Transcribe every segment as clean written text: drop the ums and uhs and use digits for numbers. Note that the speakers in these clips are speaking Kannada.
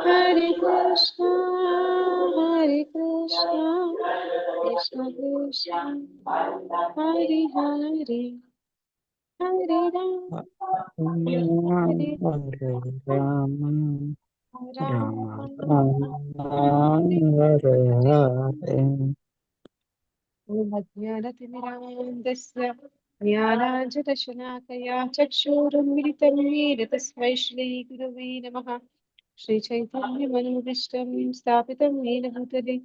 Hare Krishna, Hare Krishna, Krishna Krishna, Hare Hare, Hare Rama, Hare Rama, Rama Rama, Hare Hare. ज्ञानतिमिरान्धस्य ज्ञानाञ्जनशलाकया चक्षुरुन्मिलितं येन तस्मै श्रीगुरवे नमः। श्रीचैतन्यमनोभीष्टं स्थापितं येन भूतले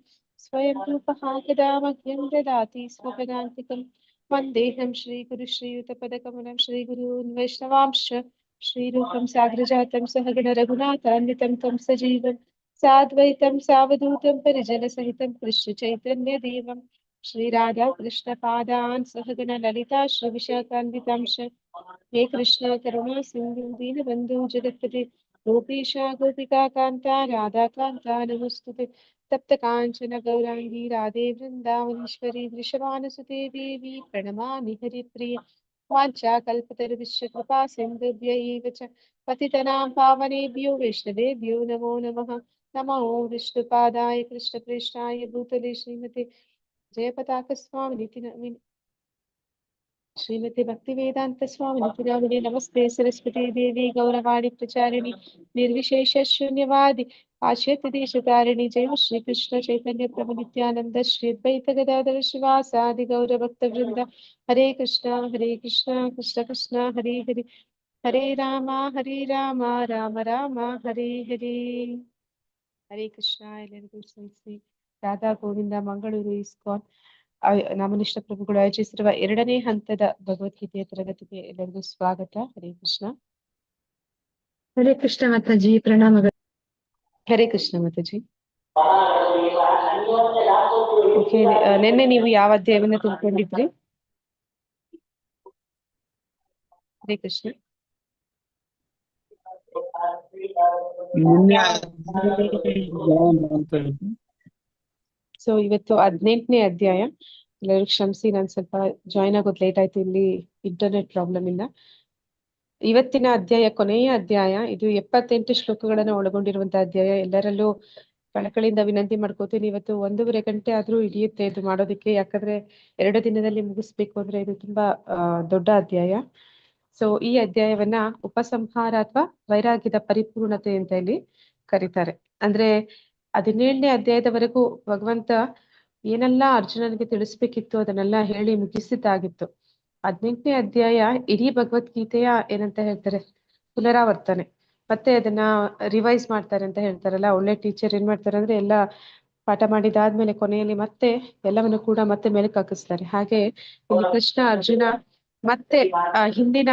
स्वयं रूपः कदा मह्यं ददाति स्वपदान्तिकं वन्देऽहं श्रीगुरुश्रीयुतपदकमलं श्रीगुरून् वैष्णवांश्च श्रीरूपं साग्रजातं सहगण रघुनाथान्वितं तं सजीवं साद्वैतं सावधूतं परिजनसहितं कृष्णचैतन्यदेवं श्रीराधा कृष्णपादान् सहगण ललिता श्रीविशाखान्वितांश हे कृष्ण करुणा सिन्धु दीनबन्धु जगत्पते गोपीशा गोपिका कान्ता राधा कान्ता नमोस्तुते तप्त काञ्चन गौराङ्गी राधे वृन्दावनेश्वरी वृषभानुसुते देवी प्रणमामि हरिप्रिय वाञ्छाकल्पतरुभ्यश्च कृपा सिन्धुभ्य एव च पतितनां पावनेभ्यो वैष्णवेभ्यो नमो नमः। नमो विष्णुपादाय कृष्णप्रेष्ठाय भूतले श्रीमते जयपताकस्वामिनिति श्रीमती भक्तिवेदांत स्वामी नामिने नमस्ते सरस्वती देवी गौरवाणी प्रचारिणी निर्विशेष शून्यवादी आश्रित देशतारिणी जय श्री कृष्ण चैतन्य प्रभु नित्यानंद श्री अद्वैत गदाधर शिवासादि गौर भक्त वृंद हरे कृष्ण कृष्ण कृष्ण हरे हरे हरे राम राम राम हरे हरे ಹರೇ ಕೃಷ್ಣ ಎಲ್ಲರಿಗೂ ಶ್ರೀ ರಾಧಾ ಗೋವಿಂದ ಮಂಗಳೂರು ಇಸ್ಕಾನ್ ನಾಮನಿಷ್ಠ ಪ್ರಭುಗಳು ಆಯೋಜಿಸಿರುವ 2ನೇ ಹಂತದ ಭಗವದ್ಗೀತೆಯ ತರಗತಿಗೆ ಎಲ್ಲರಿಗೂ ಸ್ವಾಗತ. ಹರೇ ಕೃಷ್ಣ. ಹರೇ ಕೃಷ್ಣ ಮಾತಾಜಿ, ಪ್ರಣಾಮಗಳು. ಹರೇ ಕೃಷ್ಣ ಮಾತಾಜಿ. ಓಕೆ, ನಿನ್ನೆ ನೀವು ಯಾವ ಅಧ್ಯಾಯವನ್ನ ತಿಳ್ಕೊಂಡಿದ್ರಿ? ಹರೇ ಕೃಷ್ಣ. ಸೊ ಇವತ್ತು 18ನೇ ಅಧ್ಯಾಯ. ಎಲ್ಲರೂ ಕ್ಷಮಿಸಿ, ನಾನು ಸ್ವಲ್ಪ ಜಾಯಿನ್ ಆಗೋದು ಲೇಟ್ ಆಯ್ತು, ಇಲ್ಲಿ ಇಂಟರ್ನೆಟ್ ಪ್ರಾಬ್ಲಮ್ ಇಂದ. ಇವತ್ತಿನ ಅಧ್ಯಾಯ ಕೊನೆಯ ಅಧ್ಯಾಯ. ಇದು 78 ಶ್ಲೋಕಗಳನ್ನು ಒಳಗೊಂಡಿರುವಂತಹ ಅಧ್ಯಾಯ. ಎಲ್ಲರಲ್ಲೂ ಕಳಕಳಿಯಿಂದ ವಿನಂತಿ ಮಾಡ್ಕೋತೀನಿ, ಇವತ್ತು 1.5 ಗಂಟೆ ಆದ್ರೂ ಹಿಡಿಯುತ್ತೆ ಇದು ಮಾಡೋದಕ್ಕೆ, ಯಾಕಂದ್ರೆ 2 ದಿನದಲ್ಲಿ ಮುಗಿಸ್ಬೇಕು ಅಂದ್ರೆ ಇದು ತುಂಬಾ ದೊಡ್ಡ ಅಧ್ಯಾಯ. ಸೊ ಈ ಅಧ್ಯಾಯವನ್ನ ಉಪಸಂಹಾರ ಅಥವಾ ವೈರಾಗ್ಯದ ಪರಿಪೂರ್ಣತೆ ಅಂತ ಇಲ್ಲಿ ಕರೀತಾರೆ. ಅಂದ್ರೆ 17ನೇ ಅಧ್ಯಾಯದವರೆಗೂ ಭಗವಂತ ಏನೆಲ್ಲ ಅರ್ಜುನನಿಗೆ ತಿಳಿಸ್ಬೇಕಿತ್ತು ಅದನ್ನೆಲ್ಲ ಹೇಳಿ ಮುಗಿಸಿದ್ದಾಗಿತ್ತು. 18ನೇ ಅಧ್ಯಾಯ ಇಡೀ ಭಗವದ್ಗೀತೆಯ ಏನಂತ ಹೇಳ್ತಾರೆ, ಪುನರಾವರ್ತನೆ. ಮತ್ತೆ ಅದನ್ನ ರಿವೈಸ್ ಮಾಡ್ತಾರೆ ಅಂತ ಹೇಳ್ತಾರಲ್ಲ, ಒಳ್ಳೆ ಟೀಚರ್ ಏನ್ ಮಾಡ್ತಾರೆ ಅಂದ್ರೆ ಎಲ್ಲ ಪಾಠ ಮಾಡಿದಾದ್ಮೇಲೆ ಕೊನೆಯಲ್ಲಿ ಮತ್ತೆ ಎಲ್ಲವನ್ನು ಕೂಡ ಮತ್ತೆ ಮೇಲಕ್ಕೆ ಹಾಕಿಸ್ತಾರೆ. ಹಾಗೆ ಇಲ್ಲಿ ಕೃಷ್ಣ ಅರ್ಜುನ ಮತ್ತೆ ಹಿಂದಿನ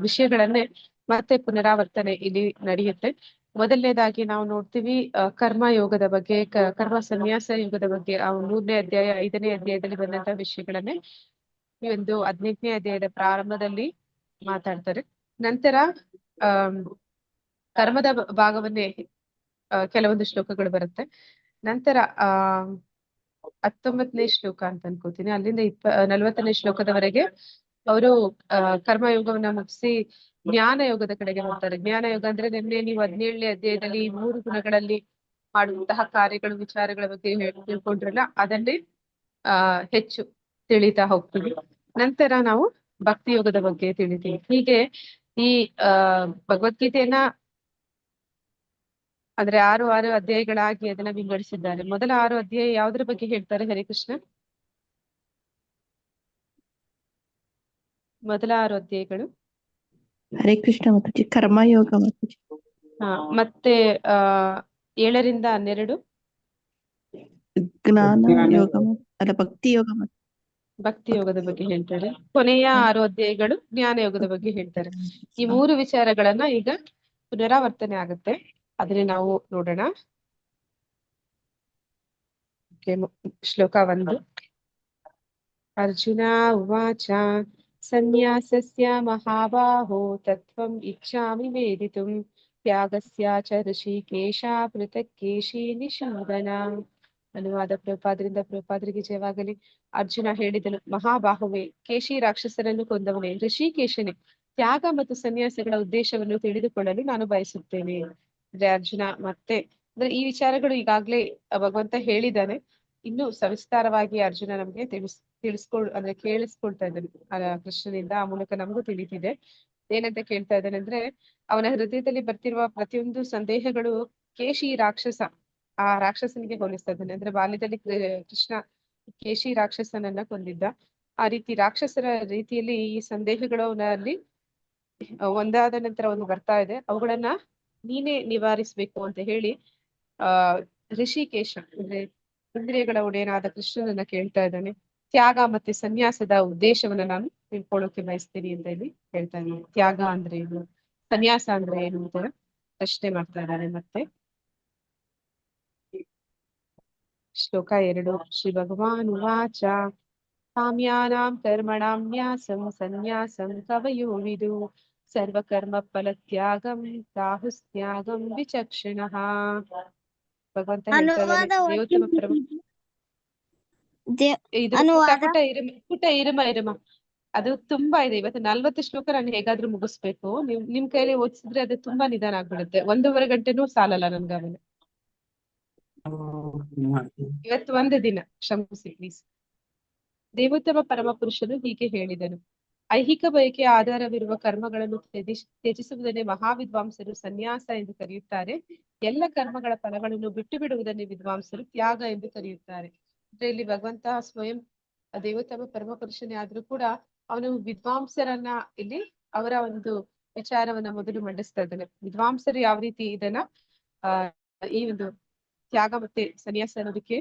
ವಿಷಯಗಳನ್ನೇ ಮತ್ತೆ ಪುನರಾವರ್ತನೆ ಇಲ್ಲಿ ನಡೆಯುತ್ತೆ. ಮೊದಲನೇದಾಗಿ ನಾವು ನೋಡ್ತೀವಿ ಕರ್ಮ ಯೋಗದ ಬಗ್ಗೆ, ಕರ್ಮ ಸನ್ಯಾಸ ಯೋಗದ ಬಗ್ಗೆ. 3ನೇ ಅಧ್ಯಾಯ 5ನೇ ಅಧ್ಯಾಯದಲ್ಲಿ ಬಂದಂತಹ ವಿಷಯಗಳನ್ನೇ ಈ ಒಂದು 18ನೇ ಅಧ್ಯಾಯದ ಪ್ರಾರಂಭದಲ್ಲಿ ಮಾತಾಡ್ತಾರೆ. ನಂತರ ಕರ್ಮದ ಭಾಗವನ್ನೇ ಕೆಲವೊಂದು ಶ್ಲೋಕಗಳು ಬರುತ್ತೆ. ನಂತರ 19ನೇ ಶ್ಲೋಕ ಅಂತ ಅನ್ಕೋತೀನಿ, ಅಲ್ಲಿಂದ 40ನೇ ಶ್ಲೋಕದವರೆಗೆ ಅವರು ಕರ್ಮಯೋಗವನ್ನ ಮುಗಿಸಿ ಜ್ಞಾನ ಯೋಗದ ಕಡೆಗೆ ಬರ್ತಾರೆ. ಜ್ಞಾನ ಯೋಗ ಅಂದ್ರೆ ನಿನ್ನೆ ನೀವು 17ನೇ ಅಧ್ಯಾಯದಲ್ಲಿ 3 ಗುಣಗಳಲ್ಲಿ ಮಾಡುವಂತಹ ಕಾರ್ಯಗಳು ವಿಚಾರಗಳ ಬಗ್ಗೆ ತಿಳ್ಕೊಂಡ್ರಲ್ಲ, ಅದನ್ನೇ ಹೆಚ್ಚು ತಿಳಿತಾ ಹೋಗ್ತೀವಿ. ನಂತರ ನಾವು ಭಕ್ತಿ ಯೋಗದ ಬಗ್ಗೆ ತಿಳಿತೀವಿ. ಹೀಗೆ ಈ ಭಗವದ್ಗೀತೆಯನ್ನ ಅಂದ್ರೆ 6 ಅಧ್ಯಾಯಗಳಾಗಿ ಅದನ್ನ ವಿಂಗಡಿಸಿದ್ದಾರೆ. ಮೊದಲ 6 ಅಧ್ಯಾಯ ಯಾವುದ್ರ ಬಗ್ಗೆ ಹೇಳ್ತಾರೆ? ಹರೇ ಕೃಷ್ಣ. ಮೊದಲ 6 ಅಧ್ಯಾಯಗಳು ಹರೇ ಕೃಷ್ಣ ಮಾತಾಜಿ, ಕರ್ಮಯೋಗ ಮಾತಾಜಿ. ಮತ್ತೆ 7ರಿಂದ 12 ಜ್ಞಾನ ಯೋಗ ಅಲ್ಲ, ಭಕ್ತಿ ಯೋಗ. ಭಕ್ತಿ ಯೋಗದ ಬಗ್ಗೆ ಹೇಳ್ತಾರೆ. ಕೊನೆಯ 6 ಅಧ್ಯಾಯಗಳು ಜ್ಞಾನ ಯೋಗದ ಬಗ್ಗೆ ಹೇಳ್ತಾರೆ. ಈ 3 ವಿಚಾರಗಳನ್ನ ಈಗ ಪುನರಾವರ್ತನೆ ಆಗುತ್ತೆ, ಅದನ್ನೇ ನಾವು ನೋಡೋಣ. ಶ್ಲೋಕ 1. ಅರ್ಜುನ ಉವಾಚ ಸನ್ಯಾಸಸ್ಯ ಮಹಾಬಾಹೋ ತತ್ವಂ ಇಚ್ಛಾಮಿ ವೇದಿತುಂ ತ್ಯಾಗಸ್ಯ ಚ ಋಷಿಕೇಶ ಪೃಥಕ್ ಕೇಶಿ ನಿಷೂದನ. ಅನುವಾದ ಪ್ರಭುಪಾದರಿಂದ. ಪ್ರಭುಪಾದರಿಗೆ ಜಯವಾಗಲಿ. ಅರ್ಜುನ ಹೇಳಿದನು, ಮಹಾಬಾಹುವೆ, ಕೇಶಿ ರಾಕ್ಷಸರನ್ನು ಕೊಂದವನೇ, ಋಷಿಕೇಶನೇ, ತ್ಯಾಗ ಮತ್ತು ಸನ್ಯಾಸಗಳ ಉದ್ದೇಶವನ್ನು ತಿಳಿದುಕೊಳ್ಳಲು ನಾನು ಬಯಸುತ್ತೇನೆ. ಅಂದ್ರೆ ಅರ್ಜುನ ಮತ್ತೆ ಅಂದ್ರೆ ಈ ವಿಚಾರಗಳು ಈಗಾಗ್ಲೇ ಭಗವಂತ ಹೇಳಿದ್ದಾನೆ. ಇನ್ನು ಸವಿಸ್ತಾರವಾಗಿ ಅರ್ಜುನ ನಮ್ಗೆ ಅಂದ್ರೆ ಕೇಳಿಸ್ಕೊಳ್ತಾ ಇದ್ದಾನೆ ಕೃಷ್ಣನಿಂದ. ಆ ಮೂಲಕ ನಮಗೂ ತಿಳಿತಿದೆ. ಏನಂತ ಕೇಳ್ತಾ ಇದ್ದಾನೆ ಅಂದ್ರೆ, ಅವನ ಹೃದಯದಲ್ಲಿ ಬರ್ತಿರುವ ಪ್ರತಿಯೊಂದು ಸಂದೇಹಗಳು ಕೇಶಿ ರಾಕ್ಷಸ, ಆ ರಾಕ್ಷಸನಿಗೆ ಹೋಲಿಸ್ತಾ ಇದ್ದಾನೆ. ಅಂದ್ರೆ ಬಾಲ್ಯದಲ್ಲಿ ಕೃಷ್ಣ ಕೇಶಿ ರಾಕ್ಷಸನನ್ನ ಕೊಂದಿದ್ದ. ಆ ರೀತಿ ರಾಕ್ಷಸರ ರೀತಿಯಲ್ಲಿ ಈ ಸಂದೇಹಗಳು ಅವನಲ್ಲಿ ಒಂದಾದ ನಂತರ ಒಂದು ಬರ್ತಾ ಇದೆ. ಅವುಗಳನ್ನ ನೀನೇ ನಿವಾರಿಸ್ಬೇಕು ಅಂತ ಹೇಳಿ ಆ ಋಷಿಕೇಶ ಅಂದ್ರೆ ಇಂದ್ರಿಯಗಳ ಒಡೆಯನಾದ ಕೃಷ್ಣನನ್ನ ಕೇಳ್ತಾ ಇದ್ದಾನೆ. ತ್ಯಾಗ ಮತ್ತೆ ಸನ್ಯಾಸದ ಉದ್ದೇಶವನ್ನ ನಾನು ತಿಳ್ಕೊಳ್ಳೋಕೆ ಬಯಸ್ತೀನಿ ಅಂತ ಇಲ್ಲಿ ಹೇಳ್ತಾ ಇದ್ದಾನೆ. ತ್ಯಾಗ ಅಂದ್ರೆ ಏನು, ಸನ್ಯಾಸ ಅಂದ್ರೆ ಏನು ಅಂತ ಪ್ರಶ್ನೆ ಮಾಡ್ತಾ ಇದ್ದಾನೆ. ಮತ್ತೆ ಶ್ಲೋಕ 2. ಶ್ರೀ ಭಗವಾನ್ ಉವಾಚ ಕಾಮ್ಯಾನಾಂ ಕರ್ಮಣಾಂ ನ್ಯಾಸಂ ಸನ್ಯಾಸಂ ಕವಯೋ ವಿದು ಸರ್ವಕರ್ಮ ಫಲತ್ಯಾಗಂ ರಾಹುಸ್ತ್ಯಾಗಂ ವಿಚಕ್ಷಣಃ. ಭಗವಂತ ಹೇಳ್ತಾ ಇದ್ದಾನೆ, ದೇವೋತ್ತಮ ಪರಮ ಇದು ಪುಟ ಇರುಮ ಅದು ತುಂಬಾ ಇದೆ. ಇವತ್ತು 40 ಶ್ಲೋಕ ನಾನು ಹೇಗಾದ್ರೂ ಮುಗಿಸ್ಬೇಕು. ನಿಮ್ ಕೈಲಿ ಓದಿಸಿದ್ರೆ ಅದು ತುಂಬಾ ನಿಧಾನ ಆಗ್ಬಿಡುತ್ತೆ. 1.5 ಗಂಟೆನೂ ಸಾಲಲ್ಲ ನನ್ಗೆ ಆಮೇಲೆ. ಇವತ್ತು ಒಂದು ದಿನ ಕ್ಷಮಿಸಿ ಪ್ಲೀಸ್. ದೇವೋತ್ತಮ ಪರಮ ಪುರುಷನು ಹೀಗೆ ಹೇಳಿದನು, ಐಹಿಕ ಬಯಕೆಯ ಆಧಾರವಿರುವ ಕರ್ಮಗಳನ್ನು ತ್ಯಜಿಸುವುದನ್ನೇ ಮಹಾವಿದ್ವಾಂಸರು ಸನ್ಯಾಸ ಎಂದು ಕರೆಯುತ್ತಾರೆ. ಎಲ್ಲ ಕರ್ಮಗಳ ಫಲಗಳನ್ನು ಬಿಟ್ಟು ಬಿಡುವುದನ್ನೇ ವಿದ್ವಾಂಸರು ತ್ಯಾಗ ಎಂದು ಕರೆಯುತ್ತಾರೆ. ಇಲ್ಲಿ ಭಗವಂತ ಸ್ವಯಂ ದೇವೋತ್ತಮ ಪರಮ ಪುರುಷನೇ ಆದ್ರೂ ಕೂಡ ಅವನು ವಿದ್ವಾಂಸರನ್ನ ಇಲ್ಲಿ ಅವರ ಒಂದು ವಿಚಾರವನ್ನ ಮೊದಲು ಮಂಡಿಸ್ತಾ ಇದ್ದಾನೆ. ವಿದ್ವಾಂಸರು ಯಾವ ರೀತಿ ಇದನ್ನ ಈ ಒಂದು ತ್ಯಾಗ ಮತ್ತೆ ಸನ್ಯಾಸ ಅನ್ನೋದಕ್ಕೆ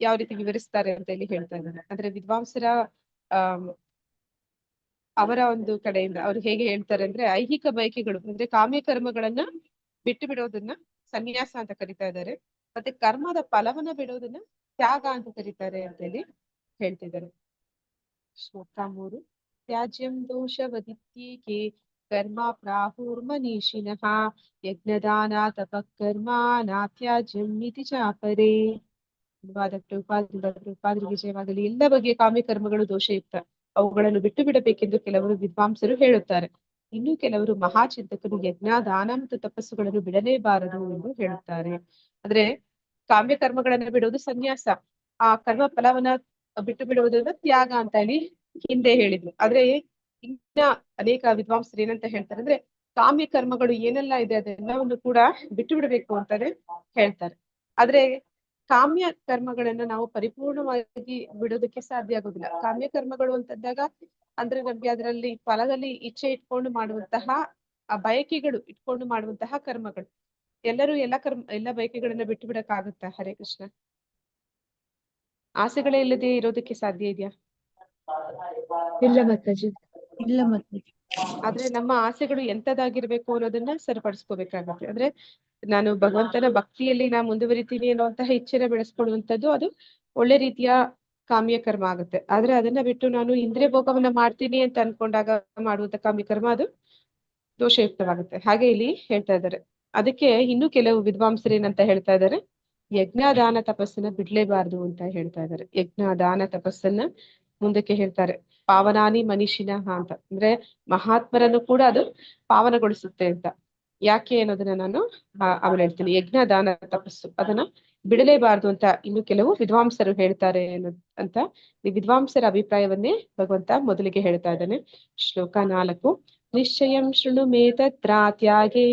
ಯಾವ ರೀತಿ ವಿವರಿಸ್ತಾರೆ ಅಂತ ಇಲ್ಲಿ ಹೇಳ್ತಾ ಇದ್ದಾರೆ. ಅಂದ್ರೆ ವಿದ್ವಾಂಸರ ಅವರ ಒಂದು ಕಡೆಯಿಂದ ಅವ್ರು ಹೇಗೆ ಹೇಳ್ತಾರೆ ಅಂದ್ರೆ, ಐಹಿಕ ಬಯಕೆಗಳು ಅಂದ್ರೆ ಕಾಮ್ಯ ಕರ್ಮಗಳನ್ನ ಬಿಟ್ಟು ಬಿಡೋದನ್ನ ಸನ್ಯಾಸ ಅಂತ ಕರಿತಾ ಇದ್ದಾರೆ. ಮತ್ತೆ ಕರ್ಮದ ಫಲವನ್ನ ಬಿಡೋದನ್ನ ತ್ಯಾಗ ಅಂತ ಕರೀತಾರೆ ಅಂತ ಹೇಳಿ ಹೇಳ್ತಿದ್ದಾರೆ. ಶ್ಲೋಕ 3. ತ್ಯಾಜ್ಯಂ ದೋಷವದಿತ್ಯೇಕೆ ಕರ್ಮ ಪ್ರಾಹುರ್ಮನೀಷಿಣಃ ಯಜ್ಞದಾನ ತಪಃಕರ್ಮ ನಾತ್ಯಾಜ್ಯಂ ಇತಿ ಚಾಪರೇ. ಪ್ರಭುಪಾದರಿಗೆ ಜಯವಾಗಲಿ. ಎಲ್ಲ ಬಗೆಯ ಕಾಮ್ಯ ಕರ್ಮಗಳು ದೋಷಯುಕ್ತ, ಅವುಗಳನ್ನು ಬಿಟ್ಟು ಬಿಡಬೇಕೆಂದು ಕೆಲವರು ವಿದ್ವಾಂಸರು ಹೇಳುತ್ತಾರೆ. ಇನ್ನು ಕೆಲವರು ಮಹಾಚಿಂತಕರು ಯಜ್ಞ ದಾನ ಮತ್ತು ತಪಸ್ಸುಗಳನ್ನು ಬಿಡಲೇಬಾರದು ಎಂದು ಹೇಳುತ್ತಾರೆ. ಅಂದ್ರೆ ಕಾಮ್ಯ ಕರ್ಮಗಳನ್ನ ಬಿಡುವುದು ಸನ್ಯಾಸ, ಆ ಕರ್ಮ ಫಲವನ್ನ ಬಿಟ್ಟು ಬಿಡುವುದನ್ನ ತ್ಯಾಗ ಅಂತ ಹೇಳಿ ಹಿಂದೆ ಹೇಳಿದ್ರು. ಆದ್ರೆ ಇನ್ನ ಅನೇಕ ವಿದ್ವಾಂಸರು ಏನಂತ ಹೇಳ್ತಾರೆ ಅಂದ್ರೆ, ಕಾಮ್ಯ ಕರ್ಮಗಳು ಏನೆಲ್ಲ ಇದೆ ಅದೆಲ್ಲವನ್ನು ಕೂಡ ಬಿಟ್ಟು ಬಿಡಬೇಕು ಅಂತಾನೆ ಹೇಳ್ತಾರೆ. ಆದ್ರೆ ಕಾಮ್ಯ ಕರ್ಮಗಳನ್ನ ನಾವು ಪರಿಪೂರ್ಣವಾಗಿ ಬಿಡೋದಕ್ಕೆ ಸಾಧ್ಯ ಆಗೋದಿಲ್ಲ. ಕಾಮ್ಯ ಕರ್ಮಗಳು ಅಂತಂದಾಗ ಅಂದ್ರೆ ನಮ್ಗೆ ಅದರಲ್ಲಿ ಫಲದಲ್ಲಿ ಇಚ್ಛೆ ಇಟ್ಕೊಂಡು ಮಾಡುವಂತಹ ಆ ಬಯಕೆಗಳು ಇಟ್ಕೊಂಡು ಮಾಡುವಂತಹ ಕರ್ಮಗಳು. ಎಲ್ಲರೂ ಎಲ್ಲ ಬಯಕೆಗಳನ್ನ ಬಿಟ್ಟು ಬಿಡಕ್ಕಾಗುತ್ತಾ? ಹರೇ ಕೃಷ್ಣ. ಆಸೆಗಳೇ ಇಲ್ಲದೆ ಇರೋದಕ್ಕೆ ಸಾಧ್ಯ ಇದೆಯಾ? ಇಲ್ಲ ಮಾತಾಜಿ. ಇಲ್ಲ ಮಾತಾಜಿ. ಆದ್ರೆ ನಮ್ಮ ಆಸೆಗಳು ಎಂತದಾಗಿರ್ಬೇಕು ಅನ್ನೋದನ್ನ ಸರಿಪಡಿಸ್ಕೋಬೇಕಾಗತ್ತೆ. ಅಂದ್ರೆ ನಾನು ಭಗವಂತನ ಭಕ್ತಿಯಲ್ಲಿ ನಾ ಮುಂದುವರಿತೀನಿ ಅನ್ನುವಂತಹ ಇಚ್ಛೆನ ಬೆಳೆಸ್ಕೊಳ್ಳುವಂಥದ್ದು ಅದು ಒಳ್ಳೆ ರೀತಿಯ ಕಾಮ್ಯ ಕರ್ಮ ಆಗುತ್ತೆ. ಆದ್ರೆ ಅದನ್ನ ಬಿಟ್ಟು ನಾನು ಇಂದ್ರಿಯ ಭೋಗವನ್ನ ಮಾಡ್ತೀನಿ ಅಂತ ಅನ್ಕೊಂಡಾಗ ಮಾಡುವಂತ ಕಾಮ್ಯ ಕರ್ಮ ಅದು ದೋಷಯುಕ್ತವಾಗುತ್ತೆ. ಹಾಗೆ ಇಲ್ಲಿ ಹೇಳ್ತಾ ಇದ್ದಾರೆ. ಅದಕ್ಕೆ ಇನ್ನು ಕೆಲವು ವಿದ್ವಾಂಸರು ಏನಂತ ಹೇಳ್ತಾ ಇದ್ದಾರೆ, ಯಜ್ಞ ದಾನ ತಪಸ್ಸನ್ನ ಬಿಡ್ಲೇಬಾರ್ದು ಅಂತ ಹೇಳ್ತಾ ಇದ್ದಾರೆ. ಯಜ್ಞ ದಾನ ತಪಸ್ಸನ್ನ ಮುಂದಕ್ಕೆ ಹೇಳ್ತಾರೆ. ಪಾವನಾನಿ ಮನಿಷಿನಃ ಅಂತ, ಅಂದ್ರೆ ಮಹಾತ್ಮರನ್ನು ಕೂಡ ಅದು ಪಾವನಗೊಳಿಸುತ್ತೆ ಅಂತ. ಯಾಕೆ ಅನ್ನೋದನ್ನ ನಾನು ಆಮೇಲೆ ಹೇಳ್ತೀನಿ. ಯಜ್ಞ ದಾನ ತಪಸ್ಸು ಅದನ್ನ ಬಿಡಲೇಬಾರ್ದು ಅಂತ ಇನ್ನು ಕೆಲವು ವಿದ್ವಾಂಸರು ಹೇಳ್ತಾರೆ ಅಂತ ಈ ವಿದ್ವಾಂಸರ ಅಭಿಪ್ರಾಯವನ್ನೇ ಭಗವಂತ ಮೊದಲಿಗೆ ಹೇಳ್ತಾ ಇದ್ದಾನೆ. ಶ್ಲೋಕ 4. ನಿಶ್ಚಯಂ ಶೃಣು ಮೇ ತತ್ರ ತ್ಯಾಗೇ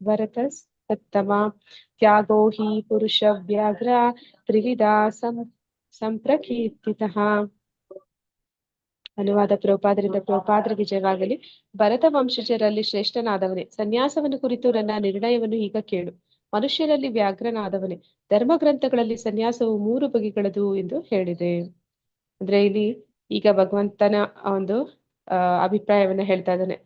ಭರತಸ್ತಮ ತ್ಯಾಗೋ ಹಿ ಪುರುಷ ವ್ಯಾಘ್ರ ತ್ರಿವಿಧ ಸಂಪ್ರಕೀರ್ತಿತಃ. ಅನುವಾದ ಪ್ರಭುಪಾದರಿಗೆ ಜಯವಾಗಲಿ. ಭರತ ವಂಶಜರಲ್ಲಿ ಶ್ರೇಷ್ಠನಾದವನೇ, ಸನ್ಯಾಸವನ್ನು ಕುರಿತು ನನ್ನ ನಿರ್ಣಯವನ್ನು ಈಗ ಕೇಳು. ಮನುಷ್ಯರಲ್ಲಿ ವ್ಯಾಘ್ರನಾದವನೇ, ಧರ್ಮ ಗ್ರಂಥಗಳಲ್ಲಿ ಸನ್ಯಾಸವು 3 ಬಗೆಗಳದು ಎಂದು ಹೇಳಿದೆ. ಅಂದ್ರೆ ಇಲ್ಲಿ ಈಗ ಭಗವಂತನ ಒಂದು ಅಭಿಪ್ರಾಯವನ್ನ ಹೇಳ್ತಾ ಇದ್ದಾನೆ.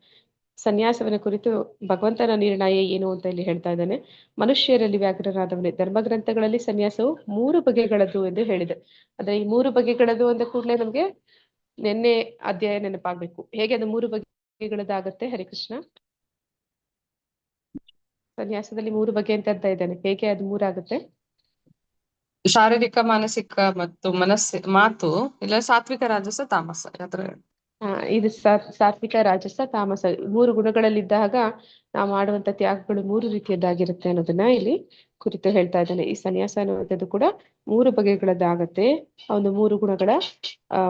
ಸನ್ಯಾಸವನ್ನ ಕುರಿತು ಭಗವಂತನ ನಿರ್ಣಯ ಏನು ಅಂತ ಇಲ್ಲಿ ಹೇಳ್ತಾ ಇದ್ದಾನೆ. ಮನುಷ್ಯರಲ್ಲಿ ವ್ಯಾಘ್ರನಾದವನೇ, ಧರ್ಮಗ್ರಂಥಗಳಲ್ಲಿ ಸನ್ಯಾಸವು 3 ಬಗೆಗಳದು ಎಂದು ಹೇಳಿದೆ. ಅಂದ್ರೆ ಈ 3 ಬಗೆಗಳದು ಅಂದ ಕೂಡಲೇ ನಮ್ಗೆ ನಿನ್ನೆ ಅಧ್ಯಾಯ ನೆನಪಾಗ್ಬೇಕು. ಹೇಗೆ ಅದು 3 ಬಗೆಗಳದಾಗತ್ತೆ? ಹರಿಕೃಷ್ಣ, ಸನ್ಯಾಸದಲ್ಲಿ 3 ಬಗೆ ಅಂತ ಇದ್ದಾನೆ, ಹೇಗೆ ಅದು 3 ಆಗುತ್ತೆ? ಶಾರೀರಿಕ ಮಾನಸಿಕ ಮತ್ತು ಮಾತು ಇಲ್ಲ ಸಾತ್ವಿಕ ರಾಜಸ ತಾಮಸ ಯಾತ್ರ ಇದು ಸಾತ್ವಿಕ ರಾಜಸ ತಾಮಸ 3 ಗುಣಗಳಲ್ಲಿದ್ದಾಗ ನಾವು ಮಾಡುವಂತ ತ್ಯಾಗಗಳು 3 ರೀತಿಯದ್ದಾಗಿರುತ್ತೆ ಅನ್ನೋದನ್ನ ಇಲ್ಲಿ ಕುರಿತು ಹೇಳ್ತಾ ಇದ್ದಾನೆ. ಈ ಸನ್ಯಾಸ ಅನ್ನುವಂಥದ್ದು ಕೂಡ 3 ಬಗೆಗಳದ್ದಾಗತ್ತೆ. ಆ ಒಂದು 3 ಗುಣಗಳ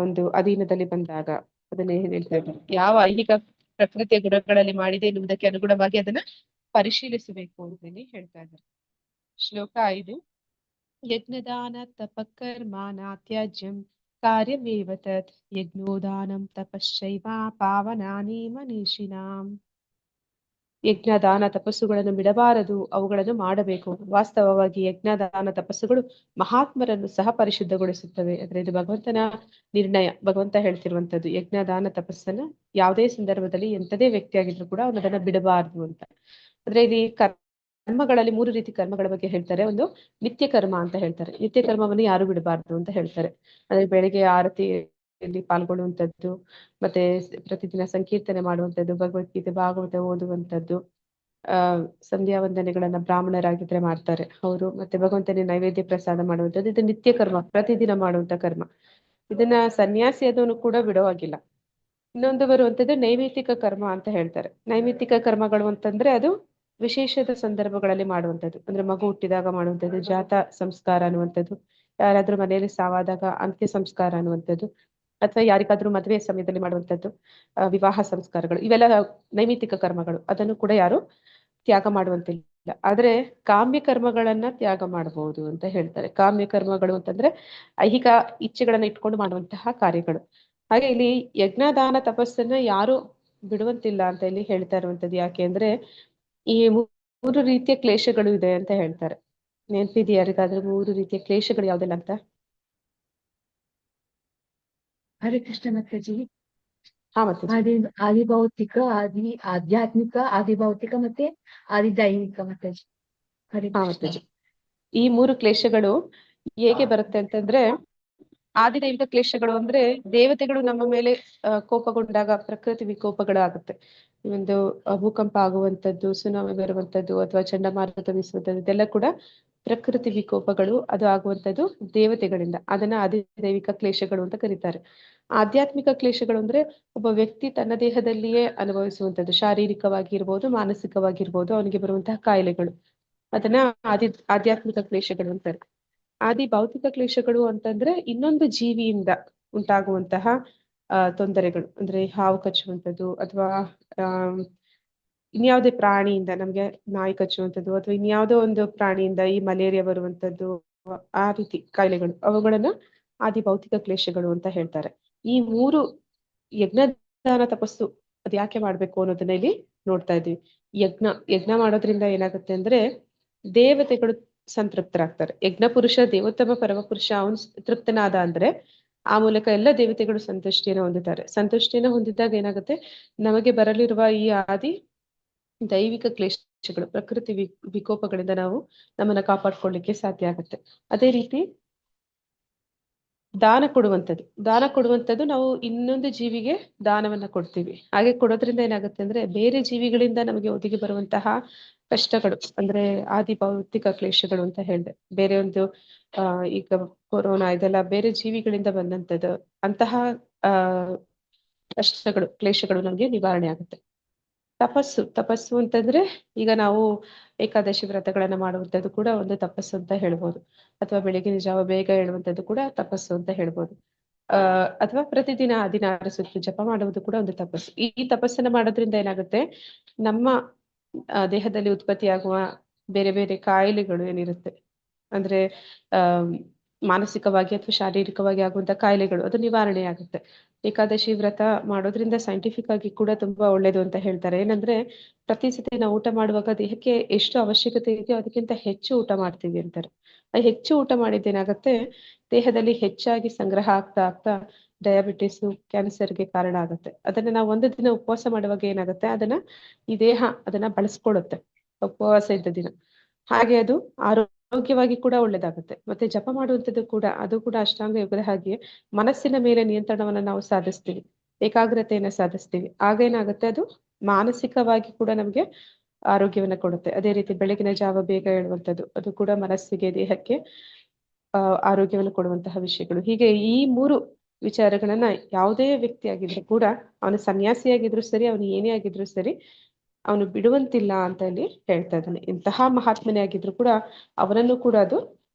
ಒಂದು ಅಧೀನದಲ್ಲಿ ಬಂದಾಗ ಅದನ್ನ ಏನ್ ಹೇಳ್ತಾ ಇದ್ದಾರೆ, ಯಾವ ಐಹಿಕ ಪ್ರಕೃತಿಯ ಗುಣಗಳಲ್ಲಿ ಮಾಡಿದೆ ಎನ್ನುವುದಕ್ಕೆ ಅನುಗುಣವಾಗಿ ಅದನ್ನ ಪರಿಶೀಲಿಸಬೇಕು ಅಂತ ಹೇಳಿ ಹೇಳ್ತಾ ಇದ್ದಾರೆ. ಶ್ಲೋಕ 5 ಯಜ್ಞದಾನ ತಪಕರ್ಮಾನ ತ್ಯಾಜ್ಯಂ ಕಾರ್ಯಮೇವ ತತ್ ಯಜ್ಞೋದಾನಂ ತಪಶ್ಚೈವ ಪಾವನಾನಿ ಮನೀಷಿನಾಂ. ಯಜ್ಞ ದಾನ ತಪಸ್ಸುಗಳನ್ನು ಬಿಡಬಾರದು, ಅವುಗಳನ್ನು ಮಾಡಬೇಕು. ವಾಸ್ತವವಾಗಿ ಯಜ್ಞ ದಾನ ತಪಸ್ಸುಗಳು ಮಹಾತ್ಮರನ್ನು ಸಹ ಪರಿಶುದ್ಧಗೊಳಿಸುತ್ತವೆ. ಅಂದ್ರೆ ಇದು ಭಗವಂತನ ನಿರ್ಣಯ. ಭಗವಂತ ಹೇಳ್ತಿರುವಂತದ್ದು ಯಜ್ಞ ದಾನ ತಪಸ್ಸನ್ನ ಯಾವುದೇ ಸಂದರ್ಭದಲ್ಲಿ ಎಂಥದೇ ವ್ಯಕ್ತಿ ಆಗಿದ್ರು ಕೂಡ ಅವನದನ್ನ ಬಿಡಬಾರದು ಅಂತ. ಅಂದ್ರೆ ಇಲ್ಲಿ ಕರ್ಮಗಳಲ್ಲಿ 3 ರೀತಿ ಕರ್ಮಗಳ ಬಗ್ಗೆ ಹೇಳ್ತಾರೆ. ಒಂದು ನಿತ್ಯ ಕರ್ಮ ಅಂತ ಹೇಳ್ತಾರೆ. ನಿತ್ಯ ಕರ್ಮವನ್ನು ಯಾರು ಬಿಡಬಾರ್ದು ಅಂತ ಹೇಳ್ತಾರೆ. ಅಂದ್ರೆ ಬೆಳಿಗ್ಗೆ ಆರತಿಯಲ್ಲಿ ಪಾಲ್ಗೊಳ್ಳುವಂಥದ್ದು, ಮತ್ತೆ ಪ್ರತಿದಿನ ಸಂಕೀರ್ತನೆ ಮಾಡುವಂಥದ್ದು, ಭಗವದ್ಗೀತೆ ಭಾಗವತ ಓದುವಂಥದ್ದು, ಸಂಧ್ಯಾ ವಂದನೆಗಳನ್ನ ಬ್ರಾಹ್ಮಣರಾಗಿದ್ರೆ ಮಾಡ್ತಾರೆ ಅವರು. ಮತ್ತೆ ಭಗವಂತನಿಗೆ ನೈವೇದ್ಯ ಪ್ರಸಾದ ಮಾಡುವಂಥದ್ದು, ಇದು ನಿತ್ಯ ಕರ್ಮ, ಪ್ರತಿದಿನ ಮಾಡುವಂತ ಕರ್ಮ. ಇದನ್ನ ಸನ್ಯಾಸಿ ಅದನ್ನು ಕೂಡ ಬಿಡೋ ಹಾಗಿಲ್ಲ. ಇನ್ನೊಂದು ಬರುವಂತದ್ದು ನೈಮಿತ್ತಿಕ ಕರ್ಮ ಅಂತ ಹೇಳ್ತಾರೆ. ನೈಮಿತ್ತಿಕ ಕರ್ಮಗಳು ಅಂತಂದ್ರೆ ಅದು ವಿಶೇಷದ ಸಂದರ್ಭಗಳಲ್ಲಿ ಮಾಡುವಂಥದ್ದು. ಅಂದ್ರೆ ಮಗು ಹುಟ್ಟಿದಾಗ ಮಾಡುವಂಥದ್ದು, ಜಾತ ಸಂಸ್ಕಾರ ಅನ್ನುವಂಥದ್ದು, ಯಾರಾದ್ರೂ ಮನೆಯಲ್ಲಿ ಸಾವಾದಾಗ ಅಂತ್ಯ ಸಂಸ್ಕಾರ ಅನ್ನುವಂಥದ್ದು, ಅಥವಾ ಯಾರಿಗಾದ್ರೂ ಮದುವೆ ಸಮಯದಲ್ಲಿ ಮಾಡುವಂಥದ್ದು, ವಿವಾಹ ಸಂಸ್ಕಾರಗಳು, ಇವೆಲ್ಲ ನೈಮಿತ್ತಿಕ ಕರ್ಮಗಳು. ಅದನ್ನು ಕೂಡ ಯಾರು ತ್ಯಾಗ ಮಾಡುವಂತಿಲ್ಲ. ಆದ್ರೆ ಕಾಮ್ಯ ಕರ್ಮಗಳನ್ನ ತ್ಯಾಗ ಮಾಡಬಹುದು ಅಂತ ಹೇಳ್ತಾರೆ. ಕಾಮ್ಯ ಕರ್ಮಗಳು ಅಂತಂದ್ರೆ ಐಹಿಕ ಇಚ್ಛೆಗಳನ್ನ ಇಟ್ಕೊಂಡು ಮಾಡುವಂತಹ ಕಾರ್ಯಗಳು. ಹಾಗೆ ಇಲ್ಲಿ ಯಜ್ಞದಾನ ತಪಸ್ಸನ್ನ ಯಾರು ಬಿಡುವಂತಿಲ್ಲ ಅಂತ ಇಲ್ಲಿ ಹೇಳ್ತಾ ಇರುವಂತದ್ದು. ಯಾಕೆ ಅಂದ್ರೆ ಈ 3 ರೀತಿಯ ಕ್ಲೇಶಗಳು ಇದೆ ಅಂತ ಹೇಳ್ತಾರೆ. ನೆನಪಿದೆಯಾ ಯಾರಿಗಾದ್ರೂ 3 ರೀತಿಯ ಕ್ಲೇಶಗಳು ಯಾವ್ದೆಲ್ಲ ಅಂತ? ಹರೇ ಕೃಷ್ಣ ಮಾತಾಜಿ. ಹಾ ಮತ್ತೆ ಆದಿಭೌತಿಕ, ಆಧ್ಯಾತ್ಮಿಕ, ಆದಿಭೌತಿಕ ಮತ್ತೆ ಆದಿದೈವಿಕ ಮಾತಾಜಿ. ಹರೇ ಹಾ ಕೃಷ್ಣ. ಮಾತಾಜಿ, ಈ 3 ಕ್ಲೇಶಗಳು ಹೇಗೆ ಬರುತ್ತೆ ಅಂತಂದ್ರೆ, ಆದಿದೈವಿಕ ಕ್ಲೇಶಗಳು ಅಂದ್ರೆ ದೇವತೆಗಳು ನಮ್ಮ ಮೇಲೆ ಕೋಪಗೊಂಡಾಗ ಪ್ರಕೃತಿ ವಿಕೋಪಗಳಾಗುತ್ತೆ. ಒಂದು ಭೂಕಂಪ ಆಗುವಂಥದ್ದು, ಸುನಾಮಿ ಬರುವಂಥದ್ದು, ಅಥವಾ ಚಂಡಮಾರುತ ಬೀಸುವಂಥದ್ದು, ಇದೆಲ್ಲ ಕೂಡ ಪ್ರಕೃತಿ ವಿಕೋಪಗಳು. ಅದು ಆಗುವಂಥದ್ದು ದೇವತೆಗಳಿಂದ. ಅದನ್ನ ಆದಿದೈವಿಕ ಕ್ಲೇಶಗಳು ಅಂತ ಕರೀತಾರೆ. ಆಧ್ಯಾತ್ಮಿಕ ಕ್ಲೇಶಗಳು ಅಂದ್ರೆ ಒಬ್ಬ ವ್ಯಕ್ತಿ ತನ್ನ ದೇಹದಲ್ಲಿಯೇ ಅನುಭವಿಸುವಂಥದ್ದು, ಶಾರೀರಿಕವಾಗಿರ್ಬೋದು, ಮಾನಸಿಕವಾಗಿರ್ಬೋದು, ಅವನಿಗೆ ಬರುವಂತಹ ಕಾಯಿಲೆಗಳು, ಅದನ್ನ ಆಧ್ಯಾತ್ಮಿಕ ಕ್ಲೇಶಗಳು ಅಂತಾರೆ. ಆದಿ ಭೌತಿಕ ಕ್ಲೇಶಗಳು ಅಂತಂದ್ರೆ ಇನ್ನೊಂದು ಜೀವಿಯಿಂದ ಉಂಟಾಗುವಂತಹ ತೊಂದರೆಗಳು. ಅಂದ್ರೆ ಹಾವು ಕಚ್ಚುವಂಥದ್ದು, ಅಥವಾ ಇನ್ಯಾವುದೇ ಪ್ರಾಣಿಯಿಂದ, ನಮ್ಗೆ ನಾಯಿ ಕಚ್ಚುವಂಥದ್ದು, ಅಥವಾ ಇನ್ಯಾವುದೋ ಒಂದು ಪ್ರಾಣಿಯಿಂದ ಈ ಮಲೇರಿಯಾ ಬರುವಂಥದ್ದು, ಆ ರೀತಿ ಕಾಯಿಲೆಗಳು, ಅವುಗಳನ್ನ ಆದಿ ಭೌತಿಕ ಕ್ಲೇಶಗಳು ಅಂತ ಹೇಳ್ತಾರೆ. ಈ 3 ಯಜ್ಞದಾನ ತಪಸ್ಸು ಅದ್ ಯಾಕೆ ಮಾಡ್ಬೇಕು ಅನ್ನೋದನ್ನ ಇಲ್ಲಿ ನೋಡ್ತಾ ಇದ್ವಿ. ಯಜ್ಞ ಮಾಡೋದ್ರಿಂದ ಏನಾಗುತ್ತೆ ಅಂದ್ರೆ ದೇವತೆಗಳು ಸಂತೃಪ್ತರಾಗ್ತಾರೆ. ಯಜ್ಞ ಪುರುಷ ದೇವೋತ್ತಮ ಪರಮಪುರುಷ ಅವನು ತೃಪ್ತನಾದ ಅಂದ್ರೆ ಆ ಮೂಲಕ ಎಲ್ಲ ದೇವತೆಗಳು ಸಂತುಷ್ಟಿಯನ್ನು ಹೊಂದುತ್ತಾರೆ. ಸಂತುಷ್ಟಿಯನ್ನು ಹೊಂದಿದಾಗ ಏನಾಗುತ್ತೆ, ನಮಗೆ ಬರಲಿರುವ ಈ ಆದಿ ದೈವಿಕ ಕ್ಲೇಶಗಳು, ಪ್ರಕೃತಿ ವಿಕೋಪಗಳಿಂದ ನಾವು ನಮ್ಮನ್ನ ಕಾಪಾಡ್ಕೊಳ್ಳಿಕ್ಕೆ ಸಾಧ್ಯ ಆಗುತ್ತೆ. ಅದೇ ರೀತಿ ದಾನ ಕೊಡುವಂಥದ್ದು ನಾವು ಇನ್ನೊಂದು ಜೀವಿಗೆ ದಾನವನ್ನ ಕೊಡ್ತೀವಿ. ಹಾಗೆ ಕೊಡೋದ್ರಿಂದ ಏನಾಗುತ್ತೆ ಅಂದ್ರೆ ಬೇರೆ ಜೀವಿಗಳಿಂದ ನಮಗೆ ಒದಗಿ ಬರುವಂತಹ ಕಷ್ಟಗಳು, ಅಂದ್ರೆ ಆದಿ ಭೌತಿಕ ಕ್ಲೇಶಗಳು ಅಂತ ಹೇಳಿದೆ. ಬೇರೆ ಒಂದು ಈಗ ಕೊರೋನಾ ಇದೆಲ್ಲ ಬೇರೆ ಜೀವಿಗಳಿಂದ ಬಂದಂಥದ್ದು. ಅಂತಹ ಕಷ್ಟಗಳು, ಕ್ಲೇಶಗಳು ನಮ್ಗೆ ನಿವಾರಣೆ ಆಗುತ್ತೆ. ತಪಸ್ಸು ಅಂತಂದ್ರೆ ಈಗ ನಾವು ಏಕಾದಶಿ ವ್ರತಗಳನ್ನ ಮಾಡುವಂಥದ್ದು ಕೂಡ ಒಂದು ತಪಸ್ಸು ಅಂತ ಹೇಳ್ಬೋದು. ಅಥವಾ ಬೆಳಗಿನ ಜಾವ ಬೇಗ ಹೇಳುವಂಥದ್ದು ಕೂಡ ತಪಸ್ಸು ಅಂತ ಹೇಳ್ಬೋದು. ಅಥವಾ ಪ್ರತಿದಿನ 16 ಸುತ್ತು ಜಪ ಮಾಡುವುದು ಕೂಡ ಒಂದು ತಪಸ್ಸು. ಈ ತಪಸ್ಸನ್ನ ಮಾಡೋದ್ರಿಂದ ಏನಾಗುತ್ತೆ, ನಮ್ಮ ದೇಹದಲ್ಲಿ ಉತ್ಪತ್ತಿಯಾಗುವ ಬೇರೆ ಬೇರೆ ಕಾಯಿಲೆಗಳು ಏನಿರುತ್ತೆ, ಅಂದ್ರೆ ಮಾನಸಿಕವಾಗಿ ಅಥವಾ ಶಾರೀರಿಕವಾಗಿ ಆಗುವಂತ ಕಾಯಿಲೆಗಳು, ಅದು ನಿವಾರಣೆ ಆಗುತ್ತೆ. ಏಕಾದಶಿ ವ್ರತ ಮಾಡೋದ್ರಿಂದ ಸೈಂಟಿಫಿಕ್ ಆಗಿ ಕೂಡ ತುಂಬಾ ಒಳ್ಳೇದು ಅಂತ ಹೇಳ್ತಾರೆ. ಏನಂದ್ರೆ ಪ್ರತಿ ಸತಿ ನಾವು ಊಟ ಮಾಡುವಾಗ ದೇಹಕ್ಕೆ ಎಷ್ಟು ಅವಶ್ಯಕತೆ ಇದೆಯೋ ಅದಕ್ಕಿಂತ ಹೆಚ್ಚು ಊಟ ಮಾಡ್ತೀವಿ ಅಂತಾರೆ. ಹೆಚ್ಚು ಊಟ ಮಾಡಿದ್ದೇನಾಗತ್ತೆ, ದೇಹದಲ್ಲಿ ಹೆಚ್ಚಾಗಿ ಸಂಗ್ರಹ ಆಗ್ತಾ ಆಗ್ತಾ ಡಯಾಬಿಟಿಸ್, ಕ್ಯಾನ್ಸರ್ಗೆ ಕಾರಣ ಆಗುತ್ತೆ. ಅದನ್ನ ನಾವು ಒಂದು ದಿನ ಉಪವಾಸ ಮಾಡುವಾಗ ಏನಾಗುತ್ತೆ, ಈ ದೇಹ ಅದನ್ನ ಬಳಸ್ಕೊಳ್ಳುತ್ತೆ ಉಪವಾಸ ಇದ್ದ ದಿನ. ಹಾಗೆ ಅದು ಆರೋಗ್ಯವಾಗಿ ಕೂಡ ಒಳ್ಳೇದಾಗುತ್ತೆ. ಮತ್ತೆ ಜಪ ಮಾಡುವಂಥದ್ದು ಕೂಡ, ಅದು ಕೂಡ ಅಷ್ಟಾಂಗ ಯೋಗದ ಹಾಗೆ ಮನಸ್ಸಿನ ಮೇಲೆ ನಿಯಂತ್ರಣವನ್ನ ನಾವು ಸಾಧಿಸ್ತೀವಿ, ಏಕಾಗ್ರತೆಯನ್ನ ಸಾಧಿಸ್ತೀವಿ. ಆಗ ಏನಾಗುತ್ತೆ, ಅದು ಮಾನಸಿಕವಾಗಿ ಕೂಡ ನಮ್ಗೆ ಆರೋಗ್ಯವನ್ನ ಕೊಡುತ್ತೆ. ಅದೇ ರೀತಿ ಬೆಳಗಿನ ಜಾವ ಬೇಗ ಹೇಳುವಂಥದ್ದು, ಅದು ಕೂಡ ಮನಸ್ಸಿಗೆ ದೇಹಕ್ಕೆ ಆರೋಗ್ಯವನ್ನು ಕೊಡುವಂತಹ ವಿಷಯಗಳು. ಹೀಗೆ ಈ 3 ವಿಚಾರಗಳನ್ನ ಯಾವುದೇ ವ್ಯಕ್ತಿ ಆಗಿದ್ರು ಕೂಡ, ಅವನು ಸನ್ಯಾಸಿಯಾಗಿದ್ರು ಸರಿ, ಅವನು ಏನೇ ಆಗಿದ್ರು ಸರಿ, ಅವನು ಬಿಡುವಂತಿಲ್ಲ ಅಂತ ಇಲ್ಲಿ ಹೇಳ್ತಾ ಇದ್ದಾನೆ. ಇಂತಹ ಮಹಾತ್ಮನೇ ಆಗಿದ್ರು ಕೂಡ ಅವನನ್ನು ಕೂಡ ಅದು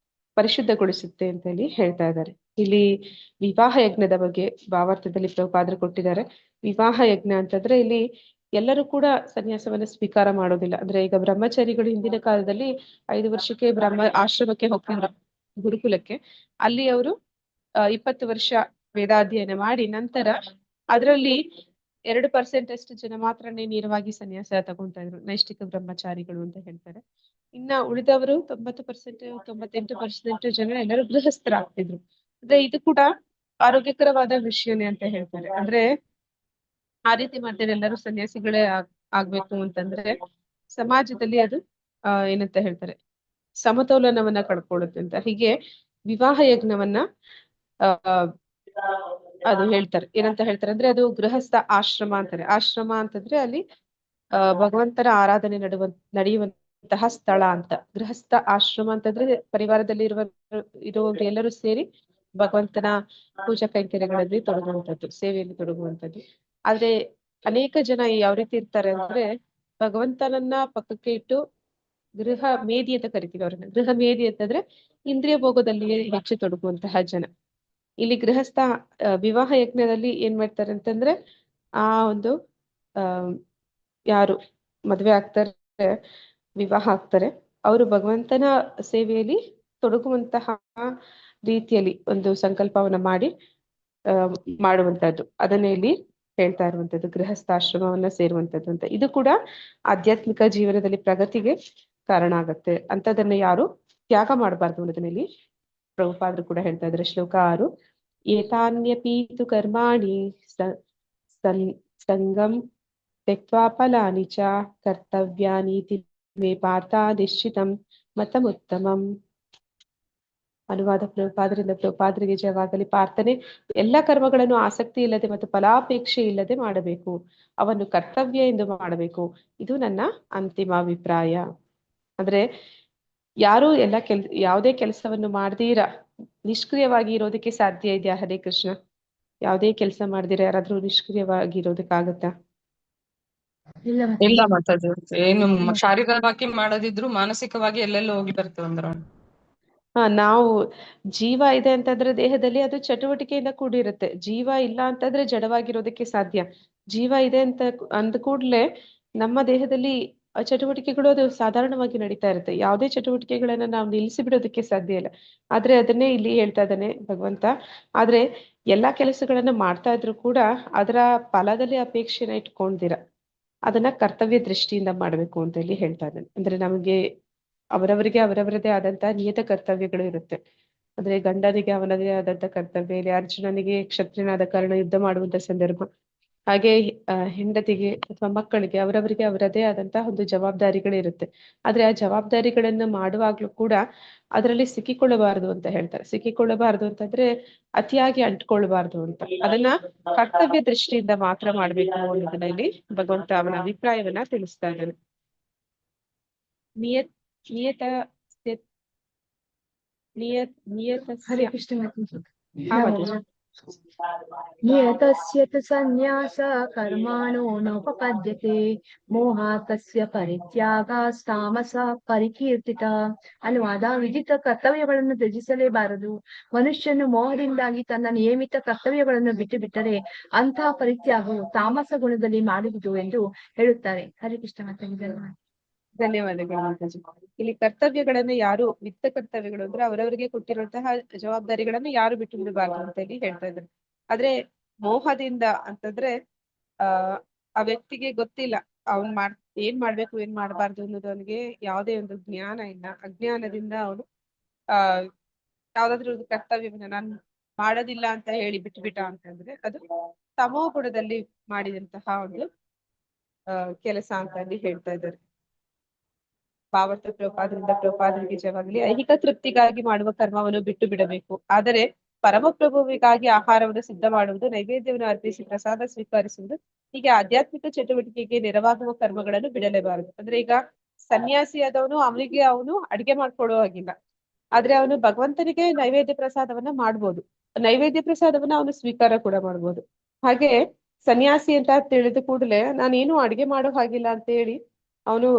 ಪರಿಶುದ್ಧಗೊಳಿಸುತ್ತೆ ಅಂತ ಹೇಳಿ ಹೇಳ್ತಾ ಇದ್ದಾರೆ. ಇಲ್ಲಿ ವಿವಾಹ ಯಜ್ಞದ ಬಗ್ಗೆ ಭಾವಾರ್ಥದಲ್ಲಿ ಪ್ರಭುಪಾದರು ಕೊಟ್ಟಿದ್ದಾರೆ. ವಿವಾಹ ಯಜ್ಞ ಅಂತಂದ್ರೆ ಇಲ್ಲಿ ಎಲ್ಲರೂ ಕೂಡ ಸನ್ಯಾಸವನ್ನ ಸ್ವೀಕಾರ ಮಾಡೋದಿಲ್ಲ. ಅಂದ್ರೆ ಈಗ ಬ್ರಹ್ಮಚಾರಿಗಳು ಹಿಂದಿನ ಕಾಲದಲ್ಲಿ 5 ವರ್ಷಕ್ಕೆ ಆಶ್ರಮಕ್ಕೆ ಹೋಗ್ತಿದ್ರು, ಗುರುಕುಲಕ್ಕೆ. ಅಲ್ಲಿ ಅವರು 20 ವರ್ಷ ವೇದಾಧ್ಯಯನ ಮಾಡಿ ನಂತರ ಅದರಲ್ಲಿ 2% ಅಷ್ಟು ಜನ ಮಾತ್ರನೇ ನೇರವಾಗಿ ಸನ್ಯಾಸ ತಗೊಂತಾ ಇದ್ರು, ನೈಷ್ಠಿಕ ಬ್ರಹ್ಮಚಾರಿಗಳು ಅಂತ ಹೇಳ್ತಾರೆ. ಇನ್ನ ಉಳಿದವರು 90%, 98% ಜನ ಎಲ್ಲರೂ ಗೃಹಸ್ಥರಾಗ್ತಿದ್ರು. ಅಂದ್ರೆ ಇದು ಕೂಡ ಆರೋಗ್ಯಕರವಾದ ವಿಷಯನೇ ಅಂತ ಹೇಳ್ತಾರೆ. ಅಂದ್ರೆ ಆ ರೀತಿ ಮಾಡ್ತಾರೆ, ಎಲ್ಲರೂ ಸನ್ಯಾಸಿಗಳೇ ಆಗ್ಬೇಕು ಅಂತಂದ್ರೆ ಸಮಾಜದಲ್ಲಿ ಅದು ಏನಂತ ಹೇಳ್ತಾರೆ, ಸಮತೋಲನವನ್ನ ಕಳ್ಕೊಳ್ಳುತ್ತೆ ಅಂತ. ಹೀಗೆ ವಿವಾಹ ಯಜ್ಞವನ್ನ ಅದು ಹೇಳ್ತಾರೆ. ಏನಂತ ಹೇಳ್ತಾರೆ ಅಂದ್ರೆ ಅದು ಗೃಹಸ್ಥ ಆಶ್ರಮ ಅಂತಾರೆ. ಆಶ್ರಮ ಅಂತಂದ್ರೆ ಅಲ್ಲಿ ಭಗವಂತನ ಆರಾಧನೆ ನಡೆಯುವಂತಹ ಸ್ಥಳ ಅಂತ. ಗೃಹಸ್ಥ ಆಶ್ರಮ ಅಂತಂದ್ರೆ ಪರಿವಾರದಲ್ಲಿ ಇರುವವರು ಎಲ್ಲರೂ ಸೇರಿ ಭಗವಂತನ ಪೂಜಾ ಕೈಂಕರ್ಯಗಳಲ್ಲಿ ತೊಡಗುವಂಥದ್ದು, ಸೇವೆಯಲ್ಲಿ ತೊಡಗುವಂಥದ್ದು. ಆದ್ರೆ ಅನೇಕ ಜನ ಯಾವ ರೀತಿ ಇರ್ತಾರೆ ಅಂದ್ರೆ, ಭಗವಂತನನ್ನ ಪಕ್ಕಕ್ಕೆ ಇಟ್ಟು ಗೃಹ ಮೇದಿ ಅಂತ ಕರಿತೀವಿ ಅವ್ರನ್ನ. ಗೃಹ ಮೇದಿ ಅಂತಂದ್ರೆ ಇಂದ್ರಿಯ ಭೋಗದಲ್ಲಿ ಹೆಚ್ಚು ತೊಡಗುವಂತಹ ಜನ. ಇಲ್ಲಿ ಗೃಹಸ್ಥ ವಿವಾಹ ಯಜ್ಞದಲ್ಲಿ ಏನ್ ಮಾಡ್ತಾರೆ ಅಂತಂದ್ರೆ, ಆ ಒಂದು ಯಾರು ಮದ್ವೆ ಆಗ್ತಾರೆ, ವಿವಾಹ ಆಗ್ತಾರೆ, ಅವರು ಭಗವಂತನ ಸೇವೆಯಲ್ಲಿ ತೊಡಗುವಂತಹ ರೀತಿಯಲ್ಲಿ ಒಂದು ಸಂಕಲ್ಪವನ್ನ ಮಾಡಿ ಮಾಡುವಂತದ್ದು. ಅದನ್ನೇ ಇಲ್ಲಿ ಹೇಳ್ತಾ ಇರುವಂತದ್ದು, ಗೃಹಸ್ಥಾಶ್ರಮವನ್ನ ಸೇರುವಂತದ್ದು ಅಂತ. ಇದು ಕೂಡ ಆಧ್ಯಾತ್ಮಿಕ ಜೀವನದಲ್ಲಿ ಪ್ರಗತಿಗೆ ಕಾರಣ ಆಗತ್ತೆ. ಅಂತದನ್ನ ಯಾರು ತ್ಯಾಗ ಮಾಡಬಾರ್ದು ಅನ್ನೋದನ್ನ ಇಲ್ಲಿ ಪ್ರಭುಪಾದರು ಕೂಡ ಹೇಳ್ತಾ ಇದ್ದಾರೆ. ಶ್ಲೋಕ 6, ಏತಾನ್ಯಪೀತು ಕರ್ಮಾಣಿ ಸಂಗಂ ತ್ಯಕ್ತ್ವಾ ಫಲಾನಿ ಚ ಕರ್ತವ್ಯಾನೀತಿ ಮೇ ಪಾರ್ಥ ನಿಶ್ಚಿತಂ ಮತಮುತ್ತಮಂ. ಅನುವಾದ ಪ್ರಭುಪಾದರಿಂದ ಪ್ರಭುಪಾದರಿಗೆ ಜಯವಾಗಲಿ. ಪಾರ್ಥನೆ, ಎಲ್ಲ ಕರ್ಮಗಳನ್ನು ಆಸಕ್ತಿ ಇಲ್ಲದೆ ಮತ್ತು ಫಲಾಪೇಕ್ಷೆ ಇಲ್ಲದೆ ಮಾಡಬೇಕು, ಅವನ್ನು ಕರ್ತವ್ಯ ಎಂದು ಮಾಡಬೇಕು. ಇದು ನನ್ನ ಅಂತಿಮ ಅಭಿಪ್ರಾಯ. ಅಂದ್ರೆ ಯಾರು ಯಾವುದೇ ಕೆಲಸವನ್ನು ಮಾಡ್ದೀರಾ ನಿಷ್ಕ್ರಿಯವಾಗಿ ಇರೋದಕ್ಕೆ ಸಾಧ್ಯ ಇದೆಯಾ? ಹರೇ ಕೃಷ್ಣ. ಯಾವುದೇ ಕೆಲಸ ಮಾಡ್ದಿರಾ ಯಾರಾದ್ರೂ ನಿಷ್ಕ್ರಿಯವಾಗಿ ಇರೋದಕ್ಕಾಗತ್ತಾ? ಇಲ್ಲ ಮಾತಾಜಿ. ಏನು ಶಾರೀರಿಕವಾಗಿ ಮಾಡೋದಿದ್ರು ಮಾನಸಿಕವಾಗಿ ಎಲ್ಲೆಲ್ಲೋ ಹೋಗಿ ಬರ್ತೇವೆ ಅಂದ್ರೆ ನಾವು ಜೀವ ಇದೆ ಅಂತಂದ್ರೆ ದೇಹದಲ್ಲಿ ಅದು ಚಟುವಟಿಕೆಯಿಂದ ಕೂಡಿರುತ್ತೆ. ಜೀವ ಇಲ್ಲ ಅಂತಂದ್ರೆ ಜಡವಾಗಿರೋದಕ್ಕೆ ಸಾಧ್ಯ. ಜೀವ ಇದೆ ಅಂತ ಅಂದ ಕೂಡ್ಲೆ ನಮ್ಮ ದೇಹದಲ್ಲಿ ಚಟುವಟಿಕೆಗಳು ಅದು ಸಾಧಾರಣವಾಗಿ ನಡೀತಾ ಇರುತ್ತೆ. ಯಾವುದೇ ಚಟುವಟಿಕೆಗಳನ್ನ ನಾವು ನಿಲ್ಲಿಸಿ ಬಿಡೋದಕ್ಕೆ ಸಾಧ್ಯ ಇಲ್ಲ. ಆದ್ರೆ ಅದನ್ನೇ ಇಲ್ಲಿ ಹೇಳ್ತಾ ಇದ್ದಾನೆ ಭಗವಂತ. ಆದ್ರೆ ಎಲ್ಲಾ ಕೆಲಸಗಳನ್ನ ಮಾಡ್ತಾ ಇದ್ರು ಕೂಡ ಅದರ ಫಲದಲ್ಲಿ ಅಪೇಕ್ಷೆನ ಇಟ್ಕೊಂಡಿರ ಅದನ್ನ ಕರ್ತವ್ಯ ದೃಷ್ಟಿಯಿಂದ ಮಾಡ್ಬೇಕು ಅಂತ ಇಲ್ಲಿ ಹೇಳ್ತಾ ಇದ್ದಾನೆ. ಅಂದ್ರೆ ನಮಗೆ ಅವರವರಿಗೆ ಅವರವರದೇ ಆದಂತಹ ನಿಯತ ಕರ್ತವ್ಯಗಳು ಇರುತ್ತೆ. ಅಂದ್ರೆ ಗಂಡನಿಗೆ ಅವನದೇ ಆದಂತ ಕರ್ತವ್ಯ, ಇಲ್ಲಿ ಅರ್ಜುನನಿಗೆ ಕ್ಷತ್ರಿಯನಾದ ಕಾರಣ ಯುದ್ಧ ಮಾಡುವಂತ ಸಂದರ್ಭ. ಹಾಗೆ ಹೆಂಡತಿಗೆ ಅಥವಾ ಮಕ್ಕಳಿಗೆ ಅವರವರಿಗೆ ಅವರದೇ ಆದಂತಹ ಒಂದು ಜವಾಬ್ದಾರಿಗಳು ಇರುತ್ತೆ. ಆದ್ರೆ ಆ ಜವಾಬ್ದಾರಿಗಳನ್ನ ಮಾಡುವಾಗ್ಲೂ ಕೂಡ ಅದರಲ್ಲಿ ಸಿಕ್ಕಿಕೊಳ್ಳಬಾರದು ಅಂತ ಹೇಳ್ತಾರೆ. ಸಿಕ್ಕಿಕೊಳ್ಳಬಾರದು ಅಂತಂದ್ರೆ ಅತಿಯಾಗಿ ಅಂಟ್ಕೊಳ್ಬಾರ್ದು ಅಂತ. ಅದನ್ನ ಕರ್ತವ್ಯ ದೃಷ್ಟಿಯಿಂದ ಮಾತ್ರ ಮಾಡ್ಬೇಕು ಅನ್ನೋದನ್ನ ಇಲ್ಲಿ ಭಗವಂತ ಅವನ ಅಭಿಪ್ರಾಯವನ್ನ ತಿಳಿಸ್ತಾ ಇದ್ದಾನೆ. ಹರೇ ಕೃಷ್ಣ ಮಾತಾಜಿ. ನಿಯತಸ್ಯ ತು ಸನ್ಯಾಸ ಕರ್ಮಾಣೋ ನೋಪಪದ್ಯತೆ ಮೋಹಾತಸ್ಯ ಪರಿತ್ಯಾಗಾಸ್ತಾಮಸ ಪರಿಕೀರ್ತಿತ. ಅನುವಾದ: ವಿಧಿತ ಕರ್ತವ್ಯಗಳನ್ನು ತ್ಯಜಿಸಲೇಬಾರದು. ಮನುಷ್ಯನು ಮೋಹದಿಂದಾಗಿ ತನ್ನ ನಿಯಮಿತ ಕರ್ತವ್ಯಗಳನ್ನು ಬಿಟ್ಟು ಬಿಟ್ಟರೆ ಅಂತಹ ಪರಿತ್ಯಾಗವು ತಾಮಸ ಗುಣದಲ್ಲಿ ಮಾಡುವುದು ಎಂದು ಹೇಳುತ್ತಾರೆ. ಹರೇ ಕೃಷ್ಣ ಮಾತಾಜಿ. ಧನ್ಯವಾದಗಳು ಮಾತಾಜಿ. ಇಲ್ಲಿ ಕರ್ತವ್ಯಗಳನ್ನು ಯಾರು ವಿತ್ತ ಕರ್ತವ್ಯಗಳು ಅಂದ್ರೆ ಅವರವರಿಗೆ ಕೊಟ್ಟಿರುವಂತಹ ಜವಾಬ್ದಾರಿಗಳನ್ನು ಯಾರು ಬಿಟ್ಟು ಬಿಡಬಾರ್ದು ಅಂತ ಹೇಳಿ ಹೇಳ್ತಾ ಇದ್ದಾರೆ. ಆದ್ರೆ ಮೋಹದಿಂದ ಅಂತಂದ್ರೆ ಆ ವ್ಯಕ್ತಿಗೆ ಗೊತ್ತಿಲ್ಲ ಅವ್ನ್ ಏನ್ ಮಾಡ್ಬೇಕು ಏನ್ ಮಾಡ್ಬಾರ್ದು ಅನ್ನೋದು ಅವನಿಗೆ ಯಾವುದೇ ಒಂದು ಜ್ಞಾನ ಇಲ್ಲ. ಅಜ್ಞಾನದಿಂದ ಅವನು ಯಾವ್ದಾದ್ರು ಒಂದು ಕರ್ತವ್ಯವನ್ನ ನಾನು ಮಾಡೋದಿಲ್ಲ ಅಂತ ಹೇಳಿ ಬಿಟ್ಟ ಅಂತಂದ್ರೆ ಅದು ತಮೋ ಗುಣದಲ್ಲಿ ಮಾಡಿದಂತಹ ಒಂದು ಕೆಲಸ ಅಂತ ಹೇಳಿ ಹೇಳ್ತಾ ಇದ್ದಾರೆ. ಭಾವಾರ್ಥ ಪ್ರಭುಪಾದರಿಂದ ಪ್ರಭುಪಾದರಿಗೆ ಜಯವಾಗಲಿ. ಐಹಿಕ ತೃಪ್ತಿಗಾಗಿ ಮಾಡುವ ಕರ್ಮವನ್ನು ಬಿಟ್ಟು ಬಿಡಬೇಕು. ಆದರೆ ಪರಮಪ್ರಭುವಿಗಾಗಿ ಆಹಾರವನ್ನು ಸಿದ್ಧ ಮಾಡುವುದು, ನೈವೇದ್ಯವನ್ನು ಅರ್ಪಿಸಿ ಪ್ರಸಾದ ಸ್ವೀಕರಿಸುವುದು, ಹೀಗೆ ಆಧ್ಯಾತ್ಮಿಕ ಚಟುವಟಿಕೆಗೆ ನೆರವಾಗುವ ಕರ್ಮಗಳನ್ನು ಬಿಡಲೇಬಾರದು. ಅಂದ್ರೆ ಈಗ ಸನ್ಯಾಸಿ ಆದವನು ಅವನಿಗೆ ಅವನು ಅಡಿಗೆ ಮಾಡ್ಕೊಳ್ಳೋ ಹಾಗಿಲ್ಲ. ಆದ್ರೆ ಅವನು ಭಗವಂತನಿಗೆ ನೈವೇದ್ಯ ಪ್ರಸಾದವನ್ನ ಮಾಡ್ಬೋದು. ನೈವೇದ್ಯ ಪ್ರಸಾದವನ್ನ ಅವನು ಸ್ವೀಕಾರ ಕೂಡ ಮಾಡ್ಬೋದು. ಹಾಗೆ ಸನ್ಯಾಸಿ ಅಂತ ತಿಳಿದ ಕೂಡಲೇ ನಾನೇನು ಅಡಿಗೆ ಮಾಡೋ ಹಾಗಿಲ್ಲ ಅಂತ ಹೇಳಿ ಅವನು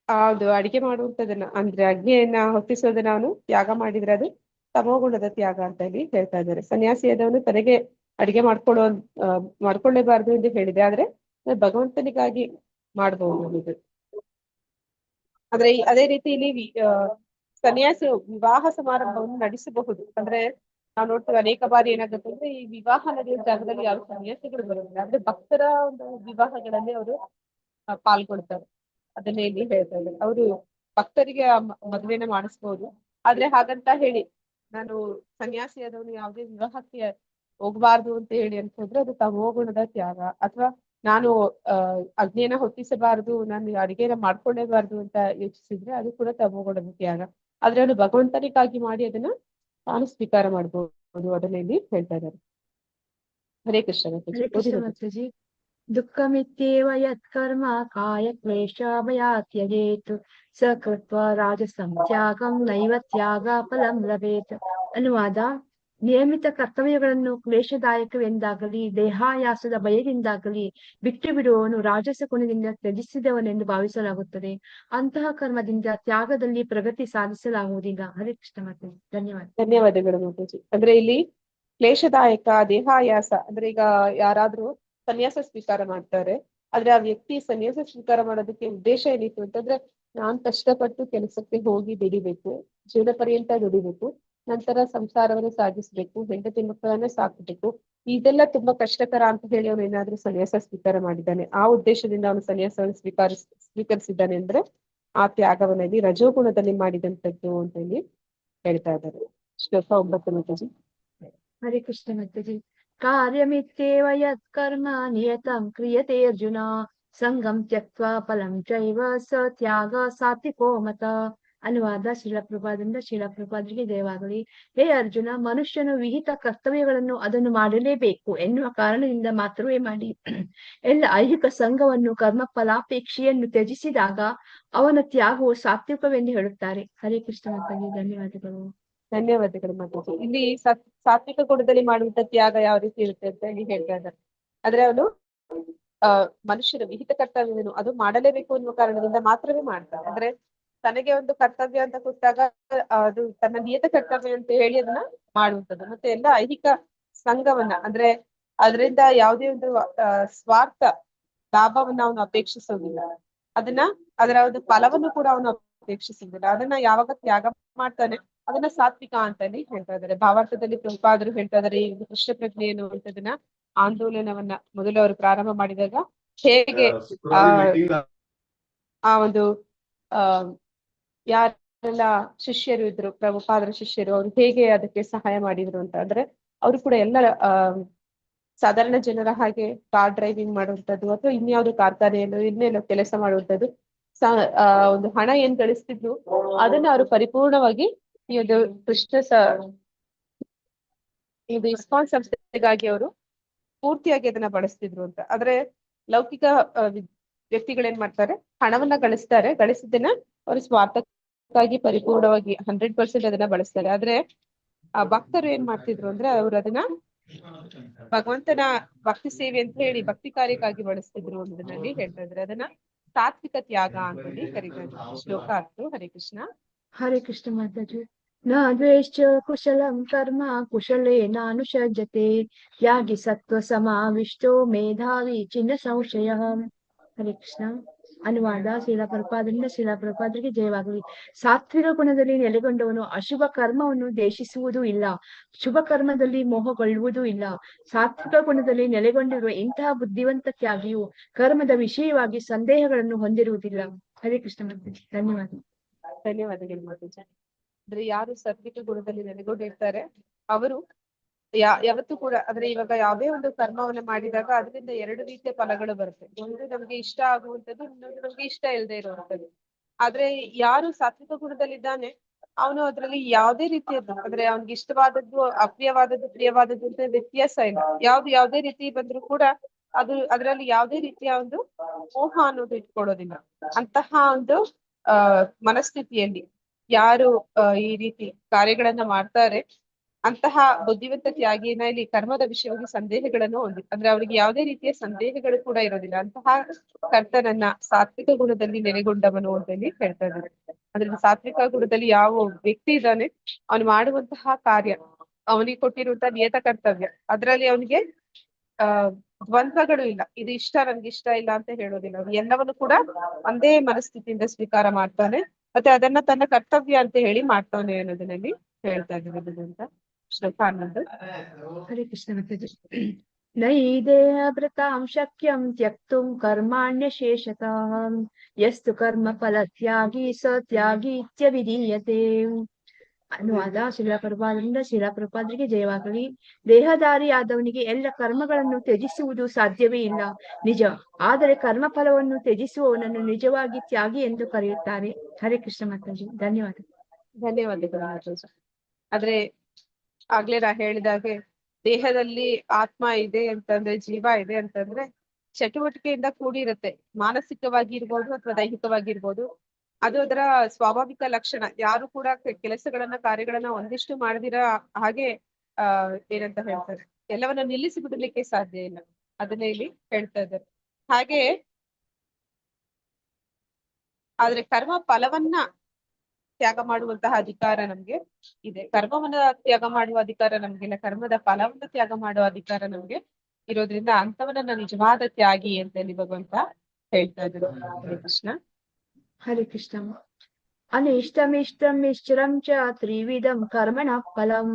ಅದು ಅಡಿಗೆ ಮಾಡುವಂತದನ್ನ ಅಂದ್ರೆ ಅಗ್ನಿಯನ್ನ ಹೊತ್ತಿಸೋದನ್ನ ಅವನು ತ್ಯಾಗ ಮಾಡಿದ್ರೆ ಅದು ತಮೋಗುಣದ ತ್ಯಾಗ ಅಂತ ಹೇಳಿ ಹೇಳ್ತಾ ಇದ್ದಾರೆ. ಸನ್ಯಾಸಿಯಾದವನು ತನಗೆ ಅಡಿಗೆ ಮಾಡ್ಕೊಳ್ಳೇಬಾರ್ದು ಎಂದು ಹೇಳಿದೆ, ಆದ್ರೆ ಭಗವಂತನಿಗಾಗಿ ಮಾಡಬಹುದು ಇದು. ಆದ್ರೆ ಅದೇ ರೀತಿ ಇಲ್ಲಿ ಸನ್ಯಾಸಿ ವಿವಾಹ ಸಮಾರಂಭವನ್ನು ನಡೆಸಬಹುದು. ಅಂದ್ರೆ ನಾವು ನೋಡ್ತೇವೆ ಅನೇಕ ಬಾರಿ ಏನಾಗುತ್ತೆ ಅಂದ್ರೆ ಈ ವಿವಾಹ ನಡೆಯುವ ಜಾಗದಲ್ಲಿ ಯಾವ ಸನ್ಯಾಸಿಗಳು ಬರೋದಿಲ್ಲ, ಅಂದ್ರೆ ಭಕ್ತರ ಒಂದು ವಿವಾಹಗಳಲ್ಲಿ ಅವರು ಪಾಲ್ಗೊಳ್ತಾರೆ. ಅದನ್ನೇ ಇಲ್ಲಿ ಹೇಳ್ತಾ ಇದ್ದಾರೆ. ಅವರು ಭಕ್ತರಿಗೆ ಮದುವೆನ ಮಾಡಿಸ್ಬೋದು, ಆದ್ರೆ ಹಾಗಂತ ಹೇಳಿ ನಾನು ಸನ್ಯಾಸಿಯಾದವನು ಯಾವುದೇ ವಿವಾಹಕ್ಕೆ ಹೋಗ್ಬಾರ್ದು ಅಂತ ಹೇಳಿ ಅಂತಂದ್ರೆ ಅದು ತಮೋಗುಣದ ತ್ಯಾಗ. ಅಥವಾ ನಾನು ಅಗ್ನಿಯನ್ನ ಹೊತ್ತಿಸಬಾರದು, ನಾನು ಅಡಿಗೆನ ಮಾಡ್ಕೊಳ್ಳೇಬಾರ್ದು ಅಂತ ಯೋಚಿಸಿದ್ರೆ ಅದು ಕೂಡ ತಮೋಗುಣದ ತ್ಯಾಗ. ಆದ್ರೆ ಅವನು ಭಗವಂತನಿಗಾಗಿ ಮಾಡಿ ಅದನ್ನ ತಾನು ಸ್ವೀಕಾರ ಮಾಡ್ಬೋದು, ಅದನ್ನ ಇಲ್ಲಿ ಹೇಳ್ತಾ ಇದ್ದಾರೆ. ಹರೇ ಕೃಷ್ಣ ಮಾತಾಜಿ. ಹರೇ ಕೃಷ್ಣ ಮಾತಾಜಿ. ದುಃಖಮಿತ್ಯೇವ ಯತ್ಕರ್ಮ ಕಾಯ ಕ್ಲೇಶಾಭಯ ತ್ಯಜೇತ್ ಸ ಕೃತ್ವಾ ರಾಜಸಂ ತ್ಯಾಗಂ ನೈವ ತ್ಯಾಗ ಫಲಂ ಲಭೇತ್. ಅನುವಾದ: ನಿಯಮಿತ ಕರ್ತವ್ಯಗಳನ್ನು ಕ್ಲೇಶದಾಯಕವೆಂದಾಗಲಿ ದೇಹಾಯಾಸದ ಭಯದಿಂದಾಗಲಿ ಬಿಟ್ಟು ಬಿಡುವವನು ರಾಜಸ ಗುಣದಿಂದ ತ್ಯಜಿಸಿದವನೆಂದು ಭಾವಿಸಲಾಗುತ್ತದೆ. ಅಂತಹ ಕರ್ಮದಿಂದ ತ್ಯಾಗದಲ್ಲಿ ಪ್ರಗತಿ ಸಾಧಿಸಲಾಗುವುದಿಲ್ಲ. ಹರೇ ಕೃಷ್ಣ ಮಾತಾಜಿ. ಧನ್ಯವಾದ. ಧನ್ಯವಾದಗಳು ಮಾತಾಜಿ. ಅಂದ್ರೆ ಇಲ್ಲಿ ಕ್ಲೇಶದಾಯಕ ದೇಹಾಯಾಸ ಅಂದ್ರೆ ಈಗ ಯಾರಾದ್ರೂ ಸನ್ಯಾಸ ಸ್ವೀಕಾರ ಮಾಡ್ತಾರೆ, ಆದ್ರೆ ಆ ವ್ಯಕ್ತಿ ಸನ್ಯಾಸ ಸ್ವೀಕಾರ ಮಾಡೋದಕ್ಕೆ ಉದ್ದೇಶ ಏನಿತ್ತು ಅಂತಂದ್ರೆ ನಾನ್ ಕಷ್ಟಪಟ್ಟು ಕೆಲಸಕ್ಕೆ ಹೋಗಿ ದುಡಿಬೇಕು, ಜೀವನ ಪರ್ಯಂತ ದುಡಿಬೇಕು, ನಂತರ ಸಂಸಾರವನ್ನು ಸಾಗಿಸ್ಬೇಕು, ಹೆಂಡತಿ ಮಕ್ಕಳನ್ನ ಸಾಕ್ಬೇಕು, ಇದೆಲ್ಲ ತುಂಬಾ ಕಷ್ಟಕರ ಅಂತ ಹೇಳಿ ಅವನು ಏನಾದ್ರೂ ಸನ್ಯಾಸ ಸ್ವೀಕಾರ ಮಾಡಿದ್ದಾನೆ, ಆ ಉದ್ದೇಶದಿಂದ ಅವನು ಸನ್ಯಾಸವನ್ನು ಸ್ವೀಕರಿಸಿದ್ದಾನೆ ಅಂದ್ರೆ ಆ ತ್ಯಾಗವನ್ನಲ್ಲಿ ರಜೋಗುಣದಲ್ಲಿ ಮಾಡಿದಂಥದ್ದು ಅಂತ ಹೇಳಿ ಹೇಳ್ತಾ ಇದ್ದಾರೆ. ಶ್ಲೋಕ 9 ಮಾತಾಜಿ. ಹರೇ ಕೃಷ್ಣ ಮಾತಾಜಿ. ಕಾರ್ಯಮಿತ್ಯೇವ ಯತ್ಕರ್ಮ ನಿಯತಂ ಕ್ರಿಯತೆ ಅರ್ಜುನ ಸಂಗಂ ತ್ಯಕ್ತ್ವಾ ಫಲಂ ಚೈವ ಸ ತ್ಯಾಗ ಸಾತ್ವಿಕೋ ಮತ. ಅನುವಾದ: ಶಿಲಪ್ರಪಾದಿಂದ ಶಿಲಪ್ರಪಾದರಿಗೆ ಜಯವಾಗಲಿ. ಹೇ ಅರ್ಜುನ, ಮನುಷ್ಯನು ವಿಹಿತ ಕರ್ತವ್ಯಗಳನ್ನು ಅದನ್ನು ಮಾಡಲೇಬೇಕು ಎನ್ನುವ ಕಾರಣದಿಂದ ಮಾತ್ರವೇ ಮಾಡಿ ಎಲ್ಲ ಐಹಿಕ ಸಂಘವನ್ನು ಕರ್ಮ ಫಲಾಪೇಕ್ಷೆಯನ್ನು ತ್ಯಜಿಸಿದಾಗ ಅವನ ತ್ಯಾಗವು ಸಾತ್ವಿಕವೆಂದು ಹೇಳುತ್ತಾರೆ. ಹರೇ ಕೃಷ್ಣ ಮಾತಾಜಿ. ಧನ್ಯವಾದಗಳು. ಧನ್ಯವಾದಗಳು ಮಾತಾಜಿ. ಇಲ್ಲಿ ಸಾತ್ವಿಕ ಗುಣದಲ್ಲಿ ಮಾಡುವಂತ ತ್ಯಾಗ ಯಾವ ರೀತಿ ಇರುತ್ತೆ ಅಂತ ಹೇಳಿ ಹೇಳ್ತಾ ಇದ್ದಾರೆ. ಆದ್ರೆ ಅವನು ಮನುಷ್ಯನ ವಿಹಿತ ಕರ್ತವ್ಯವನ್ನು ಅದು ಮಾಡಲೇಬೇಕು ಅನ್ನುವ ಕಾರಣದಿಂದ ಮಾತ್ರವೇ ಮಾಡ್ತಾನೆ. ಅಂದ್ರೆ ತನಗೆ ಒಂದು ಕರ್ತವ್ಯ ಅಂತ ಕೊಟ್ಟಾಗ ಅದು ತನ್ನ ನಿಯತ ಕರ್ತವ್ಯ ಅಂತ ಹೇಳಿ ಅದನ್ನ ಮಾಡುವಂಥದ್ದು. ಮತ್ತೆ ಎಲ್ಲ ಐಹಿಕ ಸಂಘವನ್ನ ಅಂದ್ರೆ ಅದರಿಂದ ಯಾವುದೇ ಒಂದು ಸ್ವಾರ್ಥ ಲಾಭವನ್ನ ಅವನು ಅಪೇಕ್ಷಿಸೋದಿಲ್ಲ, ಅದರ ಒಂದು ಫಲವನ್ನು ಕೂಡ ಅವನು ಅಪೇಕ್ಷಿಸುವುದಿಲ್ಲ. ಅದನ್ನ ಯಾವಾಗ ತ್ಯಾಗ ಮಾಡ್ತಾನೆ ಅದನ್ನ ಸಾತ್ವಿಕ ಅಂತ ಹೇಳಿ ಹೇಳ್ತಾ ಇದ್ದಾರೆ. ಭಾವಾರ್ಥದಲ್ಲಿ ಪ್ರಭುಪಾದರು ಹೇಳ್ತಾ ಇದ್ದಾರೆ, ಈ ಕೃಷ್ಣ ಪ್ರಜ್ಞೆ ಅನ್ನುವಂಥದ್ದನ್ನ ಆಂದೋಲನವನ್ನ ಮೊದಲು ಅವರು ಪ್ರಾರಂಭ ಮಾಡಿದಾಗ ಹೇಗೆ ಆ ಒಂದು ಯಾರೆಲ್ಲ ಶಿಷ್ಯರು ಇದ್ರು, ಪ್ರಭುಪಾದರ ಶಿಷ್ಯರು, ಅವ್ರು ಹೇಗೆ ಅದಕ್ಕೆ ಸಹಾಯ ಮಾಡಿದ್ರು ಅಂತ ಅಂದ್ರೆ ಅವರು ಕೂಡ ಎಲ್ಲ ಸಾಧಾರಣ ಜನರ ಹಾಗೆ ಕಾರ್ ಡ್ರೈವಿಂಗ್ ಮಾಡುವಂಥದ್ದು ಅಥವಾ ಇನ್ಯಾವುದೋ ಕಾರ್ಖಾನೆಯಲ್ಲೋ ಇನ್ನೆಲ್ಲೋ ಕೆಲಸ ಮಾಡುವಂಥದ್ದು, ಒಂದು ಹಣ ಏನ್ ಗಳಿಸ್ತಿದ್ರು ಅದನ್ನ ಅವರು ಪರಿಪೂರ್ಣವಾಗಿ ಇದು ಇದು ಇಸ್ಕಾನ್ ಸಂಸ್ಥೆಗಾಗಿ ಅವರು ಪೂರ್ತಿಯಾಗಿ ಅದನ್ನ ಬಳಸ್ತಿದ್ರು ಅಂತ. ಆದ್ರೆ ಲೌಕಿಕ ವ್ಯಕ್ತಿಗಳೇನ್ ಮಾಡ್ತಾರೆ, ಹಣವನ್ನ ಗಳಿಸಿದ್ದನ್ನ ಅವರು ಸ್ವಾರ್ಥಕ್ಕಾಗಿ ಪರಿಪೂರ್ಣವಾಗಿ 100% ಅದನ್ನ ಬಳಸ್ತಾರೆ. ಆದ್ರೆ ಆ ಭಕ್ತರು ಏನ್ ಮಾಡ್ತಿದ್ರು ಅಂದ್ರೆ ಅವ್ರು ಅದನ್ನ ಭಗವಂತನ ಭಕ್ತಿ ಸೇವೆ ಅಂತ ಹೇಳಿ ಭಕ್ತಿ ಕಾರ್ಯಕ್ಕಾಗಿ ಬಳಸ್ತಿದ್ರು ಅನ್ನೋದನ್ನಲ್ಲಿ ಹೇಳ್ತಾ ಇದ್ರೆ ಅದನ್ನ ಸಾತ್ವಿಕ ತ್ಯಾಗ ಅಂತ ಹೇಳಿ ಕರೀತಾರೆ. ಶ್ಲೋಕ 10. ಹರೇ ಕೃಷ್ಣ. ಹರೇ ಕೃಷ್ಣ ಮಾತಾಜಿ. ನ ದ್ವೇಶ್ಚ ಕುಶಲಂ ಕರ್ಮ ಕುಶಲೇನಾನುಷಜ್ಯತೆ ತ್ಯಾಗಿ ಸತ್ವ ಸಮಾವಿಷ್ಟೋ ಮೇಧಾವಿ ಚಿನ್ನ ಸಂಶಯ. ಹರೇ ಕೃಷ್ಣ. ಅನುವಾದ: ಶಿಲಾಪ್ರಪಾದರಿಂದ ಶಿಲಾಪ್ರಪಾದರಿಗೆ ಜಯವಾಗಲಿ. ಸಾತ್ವಿಕ ಗುಣದಲ್ಲಿ ನೆಲೆಗೊಂಡವನು ಅಶುಭ ಕರ್ಮವನ್ನು ದ್ವೇಷಿಸುವುದೂ ಇಲ್ಲ, ಶುಭ ಕರ್ಮದಲ್ಲಿ ಮೋಹಗೊಳ್ಳುವುದೂ ಇಲ್ಲ. ಸಾತ್ವಿಕ ಗುಣದಲ್ಲಿ ನೆಲೆಗೊಂಡಿರುವ ಇಂತಹ ಬುದ್ಧಿವಂತ ತ್ಯಾಗಿಯು ಕರ್ಮದ ವಿಷಯವಾಗಿ ಸಂದೇಹಗಳನ್ನು ಹೊಂದಿರುವುದಿಲ್ಲ. ಹರೇ ಕೃಷ್ಣ ಮಾತಾಜಿ. ಧನ್ಯವಾದ. ಧನ್ಯವಾದಗಳು ಮಾತಾಜಿ. ಅಂದ್ರೆ ಯಾರು ಸಾತ್ವಿಕ ಗುಣದಲ್ಲಿ ನೆಲೆಗೊಂಡಿರ್ತಾರೆ ಅವರು ಯಾವತ್ತೂ ಕೂಡ ಅಂದ್ರೆ ಇವಾಗ ಯಾವುದೇ ಒಂದು ಕರ್ಮವನ್ನ ಮಾಡಿದಾಗ ಅದರಿಂದ 2 ರೀತಿಯ ಫಲಗಳು ಬರುತ್ತೆ. ಒಂದು ನಮ್ಗೆ ಇಷ್ಟ ಆಗುವಂಥದ್ದು, ಇನ್ನೊಂದು ನಮ್ಗೆ ಇಷ್ಟ ಇಲ್ಲದೆ ಇರುವಂಥದ್ದು. ಆದ್ರೆ ಯಾರು ಸಾತ್ವಿಕ ಗುಣದಲ್ಲಿದ್ದಾನೆ ಅವನು ಅದ್ರಲ್ಲಿ ಯಾವುದೇ ರೀತಿಯದ್ದು ಅಂದ್ರೆ ಅವ್ನಿಗೆ ಇಷ್ಟವಾದದ್ದು ಅಪ್ರಿಯವಾದದ್ದು ಪ್ರಿಯವಾದದ್ದು ಅಂತ ವ್ಯತ್ಯಾಸ ಇಲ್ಲ. ಯಾವುದೇ ರೀತಿ ಬಂದ್ರು ಕೂಡ ಅದರಲ್ಲಿ ಯಾವುದೇ ರೀತಿಯ ಒಂದು ಮೋಹ ಅನ್ನೋದು ಇಟ್ಕೊಳ್ಳೋದಿಲ್ಲ. ಅಂತಹ ಒಂದು ಮನಸ್ಥಿತಿಯಲ್ಲಿ ಯಾರು ಈ ರೀತಿ ಕಾರ್ಯಗಳನ್ನ ಮಾಡ್ತಾರೆ ಅಂತಹ ಬುದ್ಧಿವಂತ ತ್ಯಾಗಿನ ಇಲ್ಲಿ ಕರ್ಮದ ವಿಷಯವಾಗಿ ಸಂದೇಹಗಳನ್ನು ಹೊಂದಿಲ್ಲ. ಅಂದ್ರೆ ಅವರಿಗೆ ಯಾವುದೇ ರೀತಿಯ ಸಂದೇಹಗಳು ಕೂಡ ಇರೋದಿಲ್ಲ. ಅಂತಹ ಕರ್ತನನ್ನ ಸಾತ್ವಿಕ ಗುಣದಲ್ಲಿ ನೆಲೆಗೊಂಡವನು ಅಂತ ಹೇಳಿ ಹೇಳ್ತಾ ಇದ್ದಾರೆ. ಅದ್ರಲ್ಲಿ ಸಾತ್ವಿಕ ಗುಣದಲ್ಲಿ ಯಾವ ವ್ಯಕ್ತಿ ಇದ್ದಾನೆ, ಅವನು ಮಾಡುವಂತಹ ಕಾರ್ಯ, ಅವನಿಗೆ ಕೊಟ್ಟಿರುವಂತಹ ನಿಯತ ಕರ್ತವ್ಯ, ಅದರಲ್ಲಿ ಅವನಿಗೆ ದ್ವಂದ್ವಗಳು ಇಲ್ಲ. ಇದು ಇಷ್ಟ, ನನ್ಗೆ ಇಷ್ಟ ಇಲ್ಲ ಅಂತ ಹೇಳೋದಿಲ್ಲ. ಅವನು ಎಲ್ಲವನ್ನು ಕೂಡ ಒಂದೇ ಮನಸ್ಥಿತಿಯಿಂದ ಸ್ವೀಕಾರ ಮಾಡ್ತಾನೆ, ಮತ್ತೆ ಅದನ್ನ ತನ್ನ ಕರ್ತವ್ಯ ಅಂತ ಹೇಳಿ ಮಾಡ್ತಾನೆ ಅನ್ನೋದನ್ನಲ್ಲಿ ಹೇಳ್ತಾ ಇದ್ದೀವಿ ಅಂತ. ಶ್ಲೋಕ 11. ಹರೇ ಕೃಷ್ಣ ಮಾತಾಜಿ. ನೈದೇಹಭೃತಾಂ ಶಕ್ಯಂ ತ್ಯಕ್ತುಂ ಕರ್ಮಾಣ್ಯಶೇಷತಃ ಯಸ್ತು ಕರ್ಮ ಫಲತ್ಯಾಗಿ ಸ ತ್ಯಾಗಿ ಇತ್ಯವಿಧೀಯತೆ. ಅನುವಾದ ಶ್ರೀಲ ಪ್ರಭುಪಾದರಿಂದ ಶ್ರೀಲ ಪ್ರಭುಪಾದರಿಗೆ ಜಯವಾಗಲಿ. ದೇಹಧಾರಿಯಾದವನಿಗೆ ಎಲ್ಲ ಕರ್ಮಗಳನ್ನು ತ್ಯಜಿಸುವುದು ಸಾಧ್ಯವೇ ಇಲ್ಲ, ನಿಜ. ಆದರೆ ಕರ್ಮ ಫಲವನ್ನು ತ್ಯಜಿಸುವವನನ್ನು ನಿಜವಾಗಿ ತ್ಯಾಗಿ ಎಂದು ಕರೆಯುತ್ತಾರೆ. ಹರೇ ಕೃಷ್ಣ ಮಾತಾಜಿ, ಧನ್ಯವಾದ. ಧನ್ಯವಾದಗಳು ಮಾತಾಜಿ. ಆದ್ರೆ ಆಗ್ಲೇ ನಾ ಹೇಳಿದಾಗೆ ದೇಹದಲ್ಲಿ ಆತ್ಮ ಇದೆ ಅಂತಂದ್ರೆ, ಜೀವ ಇದೆ ಅಂತಂದ್ರೆ ಚಟುವಟಿಕೆಯಿಂದ ಕೂಡಿರುತ್ತೆ. ಮಾನಸಿಕವಾಗಿ ಇರ್ಬೋದು ಅಥವಾ ದೈಹಿಕವಾಗಿ ಇರ್ಬೋದು. ಅದು ಅದರ ಸ್ವಾಭಾವಿಕ ಲಕ್ಷಣ. ಯಾರು ಕೂಡ ಕೆಲಸಗಳನ್ನ ಕಾರ್ಯಗಳನ್ನ ಒಂದಿಷ್ಟು ಮಾಡದಿರ ಹಾಗೆ ಏನಂತ ಹೇಳ್ತಾರೆ, ಎಲ್ಲವನ್ನ ನಿಲ್ಲಿಸಿ ಬಿಡಲಿಕ್ಕೆ ಸಾಧ್ಯ ಇಲ್ಲ. ಅದನ್ನೇ ಇಲ್ಲಿ ಹೇಳ್ತಾ ಇದ್ದಾರೆ. ಹಾಗೆ ಆದ್ರೆ ಕರ್ಮ ಫಲವನ್ನ ತ್ಯಾಗ ಮಾಡುವಂತಹ ಅಧಿಕಾರ ನಮ್ಗೆ ಇದೆ. ಕರ್ಮವನ್ನ ತ್ಯಾಗ ಮಾಡುವ ಅಧಿಕಾರ ನಮ್ಗಿಲ್ಲ, ಕರ್ಮದ ಫಲವನ್ನ ತ್ಯಾಗ ಮಾಡುವ ಅಧಿಕಾರ ನಮ್ಗೆ ಇರೋದ್ರಿಂದ ಅಂತವನ್ನ ನಿಜವಾದ ತ್ಯಾಗಿ ಅಂತ ಹೇಳಿ ಭಗವಂತ ಹೇಳ್ತಾ ಇದ್ರು. ಹರೇ ಕೃಷ್ಣ. ಹರೇ ಕೃಷ್ಣ. ಅನಿಷ್ಟಮಿಷ್ಟಂ ಮಿಶ್ರಂ ಚ ತ್ರಿವಿಧಂ ಕರ್ಮಣಃ ಫಲಂ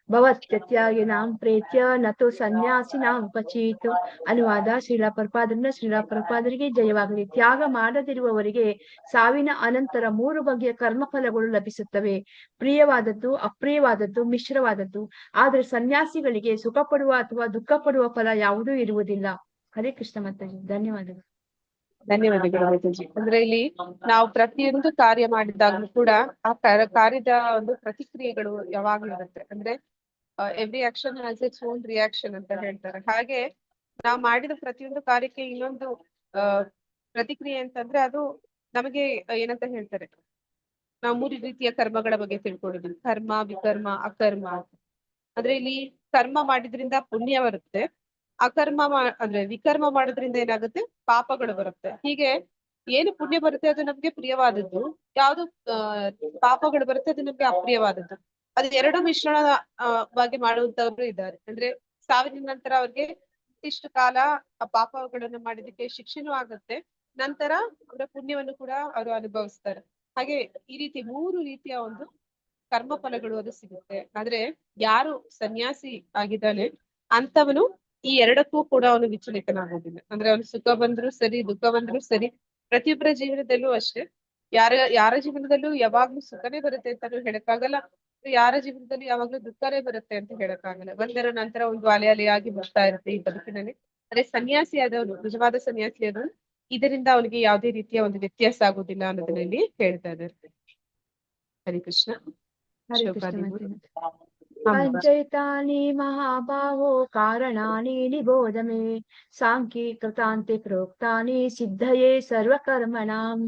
ಭವತ್ಯತ್ಯಾಗಿನಾಂ ಪ್ರೇತ್ಯ ನತು ಸನ್ಯಾಸಿನಾಂ ಕ್ವಚಿತ್. ಅನುವಾದ ಶ್ರೀಲ ಪ್ರಭುಪಾದರಿಂದ ಶ್ರೀಲ ಪ್ರಭುಪಾದರಿಗೆ ಜಯವಾಗಲಿ. ತ್ಯಾಗ ಮಾಡದಿರುವವರಿಗೆ ಸಾವಿನ ಅನಂತರ 3 ಬಗೆಯ ಕರ್ಮಫಲಗಳು ಲಭಿಸುತ್ತವೆ. ಪ್ರಿಯವಾದದ್ದು, ಅಪ್ರಿಯವಾದದ್ದು, ಮಿಶ್ರವಾದದ್ದು. ಆದರೆ ಸನ್ಯಾಸಿಗಳಿಗೆ ಸುಖ ಪಡುವ ಅಥವಾ ದುಃಖ ಪಡುವ ಫಲ ಯಾವುದೂ ಇರುವುದಿಲ್ಲ. ಹರೇ ಕೃಷ್ಣ ಮಾತಾಜಿ, ಧನ್ಯವಾದಗಳು. ಧನ್ಯವಾದಗಳು ಮಾತಾಜಿ. ಅಂದ್ರೆ ಇಲ್ಲಿ ನಾವು ಪ್ರತಿಯೊಂದು ಕಾರ್ಯ ಮಾಡಿದಾಗ್ಲೂ ಕೂಡ ಆ ಕಾರ್ಯದ ಒಂದು ಪ್ರತಿಕ್ರಿಯೆಗಳು ಯಾವಾಗ್ಲೂ ಇರುತ್ತೆ. ಅಂದ್ರೆ every action has its own reaction ಅಂತ ಹೇಳ್ತಾರೆ. ಹಾಗೆ ನಾವು ಮಾಡಿದ ಪ್ರತಿಯೊಂದು ಕಾರ್ಯಕ್ಕೆ ಇನ್ನೊಂದು ಪ್ರತಿಕ್ರಿಯೆ ಅಂತಂದ್ರೆ ಅದು ನಮಗೆ ಏನಂತ ಹೇಳ್ತಾರೆ, ನಾವು 3 ರೀತಿಯ ಕರ್ಮಗಳ ಬಗ್ಗೆ ತಿಳ್ಕೊಂಡಿದ್ದೀವಿ. ಕರ್ಮ, ವಿಕರ್ಮ, ಅಕರ್ಮ. ಅಂದ್ರೆ ಇಲ್ಲಿ ಕರ್ಮ ಮಾಡಿದ್ರಿಂದ ಪುಣ್ಯ ಬರುತ್ತೆ, ಅಕರ್ಮ ಅಂದ್ರೆ ವಿಕರ್ಮ ಮಾಡೋದ್ರಿಂದ ಏನಾಗುತ್ತೆ, ಪಾಪಗಳು ಬರುತ್ತೆ. ಹೀಗೆ ಏನು ಪುಣ್ಯ ಬರುತ್ತೆ ಅದು ನಮ್ಗೆ ಪ್ರಿಯವಾದದ್ದು, ಯಾವ್ದು ಪಾಪಗಳು ಬರುತ್ತೆ ಅದು ನಮ್ಗೆ ಅಪ್ರಿಯವಾದದ್ದು. ಅದು ಎರಡು ಮಿಶ್ರಣವಾಗಿ ಮಾಡುವಂತವ್ರು ಇದ್ದಾರೆ. ಅಂದ್ರೆ ಸಾವಿನ ನಂತರ ಅವ್ರಿಗೆ ಇಷ್ಟು ಕಾಲ ಆ ಪಾಪಗಳನ್ನು ಮಾಡಿದಕ್ಕೆ ಶಿಕ್ಷೆನೂ ಆಗುತ್ತೆ, ನಂತರ ಅವರ ಪುಣ್ಯವನ್ನು ಕೂಡ ಅವರು ಅನುಭವಿಸ್ತಾರೆ. ಹಾಗೆ ಈ ರೀತಿ 3 ರೀತಿಯ ಒಂದು ಕರ್ಮ ಫಲಗಳು ಅದು ಸಿಗುತ್ತೆ. ಆದ್ರೆ ಯಾರು ಸನ್ಯಾಸಿ ಆಗಿದ್ದಾನೆ ಅಂತವನು ಈ ಎರಡಕ್ಕೂ ಕೂಡ ಅವನು ವಿಚಲಿತನಾಗೋದಿಲ್ಲ. ಅಂದ್ರೆ ಅವನು ಸುಖ ಬಂದ್ರು ಸರಿ, ದುಃಖ ಬಂದ್ರು ಸರಿ. ಪ್ರತಿಯೊಬ್ಬರ ಜೀವನದಲ್ಲೂ ಅಷ್ಟೇ. ಯಾರ ಜೀವನದಲ್ಲೂ ಯಾವಾಗ್ಲೂ ಸುಖನೇ ಬರುತ್ತೆ ಅಂತಾನು ಹೇಳಕ್ಕಾಗಲ್ಲ, ಯಾರ ಜೀವನದಲ್ಲಿ ಯಾವಾಗ್ಲೂ ದುಃಖನೇ ಬರುತ್ತೆ ಅಂತ ಹೇಳಕ್ಕಾಗಲ್ಲ. ಒಂದರ ನಂತರ ಒಂದು ಅಲೆ ಅಲೆಯಾಗಿ ಬರ್ತಾ ಇರುತ್ತೆ ಈ ಬದುಕಿನಲ್ಲಿ. ಅದೇ ಸನ್ಯಾಸಿ ಆದವನು, ನಿಜವಾದ ಸನ್ಯಾಸಿ ಆದವನು, ಇದರಿಂದ ಅವನಿಗೆ ಯಾವುದೇ ರೀತಿಯ ಒಂದು ವ್ಯತ್ಯಾಸ ಆಗುದಿಲ್ಲ ಅನ್ನೋದರಲ್ಲಿ ಹೇಳ್ತಾ ಇದ್ದಾರೆ. ಹರಿ ಕೃಷ್ಣ. ಹರೇ ಕೃಷ್ಣ ಮಾತಾಜಿ. ಪಂಚೈತಾನಿ ಮಹಾಬಾಹೋ ಕಾರಣಾನಿ ನಿಬೋಧ ಮೇ ಸಾಂಖ್ಯೀಕೃತಾಂತೆ ಪ್ರೋಕ್ತಾನಿ ಸಿದ್ಧಯೇ ಸರ್ವಕರ್ಮಣಾಂ.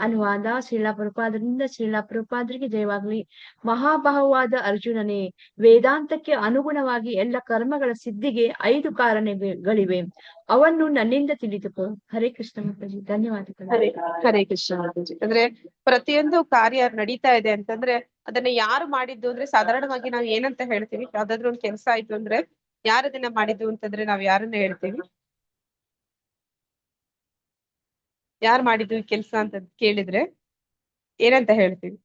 ಅನುವಾದ ಶ್ರೀಲ ಪ್ರಭುಪಾದರಿಂದ ಶ್ರೀಲ ಪ್ರಭುಪಾದರಿಗೆ ಜಯವಾಗಲಿ. ಮಹಾಬಾಹುವಾದ ಅರ್ಜುನನೇ, ವೇದಾಂತಕ್ಕೆ ಅನುಗುಣವಾಗಿ ಎಲ್ಲ ಕರ್ಮಗಳ ಸಿದ್ಧಿಗೆ 5 ಕಾರಣಗಳಿವೆ. ಅವನ್ನು ನನ್ನಿಂದ ತಿಳಿದುಕೋ. ಹರೇ ಕೃಷ್ಣ ಮಾತಾಜಿ, ಧನ್ಯವಾದಗಳು. ಹರೇ ಕೃಷ್ಣ ಮಾತಾಜಿ. ಅಂದ್ರೆ ಪ್ರತಿಯೊಂದು ಕಾರ್ಯ ನಡೀತಾ ಇದೆ ಅಂತಂದ್ರೆ ಅದನ್ನ ಯಾರು ಮಾಡಿದ್ದು ಅಂದ್ರೆ ಸಾಧಾರಣವಾಗಿ ನಾವು ಏನಂತ ಹೇಳ್ತೀವಿ, ಯಾವ್ದಾದ್ರು ಒಂದು ಕೆಲಸ ಆಯ್ತು ಅಂದ್ರೆ ಯಾರು ಅದನ್ನ ಮಾಡಿದ್ದು ಅಂತಂದ್ರೆ ನಾವ್ ಯಾರನ್ನ ಹೇಳ್ತೀವಿ? ಯಾರು ಮಾಡಿದ್ದು ಈ ಕೆಲಸ ಅಂತ ಕೇಳಿದ್ರೆ ಏನಂತ ಹೇಳ್ತೀವಿ?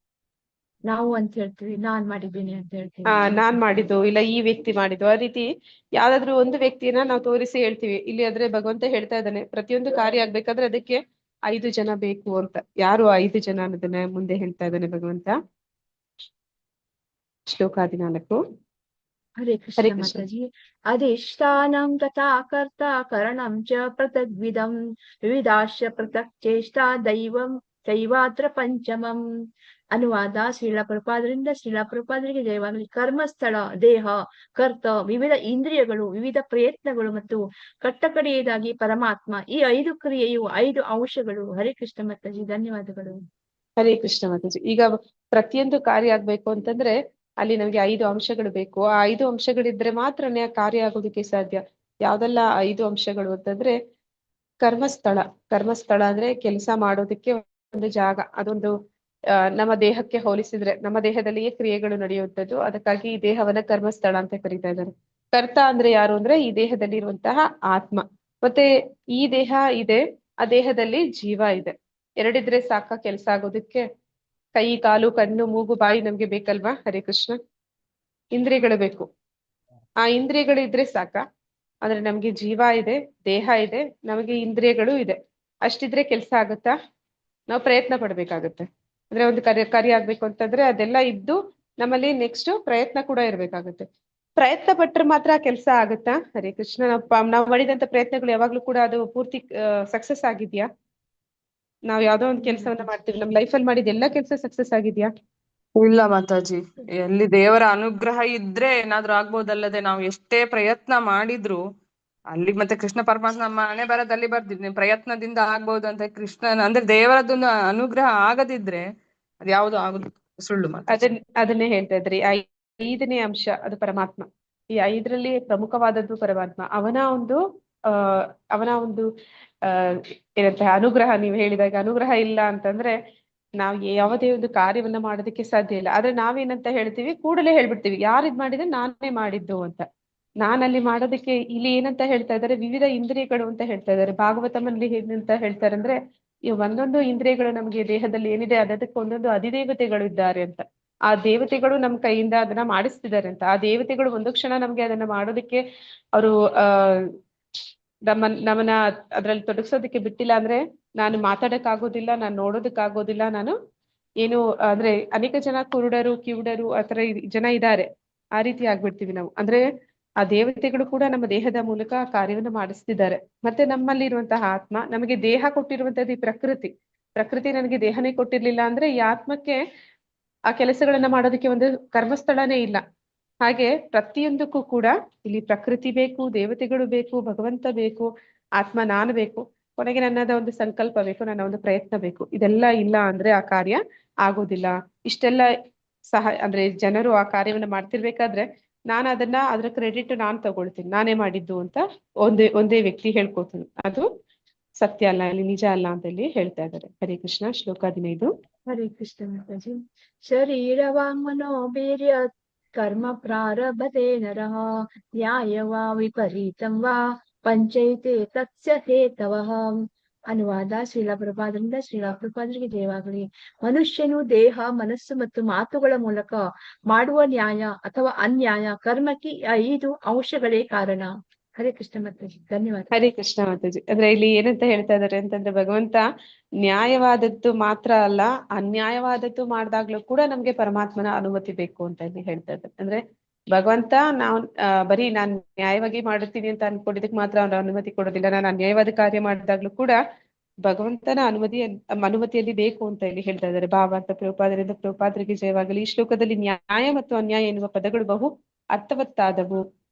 ನಾವು ಅಂತ ಹೇಳ್ತೀವಿ, ನಾನ್ ಮಾಡಿದ್ದೀನಿ ಅಂತ ಹೇಳ್ತೀವಿ. ನಾನ್ ಮಾಡಿದ್ದು, ಇಲ್ಲ ಈ ವ್ಯಕ್ತಿ ಮಾಡಿದ್ದು. ಆ ರೀತಿ ಯಾವ್ದಾದ್ರು ಒಂದು ವ್ಯಕ್ತಿಯನ್ನ ನಾವು ತೋರಿಸಿ ಹೇಳ್ತೀವಿ. ಇಲ್ಲಿ ಆದ್ರೆ ಭಗವಂತ ಹೇಳ್ತಾ ಇದ್ದಾನೆ, ಪ್ರತಿಯೊಂದು ಕಾರ್ಯ ಆಗ್ಬೇಕಾದ್ರೆ ಅದಕ್ಕೆ 5 ಜನ ಬೇಕು ಅಂತ. ಯಾರು 5 ಜನ ಅನ್ನೋದನ್ನ ಮುಂದೆ ಹೇಳ್ತಾ ಇದ್ದಾನೆ ಭಗವಂತ. ಶ್ಲೋಕ 14. ಹರೇ ಕೃಷ್ಣ ಮಾತಾಜಿ. ಅಧಿಷ್ಠಾನಂ ತಥಾ ಕರ್ತ ಕರಣಂ ಚ ಪೃಥಗ್ವಿಧಂ ವಿವಿಧಾಶ್ಚ ಪೃಥಕ್ ಚೇಷ್ಟಾ ದೈವಂ ಚೈವಾತ್ರ ಪಂಚಮಂ. ಅನುವಾದ ಶ್ರೀಲ ಪ್ರಭುಪಾದರಿಂದ ಶ್ರೀಲ ಪ್ರಭುಪಾದರಿಗೆ ಜಯವಾಗಲಿ. ಕರ್ಮಸ್ಥಳ, ದೇಹ, ಕರ್ತ, ವಿವಿಧ ಇಂದ್ರಿಯಗಳು, ವಿವಿಧ ಪ್ರಯತ್ನಗಳು ಮತ್ತು ಕಟ್ಟಕಡೆಯದಾಗಿ ಪರಮಾತ್ಮ. ಈ 5 ಕ್ರಿಯೆಯು 5 ಅಂಶಗಳು. ಹರೇ ಕೃಷ್ಣ ಮಾತಾಜಿ, ಧನ್ಯವಾದಗಳು. ಹರೇ ಕೃಷ್ಣ ಮಾತಾಜಿ. ಈಗ ಪ್ರತಿಯೊಂದು ಕಾರ್ಯ ಆಗ್ಬೇಕು ಅಂತಂದ್ರೆ ಅಲ್ಲಿ ನಮ್ಗೆ 5 ಅಂಶಗಳು ಬೇಕು. ಆ 5 ಅಂಶಗಳಿದ್ರೆ ಮಾತ್ರನೇ ಆ ಕಾರ್ಯ ಆಗೋದಕ್ಕೆ ಸಾಧ್ಯ. ಯಾವ್ದೆಲ್ಲ 5 ಅಂಶಗಳು ಅಂತಂದ್ರೆ ಕರ್ಮಸ್ಥಳ. ಕರ್ಮಸ್ಥಳ ಅಂದ್ರೆ ಕೆಲಸ ಮಾಡೋದಕ್ಕೆ ಒಂದು ಜಾಗ. ಅದೊಂದು ನಮ್ಮ ದೇಹಕ್ಕೆ ಹೋಲಿಸಿದ್ರೆ ನಮ್ಮ ದೇಹದಲ್ಲಿಯೇ ಕ್ರಿಯೆಗಳು ನಡೆಯುವಂಥದ್ದು. ಅದಕ್ಕಾಗಿ ಈ ದೇಹವನ್ನ ಕರ್ಮಸ್ಥಳ ಅಂತ ಕರೀತಾ ಇದ್ದಾರೆ. ಕರ್ತ ಅಂದ್ರೆ ಯಾರು ಅಂದ್ರೆ ಈ ದೇಹದಲ್ಲಿ ಇರುವಂತಹ ಆತ್ಮ. ಮತ್ತೆ ಈ ದೇಹ ಇದೆ, ಆ ದೇಹದಲ್ಲಿ ಜೀವ ಇದೆ. ಎರಡಿದ್ರೆ ಸಾಕ ಕೆಲಸ ಆಗೋದಕ್ಕೆ? ಕೈ, ಕಾಲು, ಕಣ್ಣು, ಮೂಗು, ಬಾಯಿ ನಮ್ಗೆ ಬೇಕಲ್ವಾ? ಹರೇ ಕೃಷ್ಣ. ಇಂದ್ರಿಯಗಳು ಬೇಕು. ಆ ಇಂದ್ರಿಯಗಳು ಇದ್ರೆ ಸಾಕ? ಅಂದ್ರೆ ನಮ್ಗೆ ಜೀವ ಇದೆ, ದೇಹ ಇದೆ, ನಮಗೆ ಇಂದ್ರಿಯಗಳು ಇದೆ. ಅಷ್ಟಿದ್ರೆ ಕೆಲಸ ಆಗುತ್ತಾ? ನಾವು ಪ್ರಯತ್ನ ಪಡ್ಬೇಕಾಗತ್ತೆ. ಅಂದ್ರೆ ಒಂದು ಕಾರ್ಯ ಆಗ್ಬೇಕು ಅಂತಂದ್ರೆ ಅದೆಲ್ಲ ಇದ್ದು ನಮ್ಮಲ್ಲಿ ನೆಕ್ಸ್ಟ್ ಪ್ರಯತ್ನ ಕೂಡ ಇರ್ಬೇಕಾಗತ್ತೆ. ಪ್ರಯತ್ನ ಪಟ್ರೆ ಮಾತ್ರ ಕೆಲಸ ಆಗುತ್ತಾ? ಹರೇ ಕೃಷ್ಣ. ನಾವು ಮಾಡಿದಂತ ಪ್ರಯತ್ನಗಳು ಯಾವಾಗ್ಲೂ ಕೂಡ ಅದು ಪೂರ್ತಿ ಸಕ್ಸಸ್ ಆಗಿದ್ಯಾ? ನಾವ್ ಯಾವ್ದೋ ಒಂದು ಕೆಲಸವನ್ನ ಮಾಡ್ತೀವಿ, ನಮ್ ಲೈಫಲ್ಲಿ ಮಾಡಿದ ಎಲ್ಲಾ ಕೆಲಸ ಸಕ್ಸಸ್ ಆಗಿದ್ಯಾ? ಇಲ್ಲ ಮಾತಾಜಿ, ಎಲ್ಲಿ ದೇವರ ಅನುಗ್ರಹ ಇದ್ರೆ ಏನಾದ್ರೂ ಆಗ್ಬೋದಲ್ಲದೆ ನಾವು ಎಷ್ಟೇ ಪ್ರಯತ್ನ ಮಾಡಿದ್ರು ಅಲ್ಲಿ ಮತ್ತೆ ಕೃಷ್ಣ ಪರಮಾತ್ಮ ನಮ್ಮ ಹಣೆ ಬರದಲ್ಲಿ ಬರ್ದಿದ್ನೆ ಪ್ರಯತ್ನದಿಂದ ಆಗ್ಬಹುದು ಅಂತ. ಕೃಷ್ಣನ ಅಂದ್ರೆ ದೇವರದೊಂದು ಅನುಗ್ರಹ ಆಗದಿದ್ರೆ ಅದು ಯಾವುದು ಆಗುದು ಸುಳ್ಳು ಮಾತಾಜಿ. ಅದನ್ನೇ ಹೇಳ್ತಾ ಇದ್ರಿ. 5ನೇ ಅಂಶ ಅದು ಪರಮಾತ್ಮ. ಈ 5ರಲ್ಲಿ ಪ್ರಮುಖವಾದದ್ದು ಪರಮಾತ್ಮ. ಅವನ ಒಂದು ಏನಂತ ಅನುಗ್ರಹ. ನೀವು ಹೇಳಿದಾಗ ಅನುಗ್ರಹ ಇಲ್ಲ ಅಂತಂದ್ರೆ ನಾವ್ ಯಾವುದೇ ಒಂದು ಕಾರ್ಯವನ್ನ ಮಾಡೋದಕ್ಕೆ ಸಾಧ್ಯ ಇಲ್ಲ. ಆದ್ರೆ ನಾವೇನಂತ ಹೇಳ್ತೀವಿ, ಕೂಡಲೇ ಹೇಳ್ಬಿಡ್ತೀವಿ, ಯಾರಿದ್ ಮಾಡಿದ್ರೆ ನಾನೇ ಮಾಡಿದ್ದು ಅಂತ. ನಾನಲ್ಲಿ ಮಾಡೋದಕ್ಕೆ ಇಲ್ಲಿ ಏನಂತ ಹೇಳ್ತಾ ಇದ್ದಾರೆ, ವಿವಿಧ ಇಂದ್ರಿಯಗಳು ಅಂತ ಹೇಳ್ತಾ ಇದ್ದಾರೆ. ಭಾಗವತಮಲ್ಲಿ ಏನಂತ ಹೇಳ್ತಾರೆ ಅಂದ್ರೆ ಈ ಒಂದೊಂದು ಇಂದ್ರಿಯಗಳು ನಮ್ಗೆ ದೇಹದಲ್ಲಿ ಏನಿದೆ ಅದಕ್ಕೆ ಒಂದೊಂದು ಅಧಿದೇವತೆಗಳು ಇದ್ದಾರೆ ಅಂತ. ಆ ದೇವತೆಗಳು ನಮ್ ಕೈಯಿಂದ ಅದನ್ನ ಮಾಡಿಸ್ತಿದ್ದಾರೆ ಅಂತ. ಆ ದೇವತೆಗಳು ಒಂದು ಕ್ಷಣ ನಮ್ಗೆ ಅದನ್ನ ಮಾಡೋದಕ್ಕೆ ಅವರು ನಮ್ಮನ್ನ ಅದ್ರಲ್ಲಿ ತೊಡಗಿಸೋದಕ್ಕೆ ಬಿಟ್ಟಿಲ್ಲ ಅಂದ್ರೆ ನಾನು ಮಾತಾಡಕ್ಕಾಗೋದಿಲ್ಲ, ನಾನು ನೋಡೋದಕ್ಕಾಗೋದಿಲ್ಲ, ನಾನು ಏನು ಅಂದ್ರೆ ಅನೇಕ ಜನ ಕುರುಡರು, ಕಿವುಡರು ಆತರ ಜನ ಇದ್ದಾರೆ. ಆ ರೀತಿ ಆಗ್ಬಿಡ್ತೀವಿ ನಾವು. ಅಂದ್ರೆ ಆ ದೇವತೆಗಳು ಕೂಡ ನಮ್ಮ ದೇಹದ ಮೂಲಕ ಕಾರ್ಯವನ್ನು ಮಾಡಿಸ್ತಿದ್ದಾರೆ. ಮತ್ತೆ ನಮ್ಮಲ್ಲಿ ಇರುವಂತಹ ಆತ್ಮ, ನಮಗೆ ದೇಹ ಕೊಟ್ಟಿರುವಂತದ್ದು ಈ ಪ್ರಕೃತಿ ನನಗೆ ದೇಹನೇ ಕೊಟ್ಟಿರ್ಲಿಲ್ಲ ಅಂದ್ರೆ ಈ ಆತ್ಮಕ್ಕೆ ಆ ಕೆಲಸಗಳನ್ನ ಮಾಡೋದಕ್ಕೆ ಒಂದು ಕರ್ಮಸ್ಥಳನೇ ಇಲ್ಲ. ಹಾಗೆ ಪ್ರತಿಯೊಂದಕ್ಕೂ ಕೂಡ ಇಲ್ಲಿ ಪ್ರಕೃತಿ ಬೇಕು, ದೇವತೆಗಳು ಬೇಕು, ಭಗವಂತ ಬೇಕು, ಆತ್ಮ ನಾನು ಬೇಕು, ಕೊನೆಗೆ ನನ್ನದ ಒಂದು ಸಂಕಲ್ಪ ಬೇಕು, ನನ್ನ ಒಂದು ಪ್ರಯತ್ನ ಬೇಕು. ಇದೆಲ್ಲ ಇಲ್ಲ ಅಂದ್ರೆ ಆ ಕಾರ್ಯ ಆಗೋದಿಲ್ಲ. ಇಷ್ಟೆಲ್ಲ ಅಂದ್ರೆ ಜನರು ಆ ಕಾರ್ಯವನ್ನು ಮಾಡ್ತಿರ್ಬೇಕಾದ್ರೆ ನಾನು ಅದ್ರ ಕ್ರೆಡಿಟ್ ನಾನ್ ತಗೊಳ್ತೀನಿ, ನಾನೇ ಮಾಡಿದ್ದು ಅಂತ ಒಂದೇ ವ್ಯಕ್ತಿ ಹೇಳ್ಕೊತೀನಿ. ಅದು ಸತ್ಯ ಅಲ್ಲ, ಅಲ್ಲಿ ನಿಜ ಅಲ್ಲ ಅಂತ ಇಲ್ಲಿ ಹೇಳ್ತಾ ಇದ್ದಾರೆ. ಹರೇ ಕೃಷ್ಣ. ಶ್ಲೋಕ 15. ಹರೇ ಕೃಷ್ಣ ಮಾತಾಜಿ. ಶರೀರವಾಂಗ್ಮನೋವೀರ್ಯ ಕರ್ಮ ಪ್ರಾರಭತೆ ನರಃ ನ್ಯಾಯ ವಾ ವಿಪರೀತಂ ವಾ ಪಂಚೈತೆ ತತ್ಸ್ಯ ಹೇತವಃ. ಅನುವಾದ ಶ್ರೀಲಾ ಪ್ರಭುಪಾದರಿಂದ. ಶ್ರೀಲಾ ಪ್ರಭುಪಾದರಿಗೆ ಜಯವಾಗಲಿ. ಮನುಷ್ಯನು ದೇಹ, ಮನಸ್ಸು ಮತ್ತು ಮಾತುಗಳ ಮೂಲಕ ಮಾಡುವ ನ್ಯಾಯ ಅಥವಾ ಅನ್ಯಾಯ ಕರ್ಮಕ್ಕೆ 5 ಅಂಶಗಳೇ ಕಾರಣ. ಹರೇ ಕೃಷ್ಣ ಮಾತಾಜಿ. ಧನ್ಯವಾದ. ಹರೇ ಕೃಷ್ಣ ಮಾತಾಜಿ. ಅಂದ್ರೆ ಇಲ್ಲಿ ಏನಂತ ಹೇಳ್ತಾ ಇದ್ದಾರೆ ಅಂತಂದ್ರೆ ಭಗವಂತ ನ್ಯಾಯವಾದದ್ದು ಮಾತ್ರ ಅಲ್ಲ, ಅನ್ಯಾಯವಾದದ್ದು ಮಾಡಿದಾಗ್ಲೂ ಕೂಡ ನಮ್ಗೆ ಪರಮಾತ್ಮನ ಅನುಮತಿ ಬೇಕು ಅಂತ ಇಲ್ಲಿ ಹೇಳ್ತಾ ಇದ್ದಾರೆ. ಅಂದ್ರೆ ಭಗವಂತ ನಾವು ಬರೀ ನಾನ್ ನ್ಯಾಯವಾಗಿ ಮಾಡುತ್ತೀನಿ ಅಂತ ಅನ್ಕೊಂಡಿದ್ದಕ್ಕೆ ಮಾತ್ರ ಅವ್ನ ಅನುಮತಿ ಕೊಡೋದಿಲ್ಲ. ನಾನು ಅನ್ಯಾಯವಾದ ಕಾರ್ಯ ಮಾಡಿದಾಗ್ಲೂ ಕೂಡ ಭಗವಂತನ ಅನುಮತಿಯಲ್ಲಿ ಬೇಕು ಅಂತ ಇಲ್ಲಿ ಹೇಳ್ತಾ ಇದ್ದಾರೆ. ಭಾವಾರ್ಥ ಪ್ರಭುಪಾದರಿಂದ. ಪ್ರಭುಪಾದರಿಗೆ ಜಯವಾಗಲಿ. ಈ ಶ್ಲೋಕದಲ್ಲಿ ನ್ಯಾಯ ಮತ್ತು ಅನ್ಯಾಯ ಎನ್ನುವ ಪದಗಳು ಬಹು ಅರ್ಥವತ್ತಾದವು.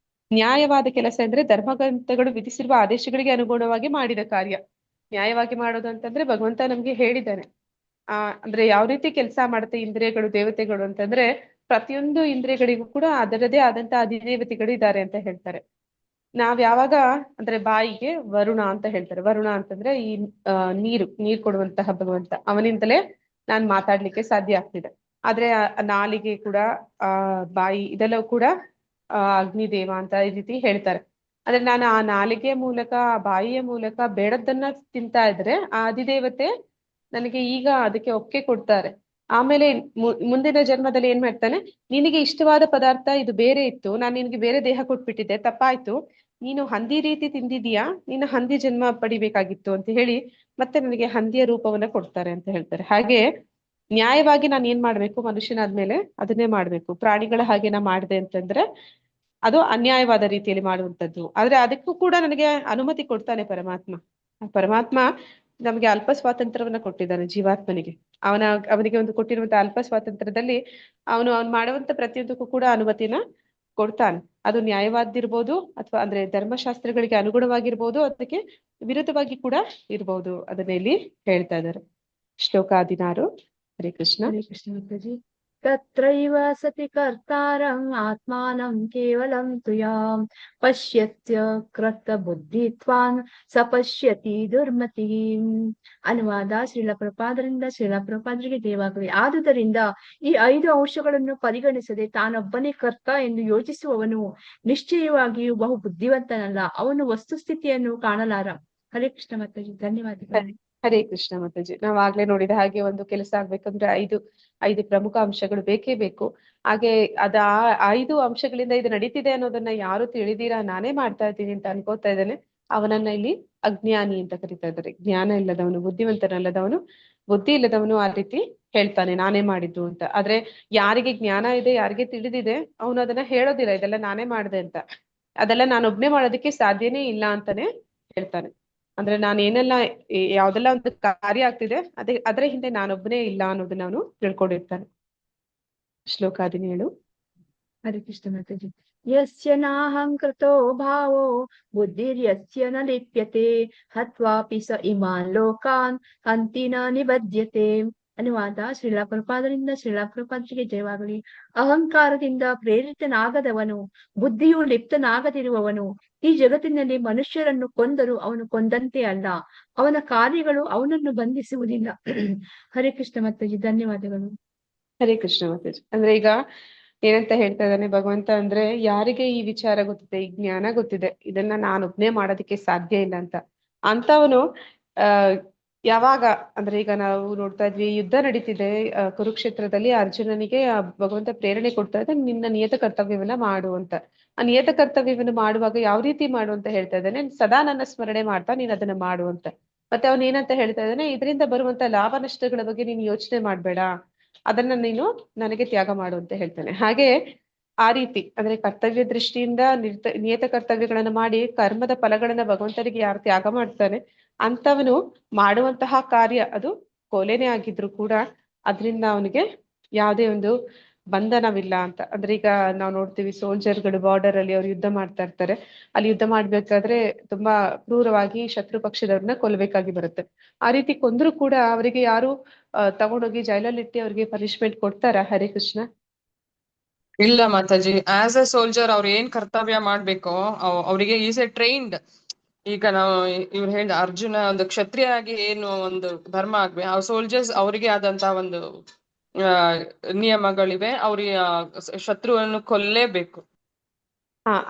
ನ್ಯಾಯವಾದ ಕೆಲಸ ಅಂದ್ರೆ ಧರ್ಮಗ್ರಂಥಗಳು ವಿಧಿಸಿರುವ ಆದೇಶಗಳಿಗೆ ಅನುಗುಣವಾಗಿ ಮಾಡಿದ ಕಾರ್ಯ. ನ್ಯಾಯವಾಗಿ ಮಾಡೋದು ಅಂತಂದ್ರೆ ಭಗವಂತ ನಮ್ಗೆ ಹೇಳಿದ್ದಾನೆ. ಅಂದ್ರೆ ಯಾವ ರೀತಿ ಕೆಲಸ ಮಾಡುತ್ತೆ ಇಂದ್ರಿಯಗಳು, ದೇವತೆಗಳು ಅಂತಂದ್ರೆ ಪ್ರತಿಯೊಂದು ಇಂದ್ರಿಯಗಳಿಗೂ ಕೂಡ ಅದರದೇ ಆದಂತ ಅಧಿದೇವತೆಗಳು ಇದ್ದಾರೆ ಅಂತ ಹೇಳ್ತಾರೆ. ನಾವ್ ಯಾವಾಗ ಅಂದ್ರೆ ಬಾಯಿಗೆ ವರುಣ ಅಂತ ಹೇಳ್ತಾರೆ. ವರುಣ ಅಂತಂದ್ರೆ ಈ ನೀರ್ ಕೊಡುವಂತಹ ಭಗವಂತ. ಅವನಿಂದಲೇ ನಾನ್ ಮಾತಾಡ್ಲಿಕ್ಕೆ ಸಾಧ್ಯ ಆಗ್ತಿದೆ. ಆದ್ರೆ ನಾಲಿಗೆ ಕೂಡ ಬಾಯಿ ಇದೆಲ್ಲವೂ ಕೂಡ ಅಗ್ನಿದೇವ ಅಂತ ಈ ರೀತಿ ಹೇಳ್ತಾರೆ. ಅಂದ್ರೆ ನಾನು ಆ ನಾಲಿಗೆ ಮೂಲಕ, ಆ ಬಾಯಿಯ ಮೂಲಕ ಬೇಡದ್ದನ್ನ ತಿಂತಾ ಇದ್ರೆ ಆ ಅಧಿದೇವತೆ ನನಗೆ ಈಗ ಅದಕ್ಕೆ ಒಪ್ಪಿಗೆ ಕೊಡ್ತಾರೆ. ಆಮೇಲೆ ಮುಂದಿನ ಜನ್ಮದಲ್ಲಿ ಏನ್ ಮಾಡ್ತಾನೆ, ನಿನಗೆ ಇಷ್ಟವಾದ ಪದಾರ್ಥ ಇದು ಬೇರೆ ಇತ್ತು, ನಾನು ನಿನಗೆ ಬೇರೆ ದೇಹ ಕೊಟ್ಬಿಟ್ಟಿದ್ದೆ, ತಪ್ಪಾಯ್ತು, ನೀನು ಹಂದಿ ರೀತಿ ತಿಂದಿದೀಯಾ, ನೀನು ಹಂದಿ ಜನ್ಮ ಪಡಿಬೇಕಾಗಿತ್ತು ಅಂತ ಹೇಳಿ ಮತ್ತೆ ನನಗೆ ಹಂದಿಯ ರೂಪವನ್ನ ಕೊಡ್ತಾರೆ ಅಂತ ಹೇಳ್ತಾರೆ. ಹಾಗೆ ನ್ಯಾಯವಾಗಿ ನಾನು ಏನ್ ಮಾಡ್ಬೇಕು, ಮನುಷ್ಯನಾದ್ಮೇಲೆ ಅದನ್ನೇ ಮಾಡ್ಬೇಕು. ಪ್ರಾಣಿಗಳ ಹಾಗೆ ನಾ ಮಾಡಿದೆ ಅಂತಂದ್ರೆ ಅದು ಅನ್ಯಾಯವಾದ ರೀತಿಯಲ್ಲಿ ಮಾಡುವಂತದ್ದು. ಆದ್ರೆ ಅದಕ್ಕೂ ಕೂಡ ನನಗೆ ಅನುಮತಿ ಕೊಡ್ತಾನೆ ಪರಮಾತ್ಮ. ಪರಮಾತ್ಮ ನಮಗೆ ಅಲ್ಪ ಸ್ವಾತಂತ್ರ್ಯವನ್ನ ಕೊಟ್ಟಿದ್ದಾನೆ ಜೀವಾತ್ಮನಿಗೆ. ಅವನಿಗೆ ಒಂದು ಕೊಟ್ಟಿರುವಂತಹ ಅಲ್ಪ ಸ್ವಾತಂತ್ರ್ಯದಲ್ಲಿ ಅವನು ಮಾಡುವಂತ ಪ್ರತಿಯೊಂದಕ್ಕೂ ಕೂಡ ಅನುಮತಿನ ಕೊಡ್ತಾನೆ. ಅದು ನ್ಯಾಯವಾದಿರ್ಬೋದು ಅಥವಾ ಅಂದ್ರೆ ಧರ್ಮಶಾಸ್ತ್ರಗಳಿಗೆ ಅನುಗುಣವಾಗಿರ್ಬೋದು, ಅದಕ್ಕೆ ವಿರುದ್ಧವಾಗಿ ಕೂಡ ಇರ್ಬೋದು. ಅದನ್ನ ಇಲ್ಲಿ ಹೇಳ್ತಾ ಇದ್ದಾರೆ. ಶ್ಲೋಕ 16. ಹರೇ ಕೃಷ್ಣ. ಹರೇ ಕೃಷ್ಣ ಮಾತಾಜಿ. ತತ್ರೈವ ಸತಿ ಕರ್ತಾರಂ ಆತ್ಮಾನಂ ಕೇವಲಂ ತುಯಾಂ ಪಶ್ಯತ್ಯ ಕೃತ ಬುದ್ಧಿತ್ವಾನ್ ಸ ಪಶ್ಯತಿ ದುರ್ಮತಿಂ. ಅನುವಾದ ಶ್ರೀಲ ಪ್ರಪಾದರಿಂದ ಶ್ರೀಲ ಪ್ರಪಾದರಿಗೆ ಜಯವಾಗಲಿ. ಆದುದರಿಂದ ಈ 5 ಅಂಶಗಳನ್ನು ಪರಿಗಣಿಸದೆ ತಾನೊಬ್ಬನೇ ಕರ್ತ ಎಂದು ಯೋಚಿಸುವವನು ನಿಶ್ಚಯವಾಗಿಯೂ ಬಹು ಬುದ್ಧಿವಂತನಲ್ಲ. ಅವನು ವಸ್ತುಸ್ಥಿತಿಯನ್ನು ಕಾಣಲಾರ. ಹರೇ ಕೃಷ್ಣ ಮಾತಾಜಿ, ಧನ್ಯವಾದಗಳು. ಹರೇ ಕೃಷ್ಣ ಮಾತಾಜಿ. ನಾವ್ ಆಗ್ಲೇ ನೋಡಿದ ಹಾಗೆ ಒಂದು ಕೆಲಸ ಆಗ್ಬೇಕಂದ್ರೆ ಐದು ಪ್ರಮುಖ ಅಂಶಗಳು ಬೇಕೇ ಬೇಕು. ಹಾಗೆ ಆ 5 ಅಂಶಗಳಿಂದ ಇದು ನಡೀತಿದೆ ಅನ್ನೋದನ್ನ ಯಾರು ತಿಳಿದೀರಾ ನಾನೇ ಮಾಡ್ತಾ ಇದ್ದೀನಿ ಅಂತ ಅನ್ಕೋತಾ ಇದ್ದಾನೆ, ಅವನನ್ನ ಇಲ್ಲಿ ಅಜ್ಞಾನಿ ಅಂತ ಕರಿತಾ ಇದ್ದಾರೆ. ಜ್ಞಾನ ಇಲ್ಲದವನು, ಬುದ್ಧಿವಂತನಲ್ಲದವನು, ಬುದ್ಧಿ ಇಲ್ಲದವನು ಆ ರೀತಿ ಹೇಳ್ತಾನೆ ನಾನೇ ಮಾಡಿದ್ದು ಅಂತ. ಆದ್ರೆ ಯಾರಿಗೆ ಜ್ಞಾನ ಇದೆ, ಯಾರಿಗೆ ತಿಳಿದಿದೆ, ಅವನು ಅದನ್ನ ಹೇಳೋದಿಲ್ಲ ಇದೆಲ್ಲ ನಾನೇ ಮಾಡಿದೆ ಅಂತ. ಅದೆಲ್ಲ ನಾನೊಬ್ನೇ ಮಾಡೋದಕ್ಕೆ ಸಾಧ್ಯನೇ ಇಲ್ಲ ಅಂತಾನೆ ಹೇಳ್ತಾನೆ. ಅಂದ್ರೆ ನಾನು ಯಾವ್ದೆಲ್ಲ ಒಂದು ಕಾರ್ಯ ಆಗ್ತಿದೆ ಅದರ ಹಿಂದೆ ನಾನೊಬ್ಬನೇ ಇಲ್ಲ ಅನ್ನೋದನ್ನ ಅವನು ತಿಳ್ಕೊಂಡಿರ್ತಾನೆ. ಶ್ಲೋಕ 17. ಹರೇ ಕೃಷ್ಣ ಮಾತಾಜಿ. ಯಸ್ಯ ನಾಹಂಕೃತೋ ಭಾವೋ ಬುದ್ಧಿರ್ಯಸ್ಯ ನ ಲಿಪ್ಯತೆ ಹತ್ವಾಪಿ ಸ ಇಮಾನ್ ಲೋಕಾನ್ ಹಂತಿ ನ ನಿಬಧ್ಯತೆ. ಅನುವಾದ ಶ್ರೀಲಾ ಪ್ರಪಾದರಿಂದ ಶ್ರೀಲಾ ಪ್ರಪಾದರಿಗೆ ಜಯವಾಗಲಿ. ಅಹಂಕಾರದಿಂದ ಪ್ರೇರಿತನಾಗದವನು, ಬುದ್ಧಿಯು ಲಿಪ್ತನಾಗದಿರುವವನು ಈ ಜಗತ್ತಿನಲ್ಲಿ ಮನುಷ್ಯರನ್ನು ಕೊಂದರೂ ಅವನು ಕೊಂದಂತೆ ಅಲ್ಲ. ಅವನ ಕಾರ್ಯಗಳು ಅವನನ್ನು ಬಂಧಿಸುವುದಿಲ್ಲ. ಹರೇ ಕೃಷ್ಣ ಮಾತಾಜಿ, ಧನ್ಯವಾದಗಳು. ಹರೇ ಕೃಷ್ಣ ಮಾತಾಜಿ. ಅಂದ್ರೆ ಈಗ ಏನಂತ ಹೇಳ್ತಾ ಇದ್ದಾನೆ ಭಗವಂತ ಅಂದ್ರೆ, ಯಾರಿಗೆ ಈ ವಿಚಾರ ಗೊತ್ತಿದೆ, ಈ ಜ್ಞಾನ ಗೊತ್ತಿದೆ, ಇದನ್ನ ನಾನೊಬ್ನೇ ಮಾಡೋದಕ್ಕೆ ಸಾಧ್ಯ ಇಲ್ಲ ಅಂತವನು ಯಾವಾಗ ಅಂದ್ರೆ ಈಗ ನಾವು ನೋಡ್ತಾ ಇದ್ವಿ, ಯುದ್ಧ ನಡೀತಿದೆ ಕುರುಕ್ಷೇತ್ರದಲ್ಲಿ. ಅರ್ಜುನನಿಗೆ ಭಗವಂತ ಪ್ರೇರಣೆ ಕೊಡ್ತಾ ಇದ್ದ, ನಿನ್ನ ನಿಯತ ಕರ್ತವ್ಯವನ್ನ ಮಾಡು ಅಂತ. ಆ ನಿಯತ ಕರ್ತವ್ಯವನ್ನು ಮಾಡುವಾಗ ಯಾವ ರೀತಿ ಮಾಡು ಅಂತ ಹೇಳ್ತಾ ಇದ್ದಾನೆ, ಸದಾ ನನ್ನ ಸ್ಮರಣೆ ಮಾಡ್ತಾ ನೀನ್ ಅದನ್ನ ಮಾಡು ಅಂತ. ಮತ್ತೆ ಅವನ್ ಏನಂತ ಹೇಳ್ತಾ ಇದ್ದಾನೆ, ಇದರಿಂದ ಬರುವಂತ ಲಾಭ ನಷ್ಟಗಳ ಬಗ್ಗೆ ನೀನು ಯೋಚನೆ ಮಾಡ್ಬೇಡ, ಅದನ್ನ ನೀನು ನನಗೆ ತ್ಯಾಗ ಮಾಡು ಅಂತ ಹೇಳ್ತಾನೆ. ಹಾಗೆ ಆ ರೀತಿ ಅಂದ್ರೆ ಕರ್ತವ್ಯ ದೃಷ್ಟಿಯಿಂದ ನಿಯತ ಕರ್ತವ್ಯಗಳನ್ನ ಮಾಡಿ ಕರ್ಮದ ಫಲಗಳನ್ನ ಭಗವಂತನಿಗೆ ಯಾರು ತ್ಯಾಗ ಮಾಡ್ತಾನೆ ಅಂತವನು ಮಾಡುವಂತಹ ಕಾರ್ಯ ಅದು ಕೊಲೆನೇ ಆಗಿದ್ರು ಕೂಡ ಅದರಿಂದ ಅವನಿಗೆ ಯಾವುದೇ ಒಂದು ಬಂಧನವಿಲ್ಲ ಅಂತ. ಅಂದ್ರೆ ಈಗ ನಾವು ನೋಡ್ತೀವಿ, ಸೋಲ್ಜರ್ಗಳು ಬಾರ್ಡರ್ ಅಲ್ಲಿ ಅವ್ರು ಯುದ್ಧ ಮಾಡ್ತಾ ಇರ್ತಾರೆ. ಅಲ್ಲಿ ಯುದ್ಧ ಮಾಡ್ಬೇಕಾದ್ರೆ ತುಂಬಾ ಕ್ರೂರವಾಗಿ ಶತ್ರು ಪಕ್ಷದವ್ರನ್ನ ಕೊಲ್ಲಬೇಕಾಗಿ ಬರುತ್ತೆ. ಆ ರೀತಿ ಕೊಂದ್ರು ಕೂಡ ಅವರಿಗೆ ಯಾರು ತಗೊಂಡೋಗಿ ಜೈಲಲ್ಲಿ ಇಟ್ಟು ಅವ್ರಿಗೆ ಪನಿಷ್ಮೆಂಟ್ ಕೊಡ್ತಾರ? ಹರೇ ಕೃಷ್ಣ. ಇಲ್ಲ ಮಾತಾಜಿ. ಆಸ್ ಎ ಸೋಲ್ಜರ್ ಅವ್ರು ಏನ್ ಕರ್ತವ್ಯ ಮಾಡ್ಬೇಕೋ ಅವರಿಗೆ ಈಸ್ ಎ ಟ್ರೈನ್ಡ್. ಈಗ ನಾವು ಇವ್ರು ಹೇಳಿದ ಅರ್ಜುನ ಒಂದು ಕ್ಷತ್ರಿಯಾಗಿ ಏನು ಒಂದು ಧರ್ಮ ಆಗ್ಬೇಕು, ಆ ಸೋಲ್ಜರ್ಸ್ ಅವರಿಗೆ ಆದಂತ ಒಂದು ನಿಯಮಗಳಿವೆ. ಅವ್ರಿಗೆ ಶತ್ರುವನ್ನು ಕೊಲ್ಲೇಬೇಕು.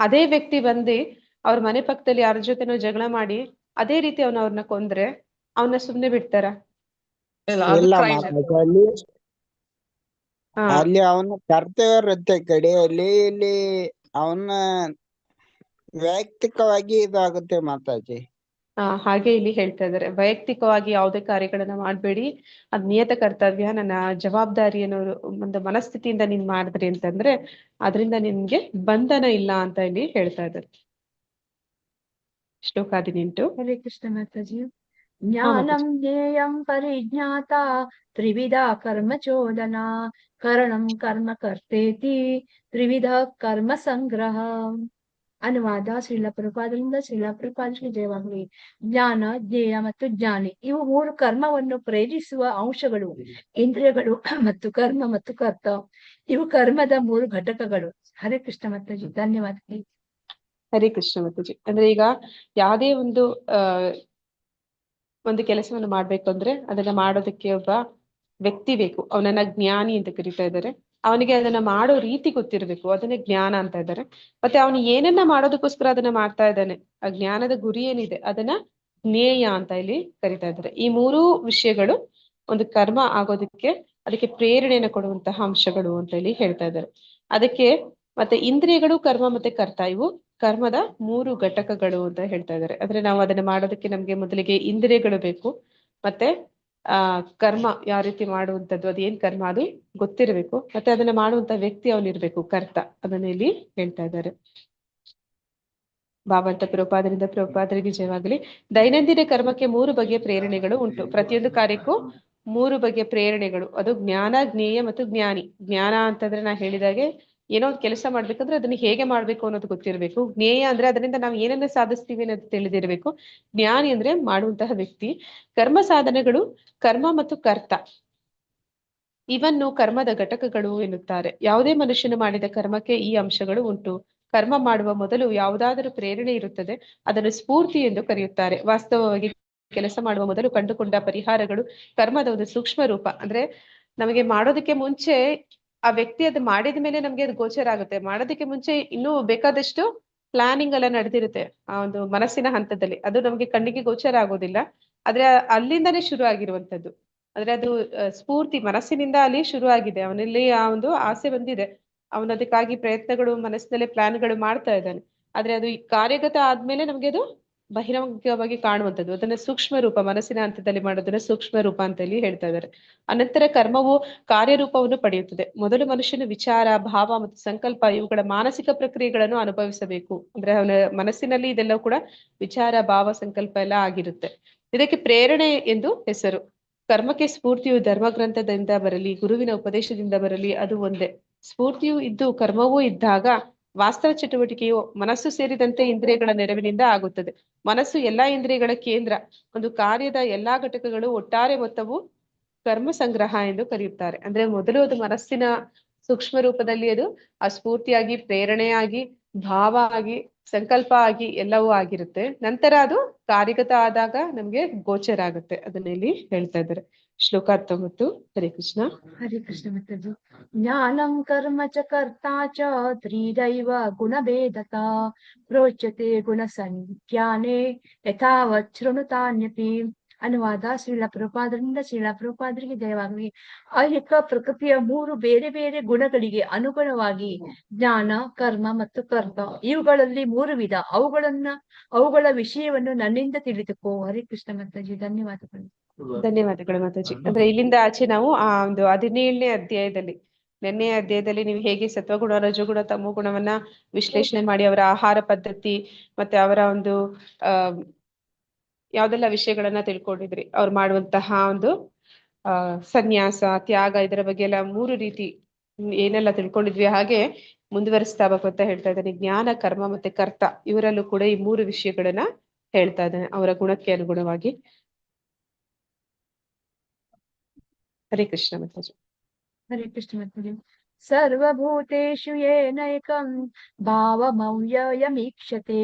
ಅದೇ ವ್ಯಕ್ತಿ ಬಂದು ಅವ್ರ ಮನೆ ಪಕ್ಕದಲ್ಲಿ ಯಾರ ಜೊತೆನೋ ಜಗಳ ಮಾಡಿ ಅದೇ ರೀತಿ ಅವ್ರನ್ನ ಕೊಂದ್ರೆ ಅವನ್ನ ಸುಮ್ನೆ ಬಿಡ್ತಾರ? ಇಲ್ಲ ಮಾತಾಜಿ, ಅಲ್ಲಿ ಅವನ ಕರ್ತವ್ಯ ಇರುತ್ತೆ ಕಡೆಯಲ್ಲಿ. ಇಲ್ಲಿ ಅವನ ವೈಯಕ್ತಿಕವಾಗಿ ಇದಾಗುತ್ತೆ ಮಾತಾಜಿ. ಹಾಗೆ ಇಲ್ಲಿ ಹೇಳ್ತಾ ಇದಾರೆ, ವೈಯಕ್ತಿಕವಾಗಿ ಯಾವುದೇ ಕಾರ್ಯಗಳನ್ನ ಮಾಡ್ಬೇಡಿ, ಅದ್ ನಿಯತ ಕರ್ತವ್ಯ, ನನ್ನ ಜವಾಬ್ದಾರಿ ಅನ್ನೋ ಒಂದು ಮನಸ್ಥಿತಿಯಿಂದ ನೀನ್ ಮಾಡಿದ್ರಿ ಅಂತಂದ್ರೆ ಅದರಿಂದ ನಿನ್ಗೆ ಬಂಧನ ಇಲ್ಲ ಅಂತ ಇಲ್ಲಿ ಹೇಳ್ತಾ ಇದ್ದಾರೆ. ಶ್ಲೋಕ 18. ಹರೇ ಕೃಷ್ಣ ಮಾತಾಜಿ. ಜ್ಞಾನಂ ಜ್ಞೇಯಂ ಪರಿಜ್ಞಾತ ತ್ರಿವಿಧ ಕರ್ಮ ಚೋದನ ಕರಣಂ ಕರ್ಮ ಕರ್ತೇತಿ ತ್ರಿವಿಧ ಕರ್ಮ ಸಂಗ್ರಹ. ಅನುವಾದ ಶ್ರೀಲ ಪ್ರಪಾದರಿಂದ ಶ್ರೀಲ ಪ್ರಪಾದಕ್ಕೆ ಜಯವಾಗಲಿ. ಜ್ಞಾನ, ಜ್ಞೇಯ ಮತ್ತು ಜ್ಞಾನಿ ಇವು 3 ಕರ್ಮವನ್ನು ಪ್ರೇರಿಸುವ ಅಂಶಗಳು. ಇಂದ್ರಿಯಗಳು ಮತ್ತು ಕರ್ಮ ಮತ್ತು ಕರ್ತ ಇವು ಕರ್ಮದ 3 ಘಟಕಗಳು. ಹರೇ ಕೃಷ್ಣ ಮಾತಾಜಿ, ಧನ್ಯವಾದಗಳು. ಹರೇ ಕೃಷ್ಣ ಮಾತಾಜಿ. ಅಂದ್ರೆ ಈಗ ಯಾವುದೇ ಒಂದು ಕೆಲಸವನ್ನು ಮಾಡ್ಬೇಕು ಅಂದ್ರೆ ಅದನ್ನ ಮಾಡೋದಕ್ಕೆ ಒಬ್ಬ ವ್ಯಕ್ತಿ ಬೇಕು, ಅವನನ್ನ ಜ್ಞಾನಿ ಅಂತ ಕರೀತಾ ಇದ್ದಾರೆ. ಅವನಿಗೆ ಅದನ್ನ ಮಾಡೋ ರೀತಿ ಗೊತ್ತಿರ್ಬೇಕು, ಅದನ್ನ ಜ್ಞಾನ ಅಂತ ಇದ್ದಾರೆ. ಮತ್ತೆ ಅವನು ಏನನ್ನ ಮಾಡೋದಕ್ಕೋಸ್ಕರ ಅದನ್ನ ಮಾಡ್ತಾ ಇದ್ದಾನೆ, ಆ ಜ್ಞಾನದ ಗುರಿ ಏನಿದೆ ಅದನ್ನ ಜ್ಞೇಯ ಅಂತ ಇಲ್ಲಿ ಕರಿತಾ ಇದ್ದಾರೆ. ಈ 3 ವಿಷಯಗಳು ಒಂದು ಕರ್ಮ ಆಗೋದಕ್ಕೆ ಅದಕ್ಕೆ ಪ್ರೇರಣೆಯನ್ನು ಕೊಡುವಂತಹ ಅಂಶಗಳು ಅಂತ ಇಲ್ಲಿ ಹೇಳ್ತಾ ಇದ್ದಾರೆ. ಅದಕ್ಕೆ ಮತ್ತೆ ಇಂದ್ರಿಯಗಳು, ಕರ್ಮ ಮತ್ತೆ ಕರ್ತ ಇವು ಕರ್ಮದ 3 ಘಟಕಗಳು ಅಂತ ಹೇಳ್ತಾ ಇದ್ದಾರೆ. ಅಂದ್ರೆ ನಾವು ಅದನ್ನ ಮಾಡೋದಕ್ಕೆ ನಮ್ಗೆ ಮೊದಲಿಗೆ ಇಂದ್ರಿಯಗಳು ಬೇಕು, ಮತ್ತೆ ಕರ್ಮ ಯಾವ ರೀತಿ ಮಾಡುವಂಥದ್ದು, ಅದೇನ್ ಕರ್ಮ ಅದು ಗೊತ್ತಿರಬೇಕು, ಮತ್ತೆ ಅದನ್ನ ಮಾಡುವಂತ ವ್ಯಕ್ತಿ ಅವನಿರ್ಬೇಕು, ಕರ್ತ. ಅದನ್ನ ಇಲ್ಲಿ ಹೇಳ್ತಾ ಇದ್ದಾರೆ. ಭಾವಂತ ಪ್ರಭುಪಾದರಿಗೆ ಜಯವಾಗಲಿ. ದೈನಂದಿನ ಕರ್ಮಕ್ಕೆ 3 ಬಗೆಯ ಪ್ರೇರಣೆಗಳು ಉಂಟು. ಪ್ರತಿಯೊಂದು ಕಾರ್ಯಕ್ಕೂ 3 ಬಗೆಯ ಪ್ರೇರಣೆಗಳು, ಅದು ಜ್ಞಾನ, ಜ್ಞೇಯ ಮತ್ತು ಜ್ಞಾನಿ. ಜ್ಞಾನ ಅಂತಂದ್ರೆ ನಾ ಹೇಳಿದಾಗೆ ಏನೋ ಒಂದು ಕೆಲಸ ಮಾಡ್ಬೇಕಂದ್ರೆ ಅದನ್ನ ಹೇಗೆ ಮಾಡ್ಬೇಕು ಅನ್ನೋದು ಗೊತ್ತಿರ್ಬೇಕು. ಜ್ಞೇಯ ಅಂದ್ರೆ ಅದರಿಂದ ನಾವು ಏನನ್ನ ಸಾಧಿಸ್ತೀವಿ ಅನ್ನೋದು ತಿಳಿದಿರ್ಬೇಕು. ಜ್ಞಾನಿ ಅಂದ್ರೆ ಮಾಡುವಂತಹ ವ್ಯಕ್ತಿ. ಕರ್ಮ ಸಾಧನೆಗಳು ಕರ್ಮ ಮತ್ತು ಕರ್ತ ಇವನ್ನು ಕರ್ಮದ ಘಟಕಗಳು ಎನ್ನುತ್ತಾರೆ. ಯಾವುದೇ ಮನುಷ್ಯನು ಮಾಡಿದ ಕರ್ಮಕ್ಕೆ ಈ ಅಂಶಗಳು ಉಂಟು. ಕರ್ಮ ಮಾಡುವ ಮೊದಲು ಯಾವುದಾದರೂ ಪ್ರೇರಣೆ ಇರುತ್ತದೆ, ಅದನ್ನು ಸ್ಫೂರ್ತಿ ಎಂದು ಕರೆಯುತ್ತಾರೆ. ವಾಸ್ತವವಾಗಿ ಕೆಲಸ ಮಾಡುವ ಮೊದಲು ಕಂಡುಕೊಂಡ ಪರಿಹಾರಗಳು ಕರ್ಮದ ಒಂದು ಸೂಕ್ಷ್ಮ ರೂಪ. ಅಂದ್ರೆ ನಮಗೆ ಮಾಡೋದಕ್ಕೆ ಮುಂಚೆ ಆ ವ್ಯಕ್ತಿ ಅದು ಮಾಡಿದ ಮೇಲೆ ನಮ್ಗೆ ಅದು ಗೋಚರ ಆಗುತ್ತೆ. ಮಾಡೋದಕ್ಕೆ ಮುಂಚೆ ಇನ್ನೂ ಬೇಕಾದಷ್ಟು ಪ್ಲಾನಿಂಗ್ ಎಲ್ಲ ನಡೆದಿರುತ್ತೆ ಆ ಒಂದು ಮನಸ್ಸಿನ ಹಂತದಲ್ಲಿ. ಅದು ನಮ್ಗೆ ಕಣ್ಣಿಗೆ ಗೋಚರ ಆಗೋದಿಲ್ಲ, ಆದ್ರೆ ಅಲ್ಲಿಂದಾನೇ ಶುರು ಆಗಿರುವಂತದ್ದು. ಆದ್ರೆ ಅದು ಸ್ಫೂರ್ತಿ ಮನಸ್ಸಿನಿಂದ ಅಲ್ಲಿ ಶುರು ಆಗಿದೆ. ಅವನಲ್ಲಿ ಆ ಒಂದು ಆಸೆ ಬಂದಿದೆ, ಅವನು ಅದಕ್ಕಾಗಿ ಪ್ರಯತ್ನಗಳು ಮನಸ್ಸಿನಲ್ಲೇ ಪ್ಲಾನ್ಗಳು ಮಾಡ್ತಾ ಇದ್ದಾನೆ. ಆದ್ರೆ ಅದು ಈ ಕಾರ್ಯಗತ ಆದ್ಮೇಲೆ ನಮ್ಗೆ ಅದು ಬಹಿರಂಗವಾಗಿ ಕಾಣುವಂಥದ್ದು. ಅದನ್ನ ಸೂಕ್ಷ್ಮ ರೂಪ, ಮನಸ್ಸಿನ ಹಂತದಲ್ಲಿ ಮಾಡೋದನ್ನ ಸೂಕ್ಷ್ಮ ರೂಪ ಅಂತ ಹೇಳಿ ಹೇಳ್ತಾ ಇದ್ದಾರೆ. ಅನಂತರ ಕರ್ಮವು ಕಾರ್ಯರೂಪವನ್ನು ಪಡೆಯುತ್ತದೆ. ಮೊದಲು ಮನುಷ್ಯನು ವಿಚಾರ, ಭಾವ ಮತ್ತು ಸಂಕಲ್ಪ ಇವುಗಳ ಮಾನಸಿಕ ಪ್ರಕ್ರಿಯೆಗಳನ್ನು ಅನುಭವಿಸಬೇಕು. ಅಂದ್ರೆ ಅವನ ಮನಸ್ಸಿನಲ್ಲಿ ಇದೆಲ್ಲ ಕೂಡ ವಿಚಾರ, ಭಾವ, ಸಂಕಲ್ಪ ಎಲ್ಲ ಆಗಿರುತ್ತೆ. ಇದಕ್ಕೆ ಪ್ರೇರಣೆ ಎಂದು ಹೆಸರು. ಕರ್ಮಕ್ಕೆ ಸ್ಫೂರ್ತಿಯು ಧರ್ಮಗ್ರಂಥದಿಂದ ಬರಲಿ, ಗುರುವಿನ ಉಪದೇಶದಿಂದ ಬರಲಿ, ಅದು ಒಂದೇ. ಸ್ಫೂರ್ತಿಯು ಇದ್ದು ಕರ್ಮವೂ ಇದ್ದಾಗ ವಾಸ್ತವ ಚಟುವಟಿಕೆಯು ಮನಸ್ಸು ಸೇರಿದಂತೆ ಇಂದ್ರಿಯಗಳ ನೆರವಿನಿಂದ ಆಗುತ್ತದೆ. ಮನಸ್ಸು ಎಲ್ಲಾ ಇಂದ್ರಿಯಗಳ ಕೇಂದ್ರ. ಒಂದು ಕಾರ್ಯದ ಎಲ್ಲಾ ಘಟಕಗಳು ಒಟ್ಟಾರೆ ಮೊತ್ತವು ಕರ್ಮ ಸಂಗ್ರಹ ಎಂದು ಕರೆಯುತ್ತಾರೆ. ಅಂದ್ರೆ ಮೊದಲು ಅದು ಮನಸ್ಸಿನ ಸೂಕ್ಷ್ಮ ರೂಪದಲ್ಲಿ ಅದು ಆ ಸ್ಫೂರ್ತಿಯಾಗಿ, ಪ್ರೇರಣೆಯಾಗಿ, ಭಾವ ಆಗಿ, ಸಂಕಲ್ಪ ಆಗಿ ಎಲ್ಲವೂ ಆಗಿರುತ್ತೆ. ನಂತರ ಅದು ಕಾರ್ಯಗತ ಆದಾಗ ನಮ್ಗೆ ಗೋಚರ ಆಗುತ್ತೆ. ಅದನ್ನ ಇಲ್ಲಿ ಹೇಳ್ತಾ ಇದ್ದಾರೆ. ಶ್ಲೋಕ 19. ಹರೇ ಕೃಷ್ಣ. ಹರೇ ಕೃಷ್ಣ ಮಾತಾಜಿ. ಜ್ಞಾನಂ ಕರ್ಮ ಚ ಕರ್ತಾ ಚ ತ್ರಿದೈವ ಗುಣಭೇದತ ಪ್ರೋಚ್ಯತೆ ಗುಣ ಸಂಖ್ಯಾನೆ ಯಥಾವತ್ ಶೃಣುತಾನ್ಯಪಿ. ಅನುವಾದ ಶ್ರೀಲ ಪ್ರಭುಪಾದರಿಂದ ಶ್ರೀಲ ಪ್ರಭುಪಾದರಿಗೆ ಜಯವಾಗಲಿ. ಐಹಿಕ ಪ್ರಕೃತಿಯ ಮೂರು ಬೇರೆ ಬೇರೆ ಗುಣಗಳಿಗೆ ಅನುಗುಣವಾಗಿ ಜ್ಞಾನ, ಕರ್ಮ ಮತ್ತು ಕರ್ತ ಇವುಗಳಲ್ಲಿ ಮೂರು ವಿಧ. ಅವುಗಳ ವಿಷಯವನ್ನು ನನ್ನಿಂದ ತಿಳಿದುಕೋ. ಹರೇ ಕೃಷ್ಣ ಮಾತಾಜಿ. ಧನ್ಯವಾದಗಳು. ಧನ್ಯವಾದಗಳು ಮಾತಾಜಿ. ಅಂದ್ರೆ ಇಲ್ಲಿಂದ ಆಚೆ ನಾವು ಆ ಒಂದು 17ನೇ ಅಧ್ಯಾಯದಲ್ಲಿ, ನಿನ್ನೆ ಅಧ್ಯಾಯದಲ್ಲಿ ನೀವು ಹೇಗೆ ಸತ್ವಗುಣ, ರಜಗುಣ, ತಮೋ ಗುಣವನ್ನ ವಿಶ್ಲೇಷಣೆ ಮಾಡಿ ಅವರ ಆಹಾರ ಪದ್ಧತಿ ಮತ್ತೆ ಅವರ ಒಂದು ಯಾವ್ದೆಲ್ಲ ವಿಷಯಗಳನ್ನ ತಿಳ್ಕೊಂಡಿದ್ರಿ, ಅವ್ರು ಮಾಡುವಂತಹ ಒಂದು ಸನ್ಯಾಸ, ತ್ಯಾಗ, ಇದರ ಬಗ್ಗೆ ಎಲ್ಲ 3 ರೀತಿ ಏನೆಲ್ಲ ತಿಳ್ಕೊಂಡಿದ್ವಿ ಹಾಗೆ ಮುಂದುವರಿಸ್ತಾ ಅಂತ ಹೇಳ್ತಾ ಇದ್ದಾನೆ. ಜ್ಞಾನ, ಕರ್ಮ ಮತ್ತೆ ಕರ್ತ ಇವರಲ್ಲೂ ಕೂಡ ಈ 3 ವಿಷಯಗಳನ್ನ ಹೇಳ್ತಾ ಇದ್ದಾನೆ ಅವರ ಗುಣಕ್ಕೆ ಅನುಗುಣವಾಗಿ. ಹರೇ ಕೃಷ್ಣ ಮಾತಾಜಿ. ಹರೇ ಕೃಷ್ಣ ಮಾತಾಜಿ. ಸರ್ವಭೂತೇಷು ಯೇನೈಕಂ ಭಾವಮವ್ಯಯಮೀಕ್ಷತೆ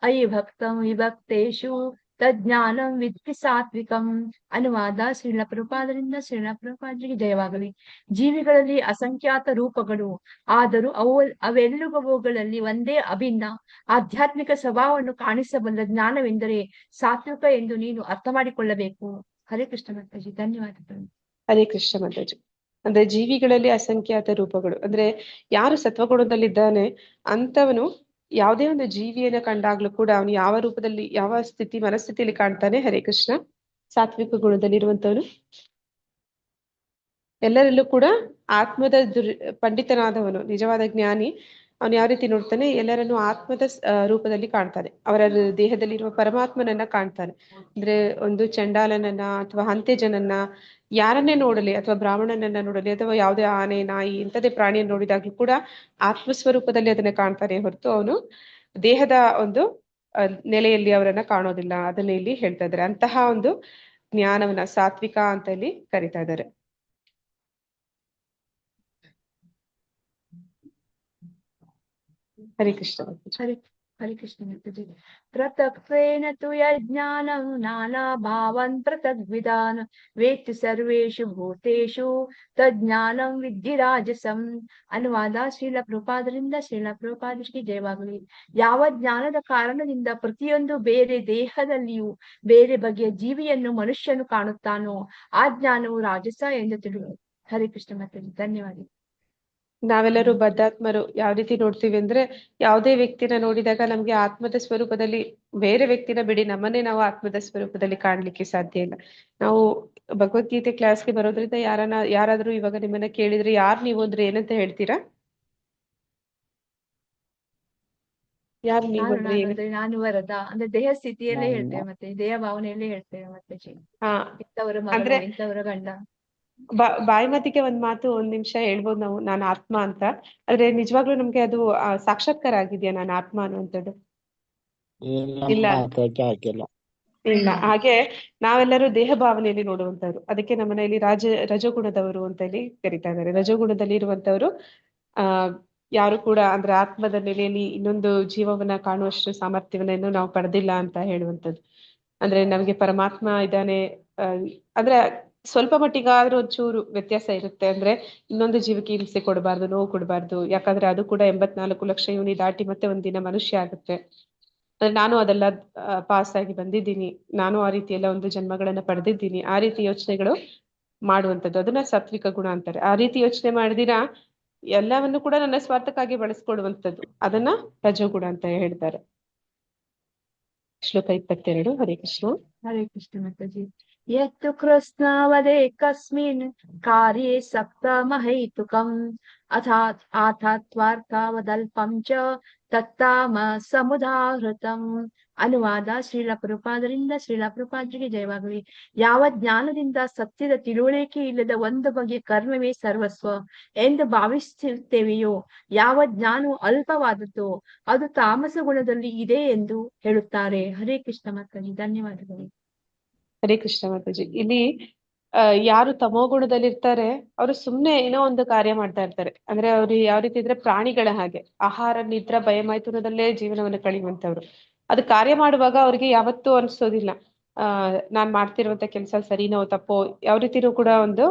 ಅವಿಭಕ್ತಂ ವಿಭಕ್ತೇಷು ತಜ್ಞಾನಂ ವಿದ್ಧಿ ಸಾತ್ವಿಕಂ. ಅನುವಾದ ಶ್ರೀಲ ಪ್ರಭುಪಾದರಿಂದ ಶ್ರೀಲ ಪ್ರಭುಪಾದರಿಗೆ ಜಯವಾಗಲಿ. ಜೀವಿಗಳಲ್ಲಿ ಅಸಂಖ್ಯಾತ ರೂಪಗಳು, ಆದರೂ ಅವೆಲ್ಲವುಗಳಲ್ಲಿ ಒಂದೇ ಅಭಿನ್ನ ಆಧ್ಯಾತ್ಮಿಕ ಸ್ವಭಾವವನ್ನು ಕಾಣಿಸಬಲ್ಲ ಜ್ಞಾನವೆಂದರೆ ಸಾತ್ವಿಕ ಎಂದು ನೀನು ಅರ್ಥ ಮಾಡಿಕೊಳ್ಳಬೇಕು. ಹರೇ ಕೃಷ್ಣ ಮಾತಾಜಿ. ಧನ್ಯವಾದಗಳು. ಹರೇ ಕೃಷ್ಣ ಮಾತಾಜಿ. ಅಂದ್ರೆ ಜೀವಿಗಳಲ್ಲಿ ಅಸಂಖ್ಯಾತ ರೂಪಗಳು ಅಂದ್ರೆ ಯಾರು ಸತ್ವಗುಣದಲ್ಲಿದ್ದಾನೆ ಅಂತವನು ಯಾವುದೇ ಒಂದು ಜೀವಿಯನ್ನ ಕಂಡಾಗ್ಲೂ ಕೂಡ ಅವನು ಯಾವ ರೂಪದಲ್ಲಿ, ಯಾವ ಮನಸ್ಥಿತಿಯಲ್ಲಿ ಕಾಣ್ತಾನೆ. ಹರೇ ಕೃಷ್ಣ. ಸಾತ್ವಿಕ ಗುಣದಲ್ಲಿರುವಂತವನು ಎಲ್ಲರಲ್ಲೂ ಕೂಡ ಆತ್ಮದ ಪಂಡಿತನಾದವನು, ನಿಜವಾದ ಜ್ಞಾನಿ. ಅವನು ಯಾವ ರೀತಿ ನೋಡ್ತಾನೆ, ಎಲ್ಲರನ್ನು ಆತ್ಮದ ರೂಪದಲ್ಲಿ ಕಾಣ್ತಾನೆ. ಅವರ ದೇಹದಲ್ಲಿರುವ ಪರಮಾತ್ಮನನ್ನ ಕಾಣ್ತಾನೆ. ಅಂದ್ರೆ ಒಂದು ಚಂಡಾಲನನ್ನ ಅಥವಾ ಅಂತ್ಯಜನನ್ನ ಯಾರನ್ನೇ ನೋಡಲಿ, ಅಥವಾ ಬ್ರಾಹ್ಮಣನನ್ನ ನೋಡಲಿ, ಅಥವಾ ಯಾವುದೇ ಆನೆ, ನಾಯಿ ಇಂಥದೇ ಪ್ರಾಣಿಯನ್ನು ನೋಡಿದಾಗ್ಲೂ ಕೂಡ ಆತ್ಮಸ್ವರೂಪದಲ್ಲಿ ಅದನ್ನ ಕಾಣ್ತಾನೆ ಹೊರತು ಅವನು ದೇಹದ ಒಂದು ನೆಲೆಯಲ್ಲಿ ಅವರನ್ನ ಕಾಣೋದಿಲ್ಲ. ಅದನ್ನ ಇಲ್ಲಿ ಹೇಳ್ತಾ ಇದ್ದಾರೆ. ಅಂತಹ ಒಂದು ಜ್ಞಾನವನ್ನ ಸಾತ್ವಿಕ ಅಂತ ಇಲ್ಲಿ ಕರಿತಾ ಇದ್ದಾರೆ. ಹರೇ ಕೃಷ್ಣ. ಹರೇ ಕೃಷ್ಣ ಮಾತಾಜಿ. ಪೃಥಕ್ತ್ವೇನ ತು ಯಜ್ಞಾನಂ ನಾನಾ ಭಾವನ್ ಪೃಥಗ್ವಿಧಾನ್ ವೇತ್ತಿ ಸರ್ವೇಷು ಭೂತೇಷು ತಜ್ಞಾನಂ ವಿದ್ಧಿ ರಾಜಸಂ. ಅನುವಾದ ಶ್ರೀಲ ಪ್ರಭುಪಾದರಿಂದ ಶ್ರೀಲ ಪ್ರಭುಪಾದರಿಗೆ ಜಯವಾಗಲಿ. ಯಾವ ಜ್ಞಾನದ ಕಾರಣದಿಂದ ಪ್ರತಿಯೊಂದು ಬೇರೆ ದೇಹದಲ್ಲಿಯೂ ಬೇರೆ ಬಗೆಯ ಜೀವಿಯನ್ನು ಮನುಷ್ಯನು ಕಾಣುತ್ತಾನೋ ಆ ಜ್ಞಾನವು ರಾಜಸ ಎಂದು ತಿಳಿದು. ಹರೇ ಕೃಷ್ಣ ಮಾತಾಜಿ. ಧನ್ಯವಾದ. ನಾವೆಲ್ಲರೂ ಬದ್ಧಾತ್ಮರು. ಯಾವ ರೀತಿ ನೋಡ್ತೀವಿ ಅಂದ್ರೆ, ಯಾವುದೇ ವ್ಯಕ್ತಿನ ನೋಡಿದಾಗ ನಮ್ಗೆ ಆತ್ಮದ ಸ್ವರೂಪದಲ್ಲಿ, ಬೇರೆ ವ್ಯಕ್ತಿನ ಬಿಡಿ ನಮ್ಮನ್ನೇ ನಾವು ಆತ್ಮದ ಸ್ವರೂಪದಲ್ಲಿ ಕಾಣ್ಲಿಕ್ಕೆ ಸಾಧ್ಯ ಇಲ್ಲ. ನಾವು ಭಗವದ್ಗೀತೆ ಕ್ಲಾಸ್ಗೆ ಬರೋದ್ರಿಂದ ಯಾರಾದ್ರೂ ಇವಾಗ ನಿಮ್ಮನ್ನ ಕೇಳಿದ್ರೆ ಯಾರು ನೀವು ಅಂದ್ರೆ ಏನಂತ ಹೇಳ್ತೀರಾ? ಯಾರು ನೀವು ಅಂದ್ರೆ ನಾನು ವರದ ಅಂದ್ರೆ ದೇಹ ಸ್ಥಿತಿಯಲ್ಲೇ ಹೇಳ್ತೇವೆ, ಮತ್ತೆ ದೇಹ ಭಾವನೆಯಲ್ಲೇ ಹೇಳ್ತೇವೆ. ಮತ್ತೆ ಇಂಥವರ ಮಗಳು, ಇಂಥವರ ಗಂಡ. ಬಾಯಿ ಮಾತಿಗೆ ಒಂದ್ ಮಾತು, ಒಂದ್ ನಿಮಿಷ ಹೇಳ್ಬೋದು ನಾವು, ನಾನು ಆತ್ಮ ಅಂತ. ಆದ್ರೆ ನಿಜವಾಗ್ಲೂ ನಮ್ಗೆ ಅದು ಸಾಕ್ಷಾತ್ಕಾರ ಆಗಿದ್ಯಾ ನಾನು ಆತ್ಮ ಅನ್ನುವಂಥದ್ದು? ಇಲ್ಲ. ಇಲ್ಲ. ಹಾಗೆ ನಾವೆಲ್ಲರೂ ದೇಹ ಭಾವನೆಯಲ್ಲಿ ನೋಡುವಂತವ್ರು, ಅದಕ್ಕೆ ನಮ್ಮನ್ನ ಇಲ್ಲಿ ರಜೋಗುಣದವರು ಅಂತ ಹೇಳಿ ಕರಿತಾ ಇದ್ದಾರೆ. ರಜೋಗುಣದಲ್ಲಿ ಇರುವಂತವ್ರು ಆ ಯಾರು ಕೂಡ ಅಂದ್ರೆ ಆತ್ಮದ ನೆಲೆಯಲ್ಲಿ ಇನ್ನೊಂದು ಜೀವವನ್ನ ಕಾಣುವಷ್ಟು ಸಾಮರ್ಥ್ಯವನ್ನ ಇನ್ನೂ ನಾವು ಪಡೆದಿಲ್ಲ ಅಂತ ಹೇಳುವಂಥದ್ದು. ಅಂದ್ರೆ ನಮಗೆ ಪರಮಾತ್ಮ ಇದ್ದಾನೆ, ಅಂದ್ರೆ ಸ್ವಲ್ಪ ಮಟ್ಟಿಗಾದ್ರೂ ಒಂಚೂರು ವ್ಯತ್ಯಾಸ ಇರುತ್ತೆ. ಅಂದ್ರೆ ಇನ್ನೊಂದು ಜೀವಕ್ಕೆ ಹಿಂಸೆ ಕೊಡಬಾರ್ದು, ನೋವು ಕೊಡಬಾರ್ದು. ಯಾಕಂದ್ರೆ ಅದು ಕೂಡ 84 ಲಕ್ಷ ಯೋನಿ ದಾಟಿ ಮತ್ತೆ ಒಂದಿನ ಮನುಷ್ಯ ಆಗುತ್ತೆ. ಅಂದ್ರೆ ನಾನು ಅದೆಲ್ಲ ಪಾಸ್ ಆಗಿ ಬಂದಿದ್ದೀನಿ, ನಾನು ಆ ರೀತಿ ಎಲ್ಲ ಒಂದು ಜನ್ಮಗಳನ್ನ ಪಡೆದಿದ್ದೀನಿ. ಆ ರೀತಿ ಯೋಚನೆಗಳು ಮಾಡುವಂಥದ್ದು ಅದನ್ನ ಸಾತ್ವಿಕ ಗುಣ ಅಂತಾರೆ. ಆ ರೀತಿ ಯೋಚನೆ ಮಾಡಿದಿರ ಎಲ್ಲವನ್ನು ಕೂಡ ನನ್ನ ಸ್ವಾರ್ಥಕ್ಕಾಗಿ ಬಳಸ್ಕೊಡುವಂಥದ್ದು ಅದನ್ನ ರಜೋಗುಣ ಅಂತ ಹೇಳ್ತಾರೆ. ಶ್ಲೋಕ 22. ಹರೇ ಕೃಷ್ಣ. ಹರೇ ಕೃಷ್ಣ ಮಾತಾಜಿ. ಯತ್ತು ಕೃಷ್ಣವದೇ ಕಸ್ಮಿನ್ ಕಾರ್ಯೇ ಸಕ್ತಮಹೈತುಕಂ ಅಥಾತ್ವಾರ್ಥವದಲ್ಪಂ ಚ ತತ್ತಾಮ ಸಮುದಾಹೃತಂ. ಅನುವಾದ ಶ್ರೀಲ ಪ್ರಭುಪಾದರಿಂದ ಶ್ರೀಲ ಪ್ರಭುಪಾದರಿಗೆ ಜಯವಾಗಲಿ. ಯಾವ ಜ್ಞಾನದಿಂದ ಸತ್ಯದ ತಿಳುವಳಿಕೆ ಇಲ್ಲದ ಒಂದು ಬಗೆಯ ಕರ್ಮವೇ ಸರ್ವಸ್ವ ಎಂದು ಭಾವಿಸುತ್ತೇವೆಯೋ, ಯಾವ ಜ್ಞಾನವು ಅಲ್ಪವಾದದ್ದು ಅದು ತಾಮಸ ಗುಣದಲ್ಲಿ ಇದೆ ಎಂದು ಹೇಳುತ್ತಾರೆ. ಹರೇ ಕೃಷ್ಣ ಮಾತಾಜಿ, ಧನ್ಯವಾದಗಳು. ಹರೇ ಕೃಷ್ಣ ಮಾತಾಜಿ. ಇಲ್ಲಿ ಯಾರು ತಮೋಗುಣದಲ್ಲಿ ಇರ್ತಾರೆ ಅವರು ಸುಮ್ನೆ ಏನೋ ಒಂದು ಕಾರ್ಯ ಮಾಡ್ತಾ ಇರ್ತಾರೆ. ಅಂದ್ರೆ ಅವ್ರು ಯಾವ ರೀತಿ ಇದ್ರೆ ಪ್ರಾಣಿಗಳ ಹಾಗೆ ಆಹಾರ ನಿದ್ರ ಭಯಮೈಥುನದಲ್ಲೇ ಜೀವನವನ್ನು ಕಳೆಯುವಂತವ್ರು. ಅದು ಕಾರ್ಯ ಮಾಡುವಾಗ ಅವ್ರಿಗೆ ಯಾವತ್ತೂ ಅನ್ಸೋದಿಲ್ಲ ನಾನ್ ಮಾಡ್ತಿರುವಂತ ಕೆಲಸ ಸರಿನೋ ತಪ್ಪೋ, ಯಾವ ರೀತಿನೂ ಕೂಡ ಒಂದು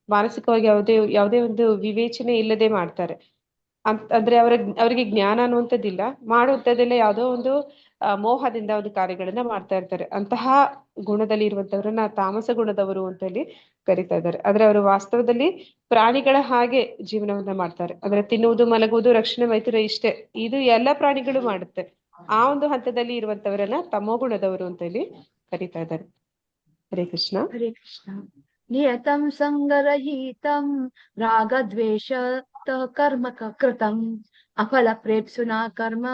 ಮಾನಸಿಕವಾಗಿ ಯಾವುದೇ ಒಂದು ವಿವೇಚನೆ ಇಲ್ಲದೆ ಮಾಡ್ತಾರೆ. ಅಂದ್ರೆ ಅವರಿಗೆ ಜ್ಞಾನ ಅನ್ನುವಂಥದ್ದಿಲ್ಲ, ಮಾಡುವಂಥದ್ದೆಲ್ಲ ಯಾವುದೋ ಒಂದು ಮೋಹದಿಂದ ಒಂದು ಕಾರ್ಯಗಳನ್ನ ಮಾಡ್ತಾ ಇರ್ತಾರೆ. ಅಂತಹ ಗುಣದಲ್ಲಿ ಇರುವಂತವ್ರನ್ನ ತಾಮಸ ಗುಣದವರು ಅಂತ ಹೇಳಿ ಕರಿತಾ ಇದ್ದಾರೆ. ಆದ್ರೆ ಅವರು ವಾಸ್ತವದಲ್ಲಿ ಪ್ರಾಣಿಗಳ ಹಾಗೆ ಜೀವನವನ್ನ ಮಾಡ್ತಾರೆ. ಅಂದ್ರೆ ತಿನ್ನುವುದು, ಮಲಗುವುದು, ರಕ್ಷಣೆ ಮೈಥುನ ಇಷ್ಟೇ, ಇದು ಎಲ್ಲ ಪ್ರಾಣಿಗಳು ಮಾಡುತ್ತೆ. ಆ ಒಂದು ಹಂತದಲ್ಲಿ ಇರುವಂತವರನ್ನ ತಮೋಗುಣದವರು ಅಂತ ಹೇಳಿ ಕರಿತಾ ಇದ್ದಾರೆ. ಹರೇ ಕೃಷ್ಣ. ಹರೇ ಕೃಷ್ಣ. ನಿಯತಂ ಸಂಗರಹಿತಂ ರಾಗದ್ವೇಷ ಕರ್ಮ ಕೃತಂ ಅಫಲ ಪ್ರೇಪ್ಸುನಾ ಕರ್ಮ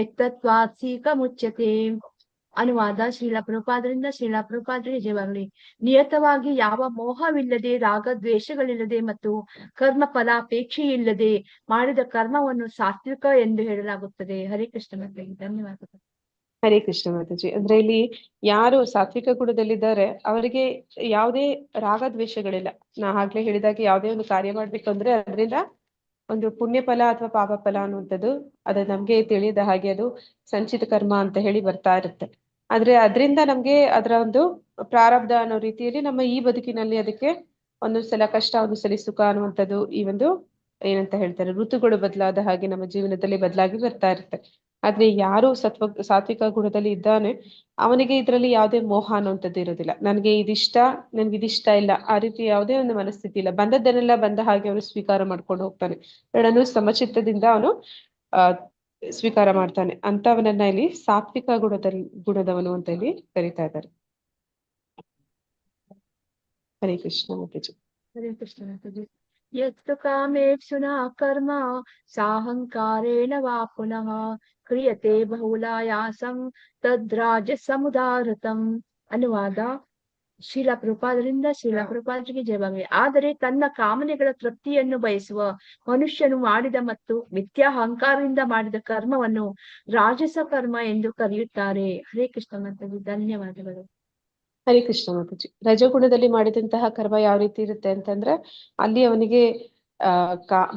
ಎತ್ತತ್ವಾತ್ಸೀಕ ಮುಚ್ಯತೆ. ಅನುವಾದ ಶ್ರೀಲ ಪ್ರಭುಪಾದರಿಂದ ಶ್ರೀಲ ಪ್ರಭುಪಾದರಿಗೆ ಜಯವಾಗಲಿ. ನಿಯತವಾಗಿ ಯಾವ ಮೋಹವಿಲ್ಲದೆ, ರಾಗದ್ವೇಷಗಳಿಲ್ಲದೆ ಮತ್ತು ಕರ್ಮ ಫಲಾಪೇಕ್ಷೆ ಇಲ್ಲದೆ ಮಾಡಿದ ಕರ್ಮವನ್ನು ಸಾತ್ವಿಕ ಎಂದು ಹೇಳಲಾಗುತ್ತದೆ. ಹರೇ ಕೃಷ್ಣ ಮಾತಾಜಿ, ಧನ್ಯವಾದಗಳು. ಹರೇ ಕೃಷ್ಣ ಮಾತಾಜಿ. ಅಂದ್ರೆ ಇಲ್ಲಿ ಯಾರು ಸಾತ್ವಿಕ ಗುಣದಲ್ಲಿದ್ದಾರೆ ಅವರಿಗೆ ಯಾವುದೇ ರಾಗದ್ವೇಷಗಳಿಲ್ಲ. ನಾ ಆಗ್ಲೇ ಹೇಳಿದಾಗೆ ಯಾವುದೇ ಒಂದು ಕಾರ್ಯ ಮಾಡ್ಬೇಕು ಅಂದ್ರೆ ಅದರಿಂದ ಒಂದು ಪುಣ್ಯ ಫಲ ಅಥವಾ ಪಾಪ ಫಲ ಅನ್ನುವಂಥದ್ದು ಅದು ನಮ್ಗೆ ತಿಳಿಯದ ಹಾಗೆ ಅದು ಸಂಚಿತ ಕರ್ಮ ಅಂತ ಹೇಳಿ ಬರ್ತಾ ಇರುತ್ತೆ. ಆದ್ರೆ ಅದರಿಂದ ನಮ್ಗೆ ಅದರ ಒಂದು ಪ್ರಾರಬ್ಧ ಅನ್ನೋ ರೀತಿಯಲ್ಲಿ ನಮ್ಮ ಈ ಬದುಕಿನಲ್ಲಿ ಅದಕ್ಕೆ ಒಂದೊಂದ್ಸಲ ಕಷ್ಟ, ಒಂದೊಂದ್ಸಲಿ ಸುಖ ಅನ್ನುವಂಥದ್ದು ಈ ಒಂದು ಏನಂತ ಹೇಳ್ತಾರೆ ಋತುಗಳು ಬದಲಾದ ಹಾಗೆ ನಮ್ಮ ಜೀವನದಲ್ಲಿ ಬದಲಾಗಿ ಬರ್ತಾ ಇರುತ್ತೆ. ಆದ್ರೆ ಯಾರು ಸಾತ್ವಿಕ ಗುಣದಲ್ಲಿ ಇದ್ದಾನೆ ಅವನಿಗೆ ಇದರಲ್ಲಿ ಯಾವುದೇ ಮೋಹ ಅನ್ನುವಂಥದ್ದು ಇರೋದಿಲ್ಲ. ನನ್ಗೆ ಇದಿಷ್ಟ, ನನ್ಗೆ ಇದಿಷ್ಟ ಇಲ್ಲ, ಆ ರೀತಿ ಯಾವುದೇ ಒಂದು ಮನಸ್ಥಿತಿ ಇಲ್ಲ. ಬಂದದ್ದನ್ನೆಲ್ಲ ಬಂದ ಹಾಗೆ ಅವನು ಸ್ವೀಕಾರ ಮಾಡ್ಕೊಂಡು ಹೋಗ್ತಾನೆ. ಎರಡನ್ನೂ ಸಮಚಿತ್ತದಿಂದ ಅವನು ಸ್ವೀಕಾರ ಮಾಡ್ತಾನೆ. ಅಂತವನನ್ನ ಇಲ್ಲಿ ಸಾತ್ವಿಕ ಗುಣದವನು ಅಂತ ಇಲ್ಲಿ ಕರೀತಾ ಇದ್ದಾರೆ. ಹರೇ ಕೃಷ್ಣ ಮಾತಾಜಿ. ಹರೇ ಕೃಷ್ಣ ಮಾತಾಜಿ. ಯತ್ತು ಕಾಮೇಪ್ಸುನಾ ಕರ್ಮ ಸಾಹಂಕಾರೇಣ ವಾ ಪುನಃ ಕ್ರಿಯತೆ ಬಹುಲಾಯಾಸಂ ತದ್ರಾಜ ಸಮುದಾಹೃತಂ. ಅನುವಾದ ಶ್ರೀಲ ಪ್ರಭುಪಾದರಿಂದ ಶ್ರೀಲ ಪ್ರಭುಪಾದರಿಗೆ ಜಯವಾಗಲಿ. ಆದರೆ ತನ್ನ ಕಾಮನೆಗಳ ತೃಪ್ತಿಯನ್ನು ಬಯಸುವ ಮನುಷ್ಯನು ಮಾಡಿದ ಮತ್ತು ಮಿಥ್ಯಾಹಂಕಾರದಿಂದ ಮಾಡಿದ ಕರ್ಮವನ್ನು ರಾಜಸ ಕರ್ಮ ಎಂದು ಕರೆಯುತ್ತಾರೆ. ಹರೇ ಕೃಷ್ಣ ಮಾತಾಜಿ, ಧನ್ಯವಾದಗಳು. ಹರೇ ಕೃಷ್ಣ ಮಾತಾಜಿ. ರಜಗುಣದಲ್ಲಿ ಮಾಡಿದಂತಹ ಕರ್ಮ ಯಾವ ರೀತಿ ಇರುತ್ತೆ ಅಂತಂದ್ರೆ ಅಲ್ಲಿ ಅವನಿಗೆ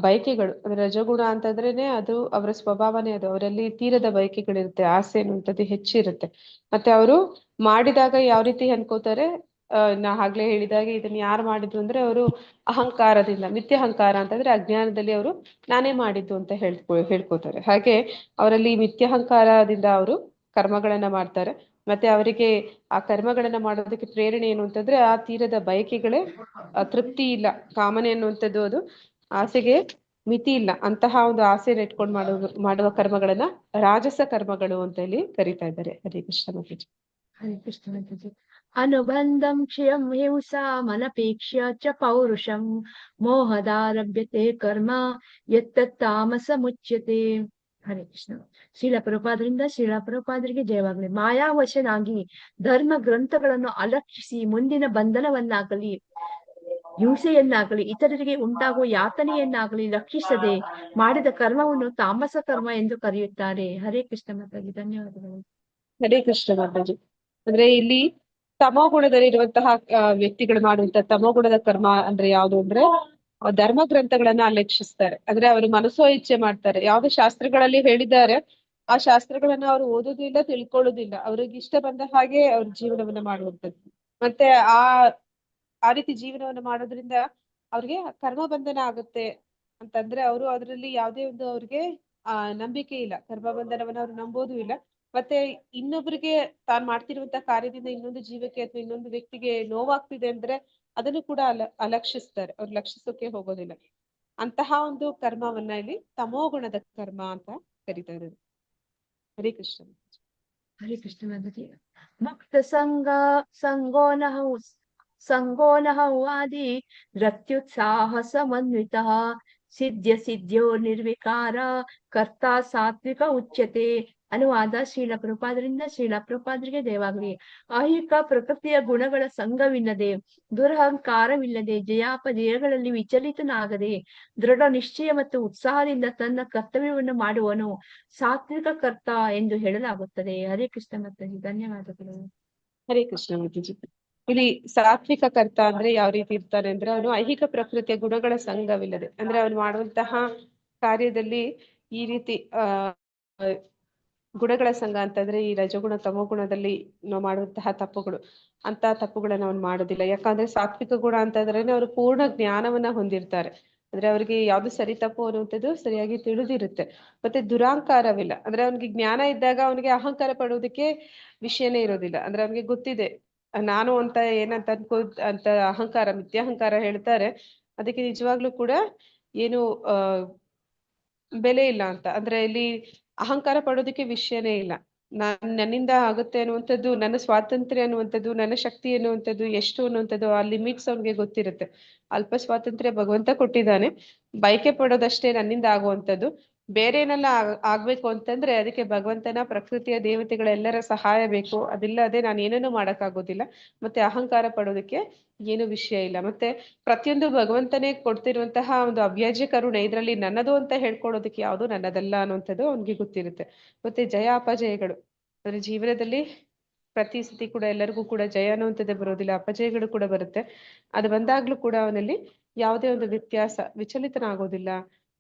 ಬಯಕೆಗಳು, ಅಂದ್ರೆ ರಜಗುಣ ಅಂತಂದ್ರೇನೆ ಅದು ಅವರ ಸ್ವಭಾವನೆ, ಅದು ಅವರಲ್ಲಿ ತೀರದ ಬಯಕೆಗಳಿರುತ್ತೆ, ಆಸೆ ಅನ್ನುವಂಥದ್ದು ಹೆಚ್ಚಿರುತ್ತೆ. ಮತ್ತೆ ಅವರು ಮಾಡಿದಾಗ ಯಾವ ರೀತಿ ಅನ್ಕೋತಾರೆ, ನಾ ಆಗ್ಲೇ ಹೇಳಿದಾಗೆ ಇದನ್ನ ಯಾರು ಮಾಡಿದ್ರು ಅಂದ್ರೆ ಅವರು ಅಹಂಕಾರದಿಂದ, ಮಿಥ್ಯ ಅಹಂಕಾರ ಅಂತಂದ್ರೆ ಅಜ್ಞಾನದಲ್ಲಿ ಅವರು ನಾನೇ ಮಾಡಿದ್ದು ಅಂತ ಹೇಳ್ಕೋತಾರೆ. ಹಾಗೆ ಅವರಲ್ಲಿ ಮಿಥ್ಯಾಹಂಕಾರದಿಂದ ಅವರು ಕರ್ಮಗಳನ್ನ ಮಾಡ್ತಾರೆ. ಮತ್ತೆ ಅವರಿಗೆ ಆ ಕರ್ಮಗಳನ್ನ ಮಾಡೋದಕ್ಕೆ ಪ್ರೇರಣೆ ಏನು ಅಂತಂದ್ರೆ ಆ ತೀರದ ಬಯಕೆಗಳೇ ತೃಪ್ತಿ ಇಲ್ಲ, ಕಾಮನೆ ಅನ್ನುವಂಥದ್ದು ಅದು ಆಸೆಗೆ ಮಿತಿ ಇಲ್ಲ. ಅಂತಹ ಒಂದು ಆಸೆ ಇಟ್ಕೊಂಡು ಮಾಡುವ ಕರ್ಮಗಳನ್ನ ರಾಜಸ ಕರ್ಮಗಳು ಅಂತ ಹೇಳಿ ಕರೀತಾ ಇದ್ದಾರೆ. ಹರೇ ಕೃಷ್ಣ ಮಾತಾಜಿ. ಹರೇ ಕೃಷ್ಣ ಮಾತಾಜಿ. ಅನುಬಂಧಂ ಕ್ಷಯಂ ಹಿಂಸಾ ಮನಪೇಕ್ಷ್ಯ ಚ ಪೌರುಷಂ ಮೋಹದಾರಭ್ಯತೆ ಕರ್ಮ ಯತ್ತತ್ತಾಮಸ ಮುಚ್ಯತೆ. ಹರೇ ಕೃಷ್ಣ. ಶ್ರೀಲ ಪ್ರಭುಪಾದರಿಂದ ಶ್ರೀಲ ಪ್ರಭುಪಾದರಿಗೆ ಜಯವಾಗಲಿ. ಮಾಯಾವಶನಾಗಿ ಧರ್ಮ ಗ್ರಂಥಗಳನ್ನು ಅಲಕ್ಷಿಸಿ ಮುಂದಿನ ಬಂಧನವನ್ನಾಗಲಿ ಹಿಂಸೆಯನ್ನಾಗಲಿ ಇತರರಿಗೆ ಉಂಟಾಗುವ ಯಾತನೆಯನ್ನಾಗಲಿ ಲಕ್ಷಿಸದೆ ಮಾಡಿದ ಕರ್ಮವನ್ನು ತಾಮಸ ಕರ್ಮ ಎಂದು ಕರೆಯುತ್ತಾರೆ. ಹರೇ ಕೃಷ್ಣ ಮಾತಾಜಿ, ಧನ್ಯವಾದಗಳು. ಹರೇ ಕೃಷ್ಣ ಮಾತಾಜಿ. ಅಂದ್ರೆ ಇಲ್ಲಿ ತಮೋ ಗುಣದಲ್ಲಿರುವಂತಹ ವ್ಯಕ್ತಿಗಳು ಮಾಡುವಂತಹ ತಮೋ ಗುಣದ ಕರ್ಮ ಅಂದ್ರೆ ಯಾವುದು ಅಂದ್ರೆ ಧರ್ಮ ಗ್ರಂಥಗಳನ್ನ ಅಲಕ್ಷಿಸ್ತಾರೆ. ಅಂದ್ರೆ ಅವರು ಮನಸೋ ಇಚ್ಛೆ ಮಾಡ್ತಾರೆ. ಯಾವ್ದು ಶಾಸ್ತ್ರಗಳಲ್ಲಿ ಹೇಳಿದ್ದಾರೆ ಆ ಶಾಸ್ತ್ರಗಳನ್ನ ಅವ್ರು ಓದೋದು ಇಲ್ಲ, ತಿಳ್ಕೊಳ್ಳೋದಿಲ್ಲ. ಅವ್ರಿಗೆ ಇಷ್ಟ ಬಂದ ಹಾಗೆ ಅವ್ರ ಜೀವನವನ್ನ ಮಾಡುವಂಥದ್ದು. ಮತ್ತೆ ಆ ರೀತಿ ಜೀವನವನ್ನು ಮಾಡೋದ್ರಿಂದ ಅವ್ರಿಗೆ ಕರ್ಮ ಬಂಧನ ಆಗುತ್ತೆ ಅಂತಂದ್ರೆ ಅವರು ಅದರಲ್ಲಿ ಯಾವುದೇ ಒಂದು ಅವ್ರಿಗೆ ನಂಬಿಕೆ ಇಲ್ಲ. ಕರ್ಮ ಬಂಧನವನ್ನ ಅವ್ರು ನಂಬೋದೂ ಇಲ್ಲ. ಮತ್ತೆ ಇನ್ನೊಬ್ಬರಿಗೆ ತಾನು ಮಾಡ್ತಿರುವಂತಹ ಕಾರ್ಯದಿಂದ ಇನ್ನೊಂದು ಜೀವಕ್ಕೆ ಅಥವಾ ಇನ್ನೊಂದು ವ್ಯಕ್ತಿಗೆ ನೋವಾಗ್ತಿದೆ ಅಂದ್ರೆ ಅದನ್ನು ಕೂಡ ಅಲಕ್ಷಿಸ್ತಾರೆ. ಅವ್ರು ಲಕ್ಷಿಸೋಕೆ ಹೋಗೋದಿಲ್ಲ. ಅಂತಹ ಒಂದು ಕರ್ಮವನ್ನ ಇಲ್ಲಿ ತಮೋಗುಣದ ಕರ್ಮ ಅಂತ ಕರೀತಾರೆ. ಹರೇ ಕೃಷ್ಣ. ಹರೇ ಕೃಷ್ಣ ಮಾತಾಜಿ. ಮುಕ್ತ ಸಂಗೋ ನಃ ವಾದಿ ರತ್ಯುತ್ಸಾಹ ಸಮನ್ವಿತಃ ಸಿದ್ಧ್ಯೋ ನಿರ್ವಿಕಾರ ಕರ್ತ ಸಾತ್ವಿಕ ಉಚ್ಯತೆ. ಅನುವಾದ ಶ್ರೀಲ ಪ್ರಭುಪಾದರಿಂದ ಶ್ರೀಲ ಪ್ರಭುಪಾದರಿಗೆ ಜಯವಾಗಲಿ. ಐಹಿಕ ಪ್ರಕೃತಿಯ ಗುಣಗಳ ಸಂಘವಿಲ್ಲದೆ, ದುರಹಂಕಾರವಿಲ್ಲದೆ, ಜಯಾಪಜಯಗಳಲ್ಲಿ ವಿಚಲಿತನಾಗದೆ, ದೃಢ ನಿಶ್ಚಯ ಮತ್ತು ಉತ್ಸಾಹದಿಂದ ತನ್ನ ಕರ್ತವ್ಯವನ್ನು ಮಾಡುವನು ಸಾತ್ವಿಕ ಕರ್ತ ಎಂದು ಹೇಳಲಾಗುತ್ತದೆ. ಹರೇ ಕೃಷ್ಣ ಮಾತಾಜಿ, ಧನ್ಯವಾದಗಳು. ಹರೇ ಕೃಷ್ಣ ಮಾತಾಜಿ. ಇಲ್ಲಿ ಸಾತ್ವಿಕ ಕರ್ತ ಅಂದ್ರೆ ಯಾವ ರೀತಿ ಇರ್ತಾನೆ ಅಂದ್ರೆ ಅವನು ಐಹಿಕ ಪ್ರಕೃತಿಯ ಗುಣಗಳ ಸಂಘವಿಲ್ಲದೆ, ಅಂದ್ರೆ ಅವನು ಮಾಡುವಂತಹ ಕಾರ್ಯದಲ್ಲಿ ಈ ರೀತಿ ಗುಣಗಳ ಸಂಘ ಅಂತಂದ್ರೆ ಈ ರಜಗುಣ ತಮೋಗುಣದಲ್ಲಿ ನಾವು ಮಾಡುವಂತಹ ತಪ್ಪುಗಳು, ಅಂತ ತಪ್ಪುಗಳನ್ನ ಅವ್ನು ಮಾಡೋದಿಲ್ಲ. ಯಾಕಂದ್ರೆ ಸಾತ್ವಿಕ ಗುಣ ಅಂತಂದ್ರೆ ಅವರು ಪೂರ್ಣ ಜ್ಞಾನವನ್ನ ಹೊಂದಿರ್ತಾರೆ. ಅಂದ್ರೆ ಅವ್ರಿಗೆ ಯಾವ್ದು ಸರಿ ತಪ್ಪು ಅನ್ನುವಂಥದ್ದು ಸರಿಯಾಗಿ ತಿಳಿದಿರುತ್ತೆ. ಮತ್ತೆ ದುರಾಂಕಾರವಿಲ್ಲ. ಅಂದ್ರೆ ಅವ್ನಿಗೆ ಜ್ಞಾನ ಇದ್ದಾಗ ಅವನಿಗೆ ಅಹಂಕಾರ ಪಡುವುದಕ್ಕೆ ವಿಷಯನೇ ಇರೋದಿಲ್ಲ. ಅಂದ್ರೆ ಅವ್ನಿಗೆ ಗೊತ್ತಿದೆ ನಾನು ಅಂತ ಏನಂತ ಅಂತ ಅಹಂಕಾರ, ಮಿಥ್ಯಾಹಂಕಾರ ಹೇಳ್ತಾರೆ. ಅದಕ್ಕೆ ನಿಜವಾಗ್ಲೂ ಕೂಡ ಏನು ಬೆಲೆ ಇಲ್ಲ ಅಂತ. ಅಂದ್ರೆ ಇಲ್ಲಿ ಅಹಂಕಾರ ಪಡೋದಕ್ಕೆ ವಿಷಯನೇ ಇಲ್ಲ. ನನ್ನಿಂದ ಆಗುತ್ತೆ ಅನ್ನುವಂಥದ್ದು, ನನ್ನ ಸ್ವಾತಂತ್ರ್ಯ ಅನ್ನುವಂಥದ್ದು, ನನ್ನ ಶಕ್ತಿ ಅನ್ನುವಂಥದ್ದು ಎಷ್ಟು ಅನ್ನುವಂಥದ್ದು ಆ ಲಿಮಿಟ್ಸ್ ಅವ್ನಿಗೆ ಗೊತ್ತಿರುತ್ತೆ. ಅಲ್ಪ ಸ್ವಾತಂತ್ರ್ಯ ಭಗವಂತ ಕೊಟ್ಟಿದ್ದಾನೆ. ಬಯಕೆ ಪಡೋದಷ್ಟೇ ನನ್ನಿಂದ ಆಗುವಂಥದ್ದು. ಬೇರೆ ಏನೆಲ್ಲ ಆಗ್ಬೇಕು ಅಂತಂದ್ರೆ ಅದಕ್ಕೆ ಭಗವಂತನ, ಪ್ರಕೃತಿಯ, ದೇವತೆಗಳೆಲ್ಲರ ಸಹಾಯ ಬೇಕು. ಅದಿಲ್ಲದೆ ನಾನು ಏನನ್ನೂ ಮಾಡಕ್ಕಾಗೋದಿಲ್ಲ. ಮತ್ತೆ ಅಹಂಕಾರ ಪಡೋದಕ್ಕೆ ಏನು ವಿಷಯ ಇಲ್ಲ. ಮತ್ತೆ ಪ್ರತಿಯೊಂದು ಭಗವಂತನೇ ಕೊಡ್ತಿರುವಂತಹ ಒಂದು ಅವ್ಯಾಜ್ಯ ಕರುಣೆ, ಇದರಲ್ಲಿ ನನ್ನದು ಅಂತ ಹೇಳ್ಕೊಳ್ಳೋದಕ್ಕೆ ಯಾವುದು ನನ್ನದಲ್ಲ ಅನ್ನುವಂಥದ್ದು ಅವ್ನಿಗೆ ಗೊತ್ತಿರುತ್ತೆ. ಮತ್ತೆ ಜಯ ಅಪಜಯಗಳು ಅಂದ್ರೆ ಜೀವನದಲ್ಲಿ ಪ್ರತಿ ಸತಿ ಕೂಡ ಎಲ್ಲರಿಗೂ ಕೂಡ ಜಯ ಅನ್ನುವಂಥದ್ದು ಬರೋದಿಲ್ಲ, ಅಪಜಯಗಳು ಕೂಡ ಬರುತ್ತೆ. ಅದು ಬಂದಾಗ್ಲೂ ಕೂಡ ಅವನಲ್ಲಿ ಯಾವುದೇ ಒಂದು ವ್ಯತ್ಯಾಸ, ವಿಚಲಿತನಾಗೋದಿಲ್ಲ.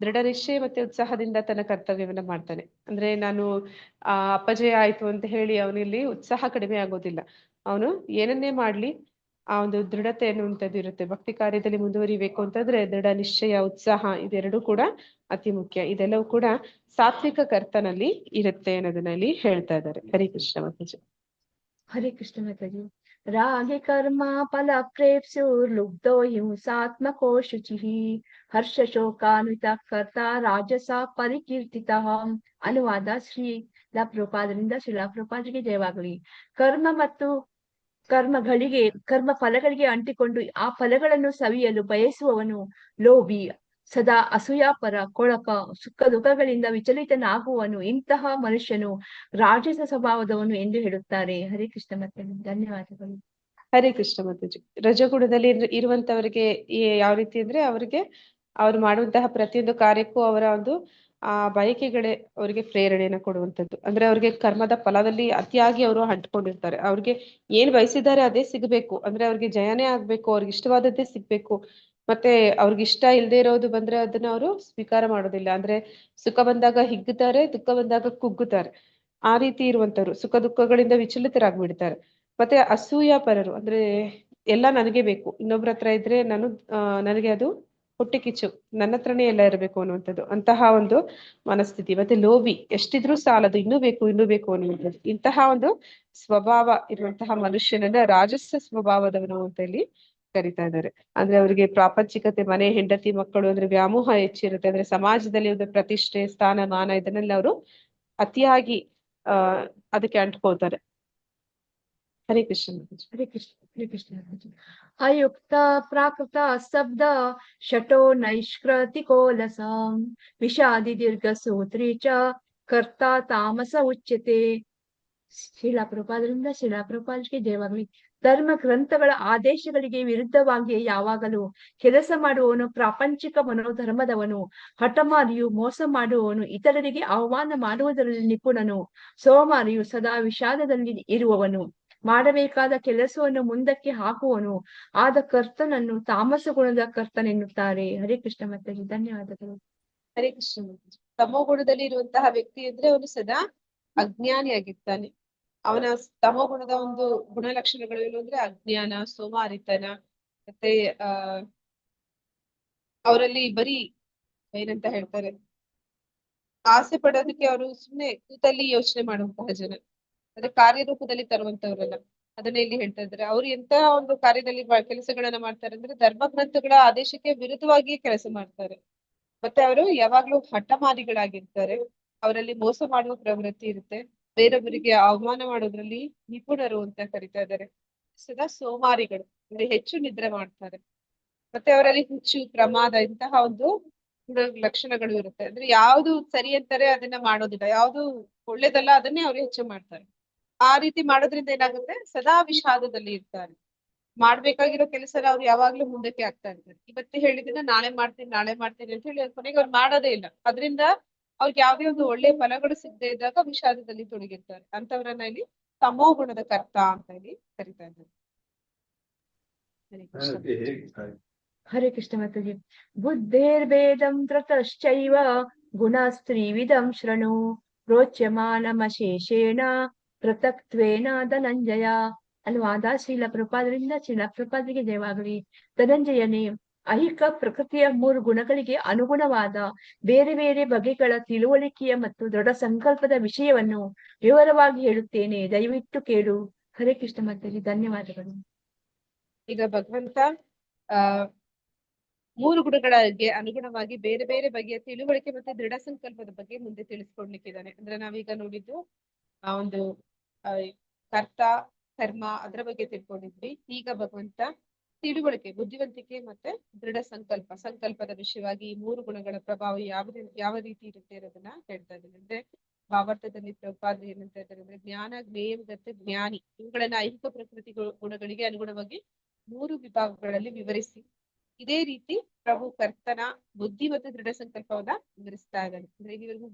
ದೃಢ ನಿಶ್ಚಯ ಮತ್ತೆ ಉತ್ಸಾಹದಿಂದ ತನ್ನ ಕರ್ತವ್ಯವನ್ನ ಮಾಡ್ತಾನೆ. ಅಂದ್ರೆ ನಾನು ಅಪಜಯ ಆಯ್ತು ಅಂತ ಹೇಳಿ ಅವನಲ್ಲಿ ಉತ್ಸಾಹ ಕಡಿಮೆ ಆಗೋದಿಲ್ಲ. ಅವನು ಏನನ್ನೇ ಮಾಡ್ಲಿ ಆ ಒಂದು ದೃಢತೆ ಅನ್ನುವಂಥದ್ದು ಇರುತ್ತೆ. ಭಕ್ತಿ ಕಾರ್ಯದಲ್ಲಿ ಮುಂದುವರಿಬೇಕು ಅಂತಂದ್ರೆ ದೃಢ ನಿಶ್ಚಯ, ಉತ್ಸಾಹ ಇದೆರಡೂ ಕೂಡ ಅತಿ ಮುಖ್ಯ. ಇದೆಲ್ಲವೂ ಕೂಡ ಸಾತ್ವಿಕ ಕರ್ತನಲ್ಲಿ ಇರುತ್ತೆ ಅನ್ನೋದನ್ನ ಇಲ್ಲಿ ಹೇಳ್ತಾ ಇದ್ದಾರೆ. ಹರಿ ಕೃಷ್ಣ ಮಾತಾಜಿ. ಹರೇ ಕೃಷ್ಣ ಮಾತಾಜಿ. ರಾಗಿ ಕರ್ಮ ಫಲ ಪ್ರೇಪ್ಸುರ್ಲುಬ್ಧೋ ಹಿಂಸಾತ್ಮಕೋ ಶುಚಿಃ ಹರ್ಷ ಶೋಕಾನ್ವಿತ ಕರ್ತ ರಾಜಸ ಪರಿಕೀರ್ತಿತಃ. ಅನುವಾದ ಶ್ರೀಲ ಪ್ರಭುಪಾದರಿಂದ ಶ್ರೀಲ ಪ್ರಭುಪಾದರಿಗೆ ಜಯವಾಗಲಿ. ಕರ್ಮ ಮತ್ತು ಕರ್ಮ ಫಲಗಳಿಗೆ ಅಂಟಿಕೊಂಡು ಆ ಫಲಗಳನ್ನು ಸವಿಯಲು ಬಯಸುವವನು ಲೋಭಿ, ಸದಾ ಅಸೂಯಾಪರ, ಕೊಳಕ, ಸುಖ ದುಃಖಗಳಿಂದ ವಿಚಲಿತನಾಗುವನು. ಇಂತಹ ಮನುಷ್ಯನು ರಾಜಸ ಸ್ವಭಾವದವನು ಎಂದು ಹೇಳುತ್ತಾರೆ. ಹರೇ ಕೃಷ್ಣ ಮತ್ತೆ ಧನ್ಯವಾದಗಳು. ಹರೇ ಕೃಷ್ಣ ಮಾತಾಜಿ. ರಜಗುಣದಲ್ಲಿ ಇರುವಂತವರಿಗೆ ಯಾವ ರೀತಿ ಅಂದ್ರೆ ಅವ್ರು ಮಾಡುವಂತಹ ಪ್ರತಿಯೊಂದು ಕಾರ್ಯಕ್ಕೂ ಅವರ ಒಂದು ಬಯಕೆಗಳೇ ಅವರಿಗೆ ಪ್ರೇರಣೆಯನ್ನ ಕೊಡುವಂಥದ್ದು. ಅಂದ್ರೆ ಅವ್ರಿಗೆ ಕರ್ಮದ ಫಲದಲ್ಲಿ ಅತಿಯಾಗಿ ಅವರು ಅಂಟ್ಕೊಂಡಿರ್ತಾರೆ. ಅವ್ರಿಗೆ ಏನ್ ಬಯಸಿದ್ದಾರೆ ಅದೇ ಸಿಗ್ಬೇಕು. ಅಂದ್ರೆ ಅವ್ರಿಗೆ ಜಯನೇ ಆಗ್ಬೇಕು, ಅವ್ರಿಗೆ ಇಷ್ಟವಾದದ್ದೇ ಸಿಗ್ಬೇಕು. ಮತ್ತೆ ಅವ್ರಿಗೆ ಇಷ್ಟ ಇಲ್ಲದೆ ಇರೋದು ಬಂದ್ರೆ ಅದನ್ನ ಅವರು ಸ್ವೀಕಾರ ಮಾಡೋದಿಲ್ಲ. ಅಂದ್ರೆ ಸುಖ ಬಂದಾಗ ಹಿಗ್ಗುತ್ತಾರೆ, ದುಃಖ ಬಂದಾಗ ಕುಗ್ಗುತ್ತಾರೆ. ಆ ರೀತಿ ಇರುವಂತವ್ರು ಸುಖ ದುಃಖಗಳಿಂದ ವಿಚಲಿತರಾಗ್ಬಿಡ್ತಾರೆ. ಮತ್ತೆ ಅಸೂಯ ಪರರು, ಅಂದ್ರೆ ಎಲ್ಲ ನನಗೆ ಬೇಕು, ಇನ್ನೊಬ್ರ ಹತ್ರ ಇದ್ರೆ ನನಗೆ ಅದು ಹೊಟ್ಟೆ ಕಿಚ್ಚು, ನನ್ನ ಹತ್ರನೇ ಎಲ್ಲ ಇರಬೇಕು ಅನ್ನುವಂಥದ್ದು, ಅಂತಹ ಒಂದು ಮನಸ್ಥಿತಿ. ಮತ್ತೆ ಲೋಭಿ, ಎಷ್ಟಿದ್ರೂ ಸಾಲದು, ಇನ್ನೂ ಬೇಕು ಅನ್ನುವಂಥದ್ದು. ಇಂತಹ ಒಂದು ಸ್ವಭಾವ ಇರುವಂತಹ ಮನುಷ್ಯನನ್ನ ರಾಜಸ ಸ್ವಭಾವದವನು ಅಂತ ಇಲ್ಲಿ ಕರಿತಾ ಇದ್ದಾರೆ. ಅಂದ್ರೆ ಅವರಿಗೆ ಪ್ರಾಪಂಚಿಕತೆ, ಮನೆ, ಹೆಂಡತಿ, ಮಕ್ಕಳು ಅಂದ್ರೆ ವ್ಯಾಮೋಹ ಹೆಚ್ಚಿರುತ್ತೆ. ಅಂದ್ರೆ ಸಮಾಜದಲ್ಲಿ ಒಂದು ಪ್ರತಿಷ್ಠೆ, ಸ್ಥಾನಮಾನ ಇದನ್ನೆಲ್ಲ ಅವರು ಅತಿಯಾಗಿ ಅದಕ್ಕೆ ಅಂಟ್ಕೊಳ್ತಾರೆ. ಹರೇ ಕೃಷ್ಣ. ಹರೇ ಕೃಷ್ಣ. ಹರೇ ಕೃಷ್ಣ. ಅಯುಕ್ತ ಪ್ರಾಕೃತ ಸ್ತಬ್ಧ ಶಟೋ ನೈಷ್ಕೃತಿಕೋಲಸ ವಿಷಾದಿ ದೀರ್ಘ ಸೂತ್ರಿ ಚ ಕರ್ತ ತಾಮಸ ಉಚ್ಯತೆ. ಶ್ರೀಲಾ ಪ್ರಭುಪಾದರಿಂದ ಶ್ರೀಲಾ ಪ್ರಭುಪಾದರಿಗೆ ಜಯವಾಗಲಿ. ಧರ್ಮ ಗ್ರಂಥಗಳ ಆದೇಶಗಳಿಗೆ ವಿರುದ್ಧವಾಗಿ ಯಾವಾಗಲೂ ಕೆಲಸ ಮಾಡುವವನು ಪ್ರಾಪಂಚಿಕ ಮನೋಧರ್ಮದವನು, ಹಠಮಾರಿಯು, ಮೋಸ ಮಾಡುವವನು, ಇತರರಿಗೆ ಅವಮಾನ ಮಾಡುವುದರಲ್ಲಿ ನಿಪುಣನು, ಸೋಮಾರಿಯು, ಸದಾ ವಿಷಾದದಲ್ಲಿ ಇರುವವನು, ಮಾಡಬೇಕಾದ ಕೆಲಸವನ್ನು ಮುಂದಕ್ಕೆ ಹಾಕುವನು ಆದ ಕರ್ತನನ್ನು ತಾಮಸ ಗುಣದ ಕರ್ತನೆನ್ನುತ್ತಾರೆ. ಹರೇ ಕೃಷ್ಣ ಮಾತಾಜಿ, ಧನ್ಯವಾದಗಳು. ಹರೇ ಕೃಷ್ಣ ಮಾತಾಜಿ. ತಮೋ ಗುಣದಲ್ಲಿ ಇರುವಂತಹ ವ್ಯಕ್ತಿ ಅಂದ್ರೆ ಅವನು ಸದಾ ಅಜ್ಞಾನಿಯಾಗಿರ್ತಾನೆ. ಅವನ ತಮೋ ಗುಣದ ಒಂದು ಗುಣಲಕ್ಷಣಗಳು ಏನು ಅಂದ್ರೆ ಅಜ್ಞಾನ, ಸೋಮಾರಿತನ, ಮತ್ತೆ ಅವರಲ್ಲಿ ಬರೀ ಏನಂತ ಹೇಳ್ತಾರೆ, ಆಸೆ ಪಡೋದಕ್ಕೆ ಅವರು ಸುಮ್ನೆ ಕೂತಲ್ಲಿ ಯೋಚನೆ ಮಾಡುವಂತಹ ಜನ, ಅದೇ ಕಾರ್ಯರೂಪದಲ್ಲಿ ತರುವಂತವ್ರಲ್ಲ. ಅದನ್ನ ಇಲ್ಲಿ ಹೇಳ್ತಾ ಇದ್ದಾರೆ. ಅವ್ರು ಎಂತ ಒಂದು ಕಾರ್ಯದಲ್ಲಿ ಕೆಲಸಗಳನ್ನ ಮಾಡ್ತಾರೆ ಅಂದ್ರೆ ಧರ್ಮ ಗ್ರಂಥಗಳ ಆದೇಶಕ್ಕೆ ವಿರುದ್ಧವಾಗಿಯೇ ಕೆಲಸ ಮಾಡ್ತಾರೆ. ಮತ್ತೆ ಅವರು ಯಾವಾಗ್ಲೂ ಹಠಮಾರಿಗಳಾಗಿರ್ತಾರೆ. ಅವರಲ್ಲಿ ಮೋಸ ಮಾಡುವ ಪ್ರವೃತ್ತಿ ಇರುತ್ತೆ. ಬೇರೊಬ್ಬರಿಗೆ ಅವಮಾನ ಮಾಡೋದ್ರಲ್ಲಿ ನಿಪುಣರು ಅಂತ ಕರಿತಾ ಇದ್ದಾರೆ. ಸದಾ ಸೋಮಾರಿಗಳು ಅಂದ್ರೆ ಹೆಚ್ಚು ನಿದ್ರೆ ಮಾಡ್ತಾರೆ. ಮತ್ತೆ ಅವರಲ್ಲಿ ಹುಚ್ಚು, ಪ್ರಮಾದ ಇಂತಹ ಒಂದು ಲಕ್ಷಣಗಳು ಇರುತ್ತೆ. ಅಂದ್ರೆ ಯಾವ್ದು ಸರಿ ಅಂತಾರೆ ಅದನ್ನ ಮಾಡೋದಿಲ್ಲ, ಯಾವ್ದು ಒಳ್ಳೇದಲ್ಲ ಅದನ್ನೇ ಅವ್ರು ಹೆಚ್ಚು ಮಾಡ್ತಾರೆ. ಆ ರೀತಿ ಮಾಡೋದ್ರಿಂದ ಏನಾಗುತ್ತೆ, ಸದಾ ವಿಷಾದದಲ್ಲಿ ಇರ್ತಾರೆ. ಮಾಡ್ಬೇಕಾಗಿರೋ ಕೆಲಸ ಅವ್ರು ಯಾವಾಗ್ಲೂ ಮುಂದಕ್ಕೆ ಆಗ್ತಾ ಇರ್ತಾರೆ. ಇವತ್ತು ಹೇಳಿದಿನ ನಾಳೆ ಮಾಡ್ತೀನಿ ಅಂತ ಹೇಳಿ ಕೊನೆಗೆ ಅವ್ರು ಮಾಡೋದೇ ಇಲ್ಲ. ಅದರಿಂದ ಅವ್ರಿಗೆ ಯಾವ್ದೇ ಒಂದು ಒಳ್ಳೆ ಫಲಗಳು ಸಿಗದೆ ಇದ್ದಾಗ ವಿಷಾದದಲ್ಲಿ ತೊಡಗಿರ್ತಾರೆ. ಅಂತವ್ರನ್ನ ಇಲ್ಲಿ ತಮೋ ಗುಣದ ಕರ್ತ ಅಂತ ಇಲ್ಲಿ ಕರಿತಾ ಇದ್ದಾರೆ. ಹರೇ ಕೃಷ್ಣ. ಹರೇ ಕೃಷ್ಣ ಮಾತಾಜಿ. ಬುದ್ಧೇರ್ಭೇದಂ ತ್ರತಶ್ಚೈವ ಗುಣಸ್ತ್ರೀವಿಧಂ ಶೃಣು ಪ್ರೋಚ್ಯಮಾನಮಶೇಷೇಣ ಪೃಥಕ್ತ್ವೇನ ಧನಂಜಯ. ಅನುವಾದ ಶ್ರೀಲ ಪ್ರಭುಪಾದರಿಂದ ಶ್ರೀಲ ಪ್ರಭುಪಾದರಿಗೆ ಜಯವಾಗಲಿ. ಧನಂಜಯನೇ, ಐಹಿಕ ಪ್ರಕೃತಿಯ 3 ಗುಣಗಳಿಗೆ ಅನುಗುಣವಾದ ಬೇರೆ ಬೇರೆ ಬಗೆಗಳ ತಿಳುವಳಿಕೆಯ ಮತ್ತು ದೃಢ ಸಂಕಲ್ಪದ ವಿಷಯವನ್ನು ವಿವರವಾಗಿ ಹೇಳುತ್ತೇನೆ, ದಯವಿಟ್ಟು ಕೇಳು. ಹರೇ ಕೃಷ್ಣ ಮಾತಾಜಿ, ಧನ್ಯವಾದಗಳು. ಈಗ ಭಗವಂತ 3 ಗುಣಗಳಿಗೆ ಅನುಗುಣವಾಗಿ ಬೇರೆ ಬೇರೆ ಬಗೆಯ ತಿಳುವಳಿಕೆ ಮತ್ತೆ ದೃಢ ಸಂಕಲ್ಪದ ಬಗ್ಗೆ ಮುಂದೆ ತಿಳಿಸ್ಕೊಡ್ಲಿಕ್ಕಿದ್ದಾನೆ. ಅಂದ್ರೆ ನಾವೀಗ ನೋಡಿದ್ದು ಒಂದು ಕರ್ತ, ಕರ್ಮ ಅದರ ಬಗ್ಗೆ ತಿಳ್ಕೊಂಡಿದ್ವಿ. ಈಗ ಭಗವಂತ ತಿಳುವಳಿಕೆ, ಬುದ್ಧಿವಂತಿಕೆ ಮತ್ತೆ ದೃಢ ಸಂಕಲ್ಪದ ವಿಷಯವಾಗಿ ಈ 3 ಗುಣಗಳ ಪ್ರಭಾವ ಯಾವ ರೀತಿ ಇರುತ್ತೆ ಅನ್ನೋದನ್ನ ಹೇಳ್ತಾ ಇದ್ದಾನೆ. ಅಂದ್ರೆ ಭಾವಾರ್ಥದಲ್ಲಿ ಪ್ರಭುಪಾದರು ಏನಂತ ಇದ್ದಾರೆ ಅಂದ್ರೆ ಜ್ಞಾನ, ಜ್ಞೇಯ ಮತ್ತೆ ಜ್ಞಾನಿ ಇವುಗಳನ್ನ ಐಹಿಕ ಪ್ರಕೃತಿ ಗುಣಗಳಿಗೆ ಅನುಗುಣವಾಗಿ 3 ವಿಭಾಗಗಳಲ್ಲಿ ವಿವರಿಸಿ ಇದೇ ರೀತಿ ಪ್ರಭು ಕರ್ತನ ಬುದ್ಧಿ ಮತ್ತು ದೃಢ ಸಂಕಲ್ಪವನ್ನ ವಿವರಿಸ್ತಾ ಇದ್ದಾನೆ. ಅಂದ್ರೆ ಇಲ್ಲಿವರೆಗೂ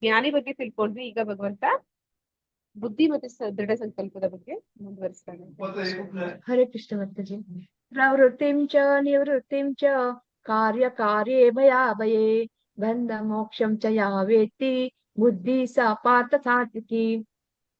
ಜ್ಞಾನಿ ಬಗ್ಗೆ ತಿಳ್ಕೊಂಡ್ವಿ. ಈಗ ಭಗವಂತ ಬುದ್ಧಿ ಮತ್ತು ದೃಢ ಸಂಕಲ್ಪದ ಬಗ್ಗೆ ಮುಂದುವರಿಸ್ತಾನೆ. ಹರೇ ಕೃಷ್ಣ ಮಾತಾಜಿ. ಪ್ರವೃತ್ತಿಂ ಚ ನಿವೃತ್ತಿಂ ಚ ಕಾರ್ಯೇ ಭಯಾಭಯೇ ಬಂಧ ಮೋಕ್ಷಂ ಚ ಯಾವೇತ್ತಿ ಬುದ್ಧಿ ಸ ಪಾರ್ಥ ಸಾತ್ವಿಕಿ.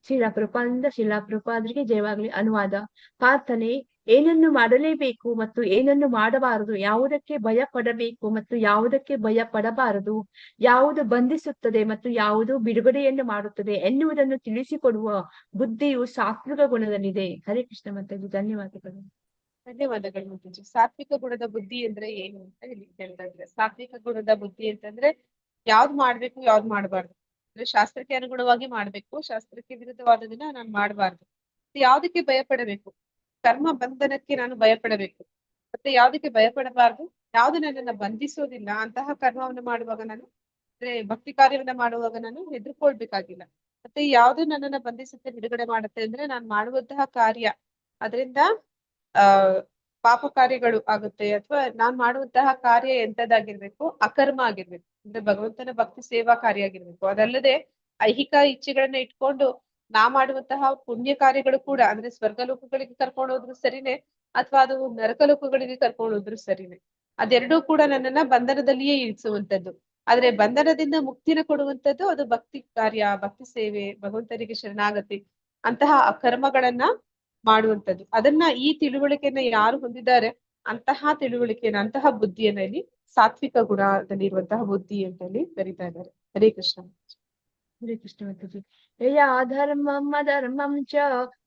ಶಿಲಾಪ್ರಪಾದರಿಗೆ ಜಯವಾಗಲಿ. ಅನುವಾದ: ಪಾರ್ಥನೆ, ಏನನ್ನು ಮಾಡಲೇಬೇಕು ಮತ್ತು ಏನನ್ನು ಮಾಡಬಾರದು, ಯಾವುದಕ್ಕೆ ಭಯ ಪಡಬೇಕು ಮತ್ತು ಯಾವುದಕ್ಕೆ ಭಯ ಪಡಬಾರದು, ಯಾವುದು ಬಂಧಿಸುತ್ತದೆ ಮತ್ತು ಯಾವುದು ಬಿಡುಗಡೆಯನ್ನು ಮಾಡುತ್ತದೆ ಎನ್ನುವುದನ್ನು ತಿಳಿಸಿಕೊಡುವ ಬುದ್ಧಿಯು ಸಾತ್ವಿಕ ಗುಣದಲ್ಲಿದೆ. ಹರೇ ಕೃಷ್ಣ ಮಾತಾಜಿ, ಧನ್ಯವಾದಗಳು. ಧನ್ಯವಾದಗಳು ಮಾತಾಜಿ. ಸಾತ್ವಿಕ ಗುಣದ ಬುದ್ಧಿ ಅಂದ್ರೆ ಏನು ಅಂತ ಹೇಳಿ ಹೇಳ್ತಾ ಇದ್ರೆ, ಸಾತ್ವಿಕ ಗುಣದ ಬುದ್ಧಿ ಅಂತಂದ್ರೆ ಯಾವ್ದು ಮಾಡ್ಬೇಕು ಯಾವ್ದು ಮಾಡಬಾರ್ದು, ಅಂದ್ರೆ ಶಾಸ್ತ್ರಕ್ಕೆ ಅನುಗುಣವಾಗಿ ಮಾಡ್ಬೇಕು, ಶಾಸ್ತ್ರಕ್ಕೆ ವಿರುದ್ಧವಾದದನ್ನ ನಾನು ಮಾಡಬಾರ್ದು. ಯಾವ್ದಕ್ಕೆ ಭಯ ಪಡಬೇಕು, ಕರ್ಮ ಬಂಧನಕ್ಕೆ ನಾನು ಭಯ ಪಡಬೇಕು. ಮತ್ತೆ ಯಾವ್ದಕ್ಕೆ ಭಯ ಪಡಬಾರ್ದು, ಯಾವ್ದು ನನ್ನನ್ನ ಬಂಧಿಸೋದಿಲ್ಲ ಅಂತಹ ಕರ್ಮವನ್ನು ಮಾಡುವಾಗ ನಾನು, ಅಂದ್ರೆ ಭಕ್ತಿ ಕಾರ್ಯವನ್ನ ಮಾಡುವಾಗ ನಾನು ಹೆದರ್ಕೊಳ್ಬೇಕಾಗಿಲ್ಲ. ಮತ್ತೆ ಯಾವ್ದು ನನ್ನನ್ನ ಬಂಧಿಸುತ್ತೆ, ಬಿಡುಗಡೆ ಮಾಡುತ್ತೆ ಅಂದ್ರೆ ನಾನು ಮಾಡುವಂತಹ ಕಾರ್ಯ ಅದರಿಂದ ಪಾಪ ಕಾರ್ಯಗಳು ಆಗುತ್ತೆ, ಅಥವಾ ನಾನ್ ಮಾಡುವಂತಹ ಕಾರ್ಯ ಎಂತದಾಗಿರ್ಬೇಕು, ಅಕರ್ಮ ಆಗಿರ್ಬೇಕು, ಅಂದ್ರೆ ಭಗವಂತನ ಭಕ್ತಿ ಸೇವಾ ಕಾರ್ಯ ಆಗಿರ್ಬೇಕು. ಅದಲ್ಲದೆ ಐಹಿಕ ಇಚ್ಛೆಗಳನ್ನ ಇಟ್ಕೊಂಡು ನಾ ಮಾಡುವಂತಹ ಪುಣ್ಯ ಕಾರ್ಯಗಳು ಕೂಡ, ಅಂದ್ರೆ ಸ್ವರ್ಗ ಲೋಕಗಳಿಗೆ ಕರ್ಕೊಂಡು ಹೋದ್ರು ಸರಿನೇ, ಅಥವಾ ಅದು ನರಕ ಲೋಕಗಳಿಗೆ ಕರ್ಕೊಂಡು ಹೋದ್ರು ಸರಿನೇ, ಅದೆರಡೂ ಕೂಡ ನನ್ನನ್ನ ಬಂಧನದಲ್ಲಿಯೇ ಇಳಿಸುವಂತದ್ದು. ಆದ್ರೆ ಬಂಧನದಿಂದ ಮುಕ್ತಿನ ಕೊಡುವಂತದ್ದು ಅದು ಭಕ್ತಿ ಕಾರ್ಯ, ಭಕ್ತಿ ಸೇವೆ, ಭಗವಂತನಿಗೆ ಶರಣಾಗತಿ, ಅಂತಹ ಅಕರ್ಮಗಳನ್ನ ಮಾಡುವಂತದ್ದು. ಅದನ್ನ ಈ ತಿಳುವಳಿಕೆಯನ್ನ ಯಾರು ಹೊಂದಿದ್ದಾರೆ, ಅಂತಹ ತಿಳುವಳಿಕೆಯನ್ನ, ಅಂತಹ ಬುದ್ಧಿಯನ್ನ ಇಲ್ಲಿ ಸಾತ್ವಿಕ ಗುಣದಲ್ಲಿ ಇರುವಂತಹ ಬುದ್ಧಿ ಅಂತ ಹೇಳಿ ಕರೀತಾ ಇದ್ದಾರೆ. ಹರೇ ಕೃಷ್ಣ. ಹರೇ ಕೃಷ್ಣ ಮಾತಾಜಿ. ಯಯಾ ಧರ್ಮಂ ಅಧರ್ಮಂ ಚ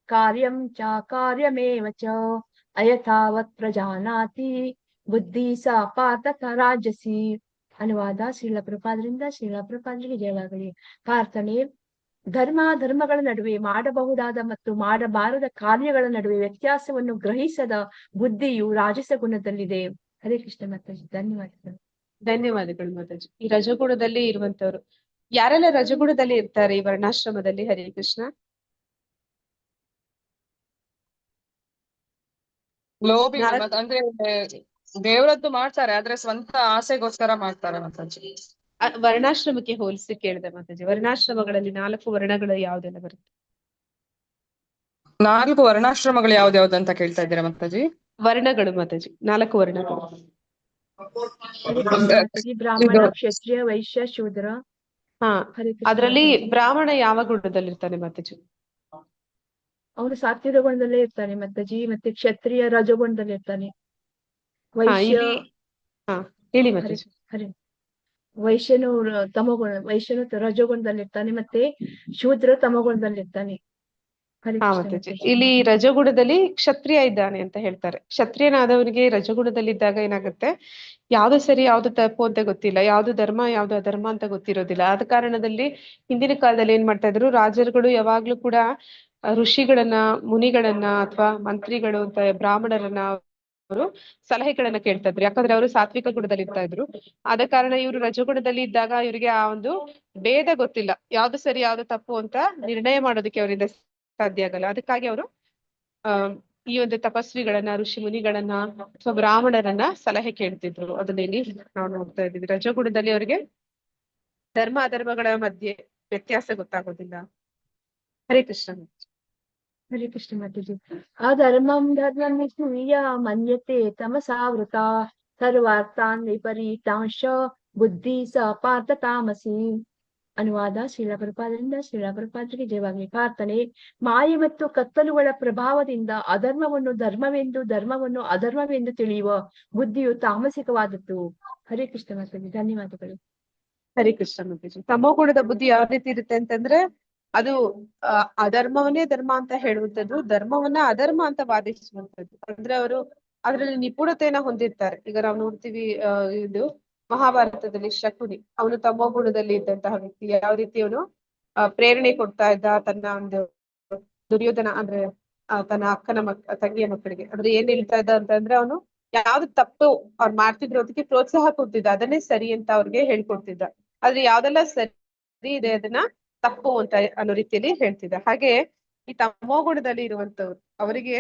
ಕಾರ್ಯಂ ಚ ಕಾರ್ಯಮೇವ ಚ ಅಯಥಾವತ್ ಪ್ರಜಾನಾತಿ ಬುದ್ಧಿ ಸಾ ಪಾರ್ಥ ರಾಜಸಿ. ಅನುವಾದ ಶ್ರೀಲ ಪ್ರಭುಪಾದರಿಂದ ಶ್ರೀಲ ಪ್ರಭುಪಾದರಿಗೆ ಜಯವಾಗಲಿ. ಪ್ರಾರ್ಥನೆ: ಧರ್ಮಗಳ ನಡುವೆ ಮಾಡಬಹುದಾದ ಮತ್ತು ಮಾಡಬಾರದ ಕಾರ್ಯಗಳ ನಡುವೆ ವ್ಯತ್ಯಾಸವನ್ನು ಗ್ರಹಿಸದ ಬುದ್ಧಿಯು ರಾಜಸ ಗುಣದಲ್ಲಿದೆ. ಹರೇ ಕೃಷ್ಣ ಮಾತಾಜಿ, ಧನ್ಯವಾದಗಳು. ಧನ್ಯವಾದಗಳು ಮಾತಾಜಿ. ಈ ರಜಗುಣದಲ್ಲಿ ಇರುವಂತವ್ರು ಯಾರೆಲ್ಲ ರಜಗುಣದಲ್ಲಿ ಇರ್ತಾರೆ ಈ ವರ್ಣಾಶ್ರಮದಲ್ಲಿ? ಹರೇ ಕೃಷ್ಣ. ಲೋಭಿ, ಅಂದ್ರೆ ದೇವರದ್ದು ಮಾಡ್ತಾರೆ ಆದ್ರೆ ಸ್ವಂತ ಆಸೆಗೋಸ್ಕರ ಮಾಡ್ತಾರೆ ಮಾತಾಜಿ. ವರ್ಣಾಶ್ರಮಕ್ಕೆ ಹೋಲಿಸಿ ಕೇಳಿದೆ ಮಾತಾಜಿ. ವರ್ಣಾಶ್ರಮಗಳಲ್ಲಿ 4 ವರ್ಣಗಳು ಯಾವ್ದೆಲ್ಲ ಬರುತ್ತೆ? 4 ವರ್ಣಾಶ್ರಮಗಳು ಯಾವ್ದ್ಯಾವ್ದು ಅಂತ ಕೇಳ್ತಾ ಇದ್ದೀರಾ ಮಾತಾಜಿ? ವರ್ಣಗಳು ಮಾತಾಜಿ, 4 ವರ್ಣಗಳು. ಹರೇ ಕೃಷ್ಣ ಮಾತಾಜಿ. ಬ್ರಾಹ್ಮಣ, ಕ್ಷತ್ರಿಯ, ವೈಶ್ಯ, ಶೂದ್ರ. ಹಾ, ಹರೇ ಕೃಷ್ಣ ಅದ್ರಲ್ಲಿ ಮಾತಾಜಿ. ಬ್ರಾಹ್ಮಣ ಯಾವ ಗುಣದಲ್ಲಿರ್ತಾನೆ ಮಾತಾಜಿ? ಅವನು ಸಾತ್ವಿಕ ಗುಣದಲ್ಲೇ ಇರ್ತಾನೆ ಮಾತಾಜಿ. ಮತ್ತೆ ಕ್ಷತ್ರಿಯ ರಜಗುಣದಲ್ಲಿ ಇರ್ತಾನೆ. ಹಾ, ವೈಶ್ಯ ಇಲ್ಲಿ ಹಾ ಹೇಳಿ ಹರಿ ಮಾತಾಜಿ. ಹರಿ ವೈಶ್ಯನು ವೈಶ್ಯನು ರಜಗುಣದಲ್ಲಿರ್ತಾನೆ. ಮತ್ತೆ ಶೂದ್ರ ತಮಗುಣದಲ್ಲಿರ್ತಾನೆ. ಹರಿ ಹಾ ಕೃಷ್ಣ ಮಾತಾಜಿ, ಮಾತಾಜಿ. ಇಲ್ಲಿ ರಜಗುಣದಲ್ಲಿ ಕ್ಷತ್ರಿಯ ಇದ್ದಾನೆ ಅಂತ ಹೇಳ್ತಾರೆ. ಕ್ಷತ್ರಿಯನಾದವನಿಗೆ ರಜಗುಣದಲ್ಲಿದ್ದಾಗ ಏನಾಗುತ್ತೆ, ಯಾವ್ದು ಸರಿ ಯಾವ್ದು ತಪ್ಪು ಅಂತ ಗೊತ್ತಿಲ್ಲ, ಯಾವ್ದು ಧರ್ಮ ಯಾವ್ದು ಅಧರ್ಮ ಅಂತ ಗೊತ್ತಿರೋದಿಲ್ಲ. ಆದ ಕಾರಣದಲ್ಲಿ ಹಿಂದಿನ ಕಾಲದಲ್ಲಿ ಏನ್ ಮಾಡ್ತಾ ಇದ್ರು, ರಾಜರುಗಳು ಯಾವಾಗ್ಲೂ ಕೂಡ ಋಷಿಗಳನ್ನ, ಮುನಿಗಳನ್ನ ಅಥವಾ ಮಂತ್ರಿಗಳು ಅಂತ ಬ್ರಾಹ್ಮಣರನ್ನ ಅವರು ಸಲಹೆಗಳನ್ನ ಕೇಳ್ತಾ ಇದ್ರು. ಯಾಕಂದ್ರೆ ಅವರು ಸಾತ್ವಿಕ ಗುಣದಲ್ಲಿ ಇರ್ತಾ ಇದ್ರು. ಆದ ಕಾರಣ ಇವರು ರಜಗುಣದಲ್ಲಿ ಇದ್ದಾಗ ಇವರಿಗೆ ಆ ಒಂದು ಭೇದ ಗೊತ್ತಿಲ್ಲ, ಯಾವ್ದು ಸರಿ ಯಾವ್ದು ತಪ್ಪು ಅಂತ ನಿರ್ಣಯ ಮಾಡೋದಕ್ಕೆ ಅವರಿಂದ ಸಾಧ್ಯ ಆಗಲ್ಲ. ಅದಕ್ಕಾಗಿ ಅವರು ಈ ಒಂದು ತಪಸ್ವಿಗಳನ್ನ, ಋಷಿ ಮುನಿಗಳನ್ನ ಅಥವಾ ಬ್ರಾಹ್ಮಣರನ್ನ ಸಲಹೆ ಕೇಳ್ತಿದ್ರು. ಅದನ್ನ ಇಲ್ಲಿ ನಾವು ನೋಡ್ತಾ ಇದ್ದೀವಿ. ರಜಗುಣದಲ್ಲಿ ಅವರಿಗೆ ಧರ್ಮ ಅಧರ್ಮಗಳ ಮಧ್ಯೆ ವ್ಯತ್ಯಾಸ ಗೊತ್ತಾಗೋದಿಲ್ಲ. ಹರೇ ಕೃಷ್ಣ. ಹರೇ ಕೃಷ್ಣ ಮಾತಾಜಿ. ಅಧರ್ಮಂ ಧರ್ಮಂ ವಿಸ್ಮೃತ್ಯ ಮನ್ಯತೆ ತಮಸಾವೃತ ಸರ್ವಾರ್ಥಾನ್ ವಿಪರೀತಾಂಶ ಬುದ್ಧಿ ಸ ಪಾರ್ಥ ತಾಮಸಿ. ಅನುವಾದ ಶ್ರೀಲ ಪ್ರಭುಪಾದರಿಂದ ಶ್ರೀಲ ಪ್ರಭುಪಾದರಿಗೆ ಜಯವಾಗಲಿ. ಪ್ರಾರ್ಥನೆ. ಮಾಯೆ ಮತ್ತು ಕತ್ತಲುಗಳ ಪ್ರಭಾವದಿಂದ ಅಧರ್ಮವನ್ನು ಧರ್ಮವೆಂದು, ಧರ್ಮವನ್ನು ಅಧರ್ಮವೆಂದು ತಿಳಿಯುವ ಬುದ್ಧಿಯು ತಾಮಸಿಕವಾದದ್ದು. ಹರೇ ಕೃಷ್ಣ ಮಾತಾಜಿ. ಧನ್ಯವಾದಗಳು. ಹರೇ ಕೃಷ್ಣ ಮಾತಾಜಿ. ತಮೋಗುಣದ ಬುದ್ಧಿ ಯಾವ ರೀತಿ ಇರುತ್ತೆ ಅಂತಂದ್ರೆ, ಅದು ಅಧರ್ಮವನ್ನೇ ಧರ್ಮ ಅಂತ ಹೇಳುವಂಥದ್ದು, ಧರ್ಮವನ್ನ ಅಧರ್ಮ ಅಂತ ವಾದಿಸುವಂಥದ್ದು. ಅಂದ್ರೆ ಅವರು ಅದರಲ್ಲಿ ನಿಪುಣತೆಯನ್ನ ಹೊಂದಿರ್ತಾರೆ. ಈಗ ನಾವು ನೋಡ್ತೀವಿ, ಇದು ಮಹಾಭಾರತದಲ್ಲಿ ಶಕುನಿ, ಅವನು ತಮೋಗುಣದಲ್ಲಿ ಇದ್ದಂತಹ ವ್ಯಕ್ತಿ. ಯಾವ ರೀತಿ ಅವನು ಪ್ರೇರಣೆ ಕೊಡ್ತಾ ಇದ್ದ ತನ್ನ ಒಂದು ದುರ್ಯೋಧನ ಅಂದ್ರೆ ತನ್ನ ಅಕ್ಕನ ತಂಗಿಯ ಮಕ್ಕಳಿಗೆ. ಅಂದ್ರೆ ಏನ್ ಹೇಳ್ತಾ ಇದ್ದ ಅಂತಂದ್ರೆ, ಅವನು ಯಾವ್ದು ತಪ್ಪು ಅವ್ರು ಮಾಡ್ತಿದ್ರು ಅದಕ್ಕೆ ಪ್ರೋತ್ಸಾಹ ಕೊಡ್ತಿದ್ದ, ಅದನ್ನೇ ಸರಿ ಅಂತ ಅವ್ರಿಗೆ ಹೇಳ್ಕೊಡ್ತಿದ್ದ. ಆದ್ರೆ ಯಾವ್ದೆಲ್ಲ ಸರಿ ಇದೆ ಅದನ್ನ ತಪ್ಪು ಅಂತ ಅನ್ನೋ ರೀತಿಯಲ್ಲಿ ಹೇಳ್ತಿದ್ದ. ಹಾಗೆ ಈ ತಮೋಗುಣದಲ್ಲಿ ಇರುವಂತವ್ರು, ಅವರಿಗೆ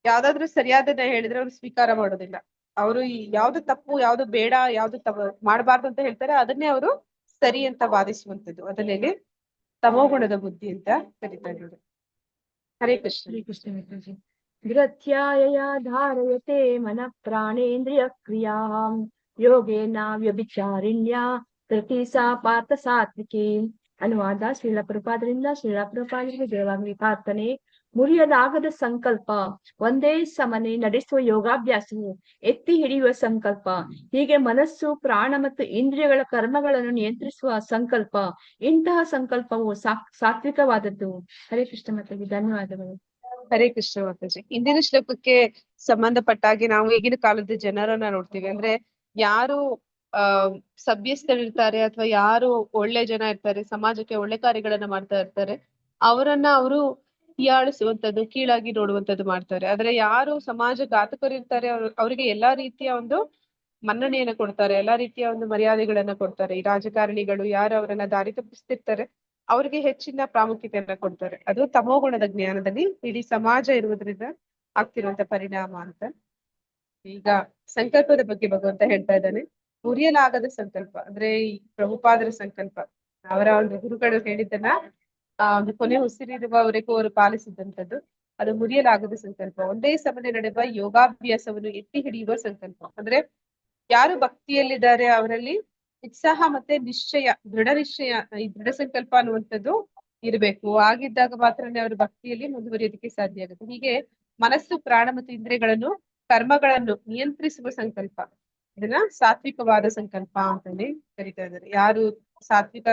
ಯಾವ್ದಾದ್ರು ಸರಿಯಾದನ್ನ ಹೇಳಿದ್ರೆ ಅವ್ರು ಸ್ವೀಕಾರ ಮಾಡೋದಿಲ್ಲ. ಅವರು ಈ ಯಾವ್ದು ತಪ್ಪು, ಯಾವ್ದು ಬೇಡ, ಯಾವ್ದು ಮಾಡಬಾರ್ದು ಅಂತ ಹೇಳ್ತಾರೆ, ಅದನ್ನೇ ಅವರು ಸರಿ ಅಂತ ವಾದಿಸುವಂತದ್ದು. ಅದನ್ನೇ ತಮೋಗುಣದ ಬುದ್ಧಿ ಅಂತ ಕರೀತಾ ಇದ್ದಾರೆ. ಹರೇ ಕೃಷ್ಣ. ಹರೇ ಕೃಷ್ಣ ಮಾತಾಜಿ. ಗ್ರಥ್ಯಾಯ ಧಾರಯತೆ ಮನ ಪ್ರಾಣೇಂದ್ರಿಯ ಕ್ರಿಯಾಂ ಯೋಗೇನ ವ್ಯಭಿಚಾರಿಣ್ಯ ಧೃತಿ ಸಾ ಪಾರ್ಥ ಸಾತ್ವಿಕಿ. ಅನುವಾದ ಶ್ರೀಲ ಪ್ರಭುಪಾದರಿಂದ ಶ್ರೀಲ ಪ್ರಭುಪಾದರಿಗೆ ಜಯವಾಗಲಿ. ಪ್ರಾರ್ಥನೆ. ಮುರಿಯಲಾಗದ ಸಂಕಲ್ಪ, ಒಂದೇ ಸಮನೆ ನಡೆಸುವ ಯೋಗಾಭ್ಯಾಸವು, ಎತ್ತಿ ಹಿಡಿಯುವ ಸಂಕಲ್ಪ, ಹೀಗೆ ಮನಸ್ಸು, ಪ್ರಾಣ ಮತ್ತು ಇಂದ್ರಿಯಗಳ ಕರ್ಮಗಳನ್ನು ನಿಯಂತ್ರಿಸುವ ಸಂಕಲ್ಪ, ಇಂತಹ ಸಂಕಲ್ಪವು ಸಾತ್ವಿಕವಾದದ್ದು. ಹರೇ ಕೃಷ್ಣ ಮಾತಾಜಿ. ಧನ್ಯವಾದಗಳು. ಹರೇ ಕೃಷ್ಣ ಮಾತಾಜಿ. ಇಂದಿನ ಶ್ಲೋಕಕ್ಕೆ ಸಂಬಂಧಪಟ್ಟಾಗಿ ನಾವು ಈಗಿನ ಕಾಲದ ಜನರನ್ನ ನೋಡ್ತೀವಿ. ಅಂದ್ರೆ ಯಾರು ಸಭ್ಯಸ್ಥರಿರ್ತಾರೆ ಅಥವಾ ಯಾರು ಒಳ್ಳೆ ಜನ ಇರ್ತಾರೆ, ಸಮಾಜಕ್ಕೆ ಒಳ್ಳೆ ಕಾರ್ಯಗಳನ್ನ ಮಾಡ್ತಾ ಇರ್ತಾರೆ, ಅವರನ್ನ ಅವರು ಹೀಯಾಳಿಸುವಂತದ್ದು, ಕೀಳಾಗಿ ನೋಡುವಂತದ್ದು ಮಾಡ್ತಾರೆ. ಆದ್ರೆ ಯಾರು ಸಮಾಜ ಘಾತಕರು ಇರ್ತಾರೆ, ಅವರಿಗೆ ಎಲ್ಲಾ ರೀತಿಯ ಒಂದು ಮನ್ನಣೆಯನ್ನ ಕೊಡ್ತಾರೆ, ಎಲ್ಲಾ ರೀತಿಯ ಒಂದು ಮರ್ಯಾದೆಗಳನ್ನ ಕೊಡ್ತಾರೆ. ಈ ರಾಜಕಾರಣಿಗಳು ಯಾರು ಅವರನ್ನ ದಾರಿ ತಪ್ಪಿಸ್ತಿರ್ತಾರೆ ಅವ್ರಿಗೆ ಹೆಚ್ಚಿನ ಪ್ರಾಮುಖ್ಯತೆಯನ್ನ ಕೊಡ್ತಾರೆ. ಅದು ತಮೋಗುಣದ ಜ್ಞಾನದಲ್ಲಿ ಇಡೀ ಸಮಾಜ ಇರುವುದರಿಂದ ಆಗ್ತಿರುವಂತ ಪರಿಣಾಮ ಅಂತ. ಈಗ ಸಂಕಲ್ಪದ ಬಗ್ಗೆ ಭಗವಂತ ಹೇಳ್ತಾ ಇದ್ದಾನೆ. ಮುರಿಯಲಾಗದ ಸಂಕಲ್ಪ ಅಂದ್ರೆ ಈ ಪ್ರಭುಪಾದರ ಸಂಕಲ್ಪ, ಅವರ ಒಂದು ಗುರುಗಳು ಹೇಳಿದ್ದನ್ನ ಒಂದು ಕೊನೆ ಉಸಿರಿರುವವರೆಗೂ ಅವರು ಪಾಲಿಸಿದಂಥದ್ದು. ಅದು ಮುರಿಯಲಾಗದ ಸಂಕಲ್ಪ. ಒಂದೇ ಸಮನೆ ನಡೆಯುವ ಯೋಗಾಭ್ಯಾಸವನ್ನು ಎತ್ತಿ ಹಿಡಿಯುವ ಸಂಕಲ್ಪ. ಅಂದ್ರೆ ಯಾರು ಭಕ್ತಿಯಲ್ಲಿದ್ದಾರೆ ಅವರಲ್ಲಿ ಉತ್ಸಾಹ ಮತ್ತೆ ನಿಶ್ಚಯ, ದೃಢ ನಿಶ್ಚಯ, ಈ ದೃಢ ಸಂಕಲ್ಪ ಅನ್ನುವಂಥದ್ದು ಇರಬೇಕು. ಆಗಿದ್ದಾಗ ಮಾತ್ರನೇ ಅವರು ಭಕ್ತಿಯಲ್ಲಿ ಮುಂದುವರಿಯೋದಕ್ಕೆ ಸಾಧ್ಯ ಆಗುತ್ತೆ. ಹೀಗೆ ಮನಸ್ಸು, ಪ್ರಾಣ ಮತ್ತು ಇಂದ್ರಿಯಗಳನ್ನು, ಕರ್ಮಗಳನ್ನು ನಿಯಂತ್ರಿಸುವ ಸಂಕಲ್ಪ, ಇದನ್ನ ಸಾತ್ವಿಕವಾದ ಸಂಕಲ್ಪ ಅಂತಂದು ಕರೀತಾ ಇದ್ದಾರೆ. ಯಾರು ಸಾತ್ವಿಕ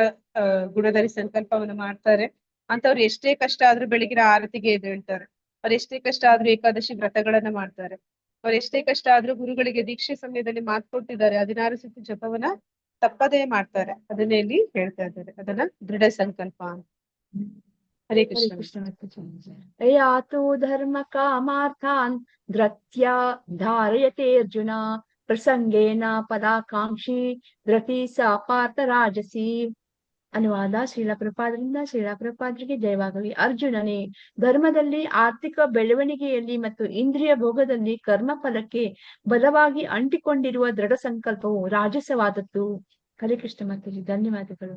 ಗುಣದಲ್ಲಿ ಸಂಕಲ್ಪವನ್ನು ಮಾಡ್ತಾರೆ ಅಂತವ್ರು ಎಷ್ಟೇ ಕಷ್ಟ ಆದ್ರೂ ಬೆಳಗಿನ ಆರತಿಗೆ ಎದ್ದೇಳ್ತಾರೆ. ಅವ್ರು ಎಷ್ಟೇ ಕಷ್ಟ ಆದ್ರೂ ಏಕಾದಶಿ ವ್ರತಗಳನ್ನ ಮಾಡ್ತಾರೆ. ಅವ್ರು ಎಷ್ಟೇ ಕಷ್ಟ ಆದ್ರೂ ಗುರುಗಳಿಗೆ ದೀಕ್ಷೆ ಸಮಯದಲ್ಲಿ ಮಾತು ಕೊಟ್ಟಿದ್ದಾರೆ 16 ಸುತ್ತು ಜಪವನ್ನ ತಪ್ಪದೇ ಮಾಡ್ತಾರೆ. ಅದನ್ನೇ ಇಲ್ಲಿ ಹೇಳ್ತಾ ಇದ್ದಾರೆ. ಅದನ್ನ ದೃಢ ಸಂಕಲ್ಪ ಅಂತ. ಹರೇ ಹರೇ ಕೃಷ್ಣ. ಕೃಷ್ಣ ಮಾತಾಜಿ. ಯಾತು ಧರ್ಮ ಕಾಮಾರ್ಥಾನ್ ಧೃತ್ಯ ಧಾರಯತೆ ಅರ್ಜುನ ಪ್ರಸಂಗೇನ ಪದಾಕಾಂಕ್ಷಿ ಧೃತಿ ಸ ಪಾರ್ಥ ರಾಜಸಿ. ಅನುವಾದ ಶ್ರೀಲ ಪ್ರಭುಪಾದರಿಂದ ಶ್ರೀಲ ಪ್ರಭುಪಾದರಿಗೆ ಜಯವಾಗಲಿ. ಅರ್ಜುನನೇ, ಧರ್ಮದಲ್ಲಿ, ಆರ್ಥಿಕ ಬೆಳವಣಿಗೆಯಲ್ಲಿ ಮತ್ತು ಇಂದ್ರಿಯ ಭೋಗದಲ್ಲಿ ಕರ್ಮ ಫಲಕ್ಕೆ ಬಲವಾಗಿ ಅಂಟಿಕೊಂಡಿರುವ ದೃಢ ಸಂಕಲ್ಪವು ರಾಜಸವಾದದ್ದು. ಹರೇ ಕೃಷ್ಣ ಮಾತಾಜಿ. ಧನ್ಯವಾದಗಳು.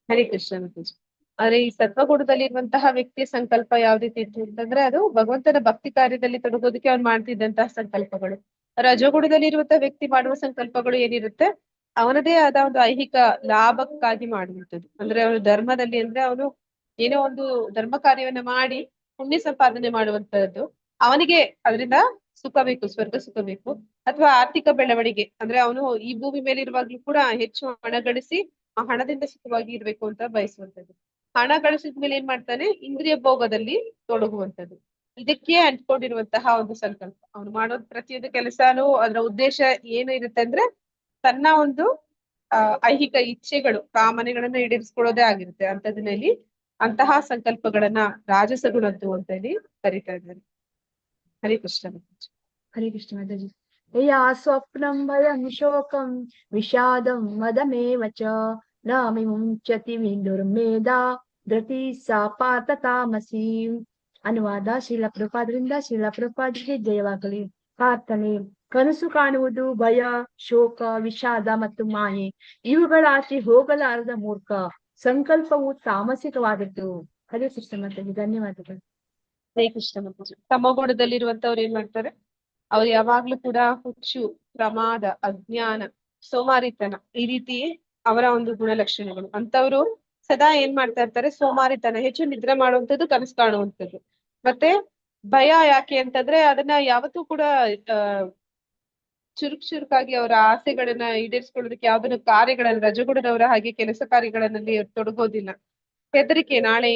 ಹರೇ ಕೃಷ್ಣ ಮಾತಾಜಿ. ಆದ್ರೆ ಈ ಸತ್ವಗುಣದಲ್ಲಿರುವಂತಹ ವ್ಯಕ್ತಿಯ ಸಂಕಲ್ಪ ಯಾವ ರೀತಿ ಇತ್ತು ಅಂತಂದ್ರೆ ಅದು ಭಗವಂತನ ಭಕ್ತಿ ಕಾರ್ಯದಲ್ಲಿ ತೊಡಗೋದಕ್ಕೆ ಅವ್ನು ಮಾಡ್ತಿದ್ದಂತಹ ಸಂಕಲ್ಪಗಳು. ರಜೋಗುಣದಲ್ಲಿರುವಂತಹ ವ್ಯಕ್ತಿ ಮಾಡುವ ಸಂಕಲ್ಪಗಳು ಏನಿರುತ್ತೆ ಅವನದೇ ಆದ ಒಂದು ಐಹಿಕ ಲಾಭಕ್ಕಾಗಿ ಮಾಡುವಂಥದ್ದು. ಅಂದ್ರೆ ಅವನು ಧರ್ಮದಲ್ಲಿ ಅಂದ್ರೆ ಅವನು ಏನೋ ಒಂದು ಧರ್ಮ ಕಾರ್ಯವನ್ನ ಮಾಡಿ ಪುಣ್ಯ ಸಂಪಾದನೆ ಮಾಡುವಂತಹದ್ದು. ಅವನಿಗೆ ಅದರಿಂದ ಸುಖ ಬೇಕು, ಸ್ವರ್ಗ ಸುಖ ಬೇಕು, ಅಥವಾ ಆರ್ಥಿಕ ಬೆಳವಣಿಗೆ ಅಂದ್ರೆ ಅವನು ಈ ಭೂಮಿ ಮೇಲೆ ಇರುವಾಗ್ಲೂ ಕೂಡ ಹೆಚ್ಚು ಹಣ ಗಳಿಸಿ ಆ ಹಣದಿಂದ ಸುಖವಾಗಿ ಇರ್ಬೇಕು ಅಂತ ಬಯಸುವಂತದ್ದು. ಹಣ ಗಳಿಸಿದ್ಮೇಲೆ ಏನ್ ಮಾಡ್ತಾನೆ, ಇಂದ್ರಿಯ ಭೋಗದಲ್ಲಿ ತೊಡಗುವಂತದ್ದು. ಇದಕ್ಕೆ ಅಂಟ್ಕೊಂಡಿರುವಂತಹ ಒಂದು ಸಂಕಲ್ಪ. ಅವನು ಮಾಡೋ ಪ್ರತಿಯೊಂದು ಕೆಲಸನೂ ಅದರ ಉದ್ದೇಶ ಏನು ಇರುತ್ತೆ ಅಂದ್ರೆ ತನ್ನ ಒಂದು ಐಹಿಕ ಇಚ್ಛೆಗಳು, ಕಾಮನೆಗಳನ್ನ ಈಡೇರಿಸ್ಕೊಳ್ಳೋದೇ ಆಗಿರುತ್ತೆ. ಅಂತದ್ರಲ್ಲಿ ಅಂತಹ ಸಂಕಲ್ಪಗಳನ್ನ ರಾಜಸ ಗುಣದ್ದು ಅಂತ ಹೇಳಿ ಕರೀತಾ ಇದ್ದಾರೆ. ಹರೇ ಕೃಷ್ಣ. ಹರೇ ಕೃಷ್ಣ ಮಾತಾಜಿ. ಯಾ ಸ್ವಪ್ನಂ ಭಯಂ ಶೋಕಂ ವಿಷಾದಂ ಮದಮೇವ ಚ ನ ವಿಮುಂಚತಿ ವಿದುರ್ಮೇಧಾ ಧೃತಿ ಸಾ ಪಾತ ತಾಮಸಿ. ಅನುವಾದ ಶ್ರೀಲ ಪ್ರಭುಪಾದರಿಂದ ಶ್ರೀಲ ಪ್ರಭುಪಾದರಿಗೆ ಜಯವಾಗಲಿ. ಪ್ರಾರ್ಥನೆ. ಕನಸು ಕಾಣುವುದು ಭಯ, ಶೋಕ, ವಿಷಾದ ಮತ್ತು ಮಾಯೆ. ಇವುಗಳಾಚೆ ಹೋಗಲಾರದ ಮೂರ್ಖ. ಸಂಕಲ್ಪವು ತಾಮಸಿಕವಾದದ್ದು. ಹರೇ ಕೃಷ್ಣ ಮಾತಾಜಿ. ಧನ್ಯವಾದಗಳು. ಹರೇ ಕೃಷ್ಣ ಮಾತಾಜಿ. ತಮೋಗುಣದಲ್ಲಿರುವಂತವ್ರು ಏನ್ ಮಾಡ್ತಾರೆ, ಅವ್ರು ಯಾವಾಗ್ಲೂ ಕೂಡ ಹುಚ್ಚು, ಪ್ರಮಾದ, ಅಜ್ಞಾನ, ಸೋಮಾರಿತನ ಈ ರೀತಿ ಅವರ ಒಂದು ಗುಣಲಕ್ಷಣಗಳು. ಅಂತವ್ರು ಸದಾ ಏನ್ ಮಾಡ್ತಾ ಇರ್ತಾರೆ, ಸೋಮಾರಿತನ, ಹೆಚ್ಚು ನಿದ್ರೆ ಮಾಡುವಂಥದ್ದು, ಕನಸು ಕಾಣುವಂಥದ್ದು. ಮತ್ತೆ ಭಯ ಯಾಕೆ ಅಂತಂದ್ರೆ ಅದನ್ನ ಯಾವತ್ತೂ ಕೂಡ ಚುರುಕಾಗಿ ಅವರ ಆಸೆಗಳನ್ನ ಈಡೇರಿಸ್ಕೊಳ್ಳೋದಕ್ಕೆ ಯಾವ್ದನ್ನ ಕಾರ್ಯಗಳನ್ನ, ರಜಗುಣದವರ ಹಾಗೆ ಕೆಲಸ ಕಾರ್ಯಗಳಲ್ಲಿ ತೊಡಗೋದಿಲ್ಲ. ಹೆದರಿಕೆ, ನಾಳೆ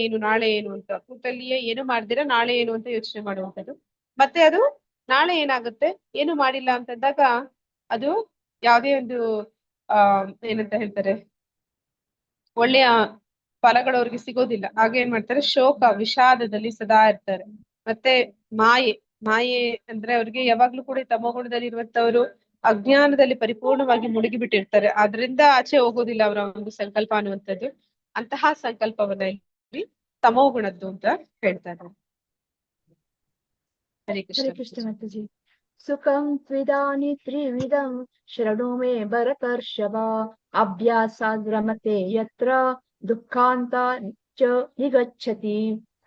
ಏನು ಅಂತ ಕೂತಲ್ಲಿಯೇ ಏನು ಮಾಡ್ದಿರ ನಾಳೆ ಏನು ಅಂತ ಯೋಚನೆ ಮಾಡುವಂಥದ್ದು. ಮತ್ತೆ ಅದು ನಾಳೆ ಏನಾಗುತ್ತೆ, ಏನು ಮಾಡಿಲ್ಲ ಅಂತಂದಾಗ ಅದು ಯಾವುದೇ ಒಂದು ಏನಂತ ಹೇಳ್ತಾರೆ, ಒಳ್ಳೆಯ ಫಲಗಳು ಅವ್ರಿಗೆ ಸಿಗೋದಿಲ್ಲ. ಆಗ ಏನ್ ಮಾಡ್ತಾರೆ, ಶೋಕ, ವಿಷಾದದಲ್ಲಿ ಸದಾ ಇರ್ತಾರೆ. ಮತ್ತೆ ಮಾಯೆ ಅಂದ್ರೆ ಅವ್ರಿಗೆ ಯಾವಾಗ್ಲೂ ಕೂಡ ತಮೋಗುಣದಲ್ಲಿ ಇರುವಂತವ್ರು ಅಜ್ಞಾನದಲ್ಲಿ ಪರಿಪೂರ್ಣವಾಗಿ ಮುಳುಗಿ ಬಿಟ್ಟಿರ್ತಾರೆ. ಅದರಿಂದ ಆಚೆ ಹೋಗೋದಿಲ್ಲ ಅವರ ಒಂದು ಸಂಕಲ್ಪ ಅನ್ನುವಂಥದ್ದು. ಅಂತಹ ಸಂಕಲ್ಪವನ್ನ ಇಲ್ಲಿ ತಮೋಗುಣದ್ದು ಅಂತ ಹೇಳ್ತಾ ಇದ್ದಾರೆ. ಹರೇ ಹರೇ ಕೃಷ್ಣ. ಕೃಷ್ಣ ಮಾತಾಜಿ. ಸುಖಂ ತ್ವಿದಾನಿ ತ್ರಿವಿಧಂ ಶರಣು ಮೇ ಭರತರ್ಷಭ ಅಭ್ಯಾಸಾದ್ ರಮತೆ ಯತ್ರ ದುಃಖಾಂತ ಚ ನಿಗಚ್ಚತಿ.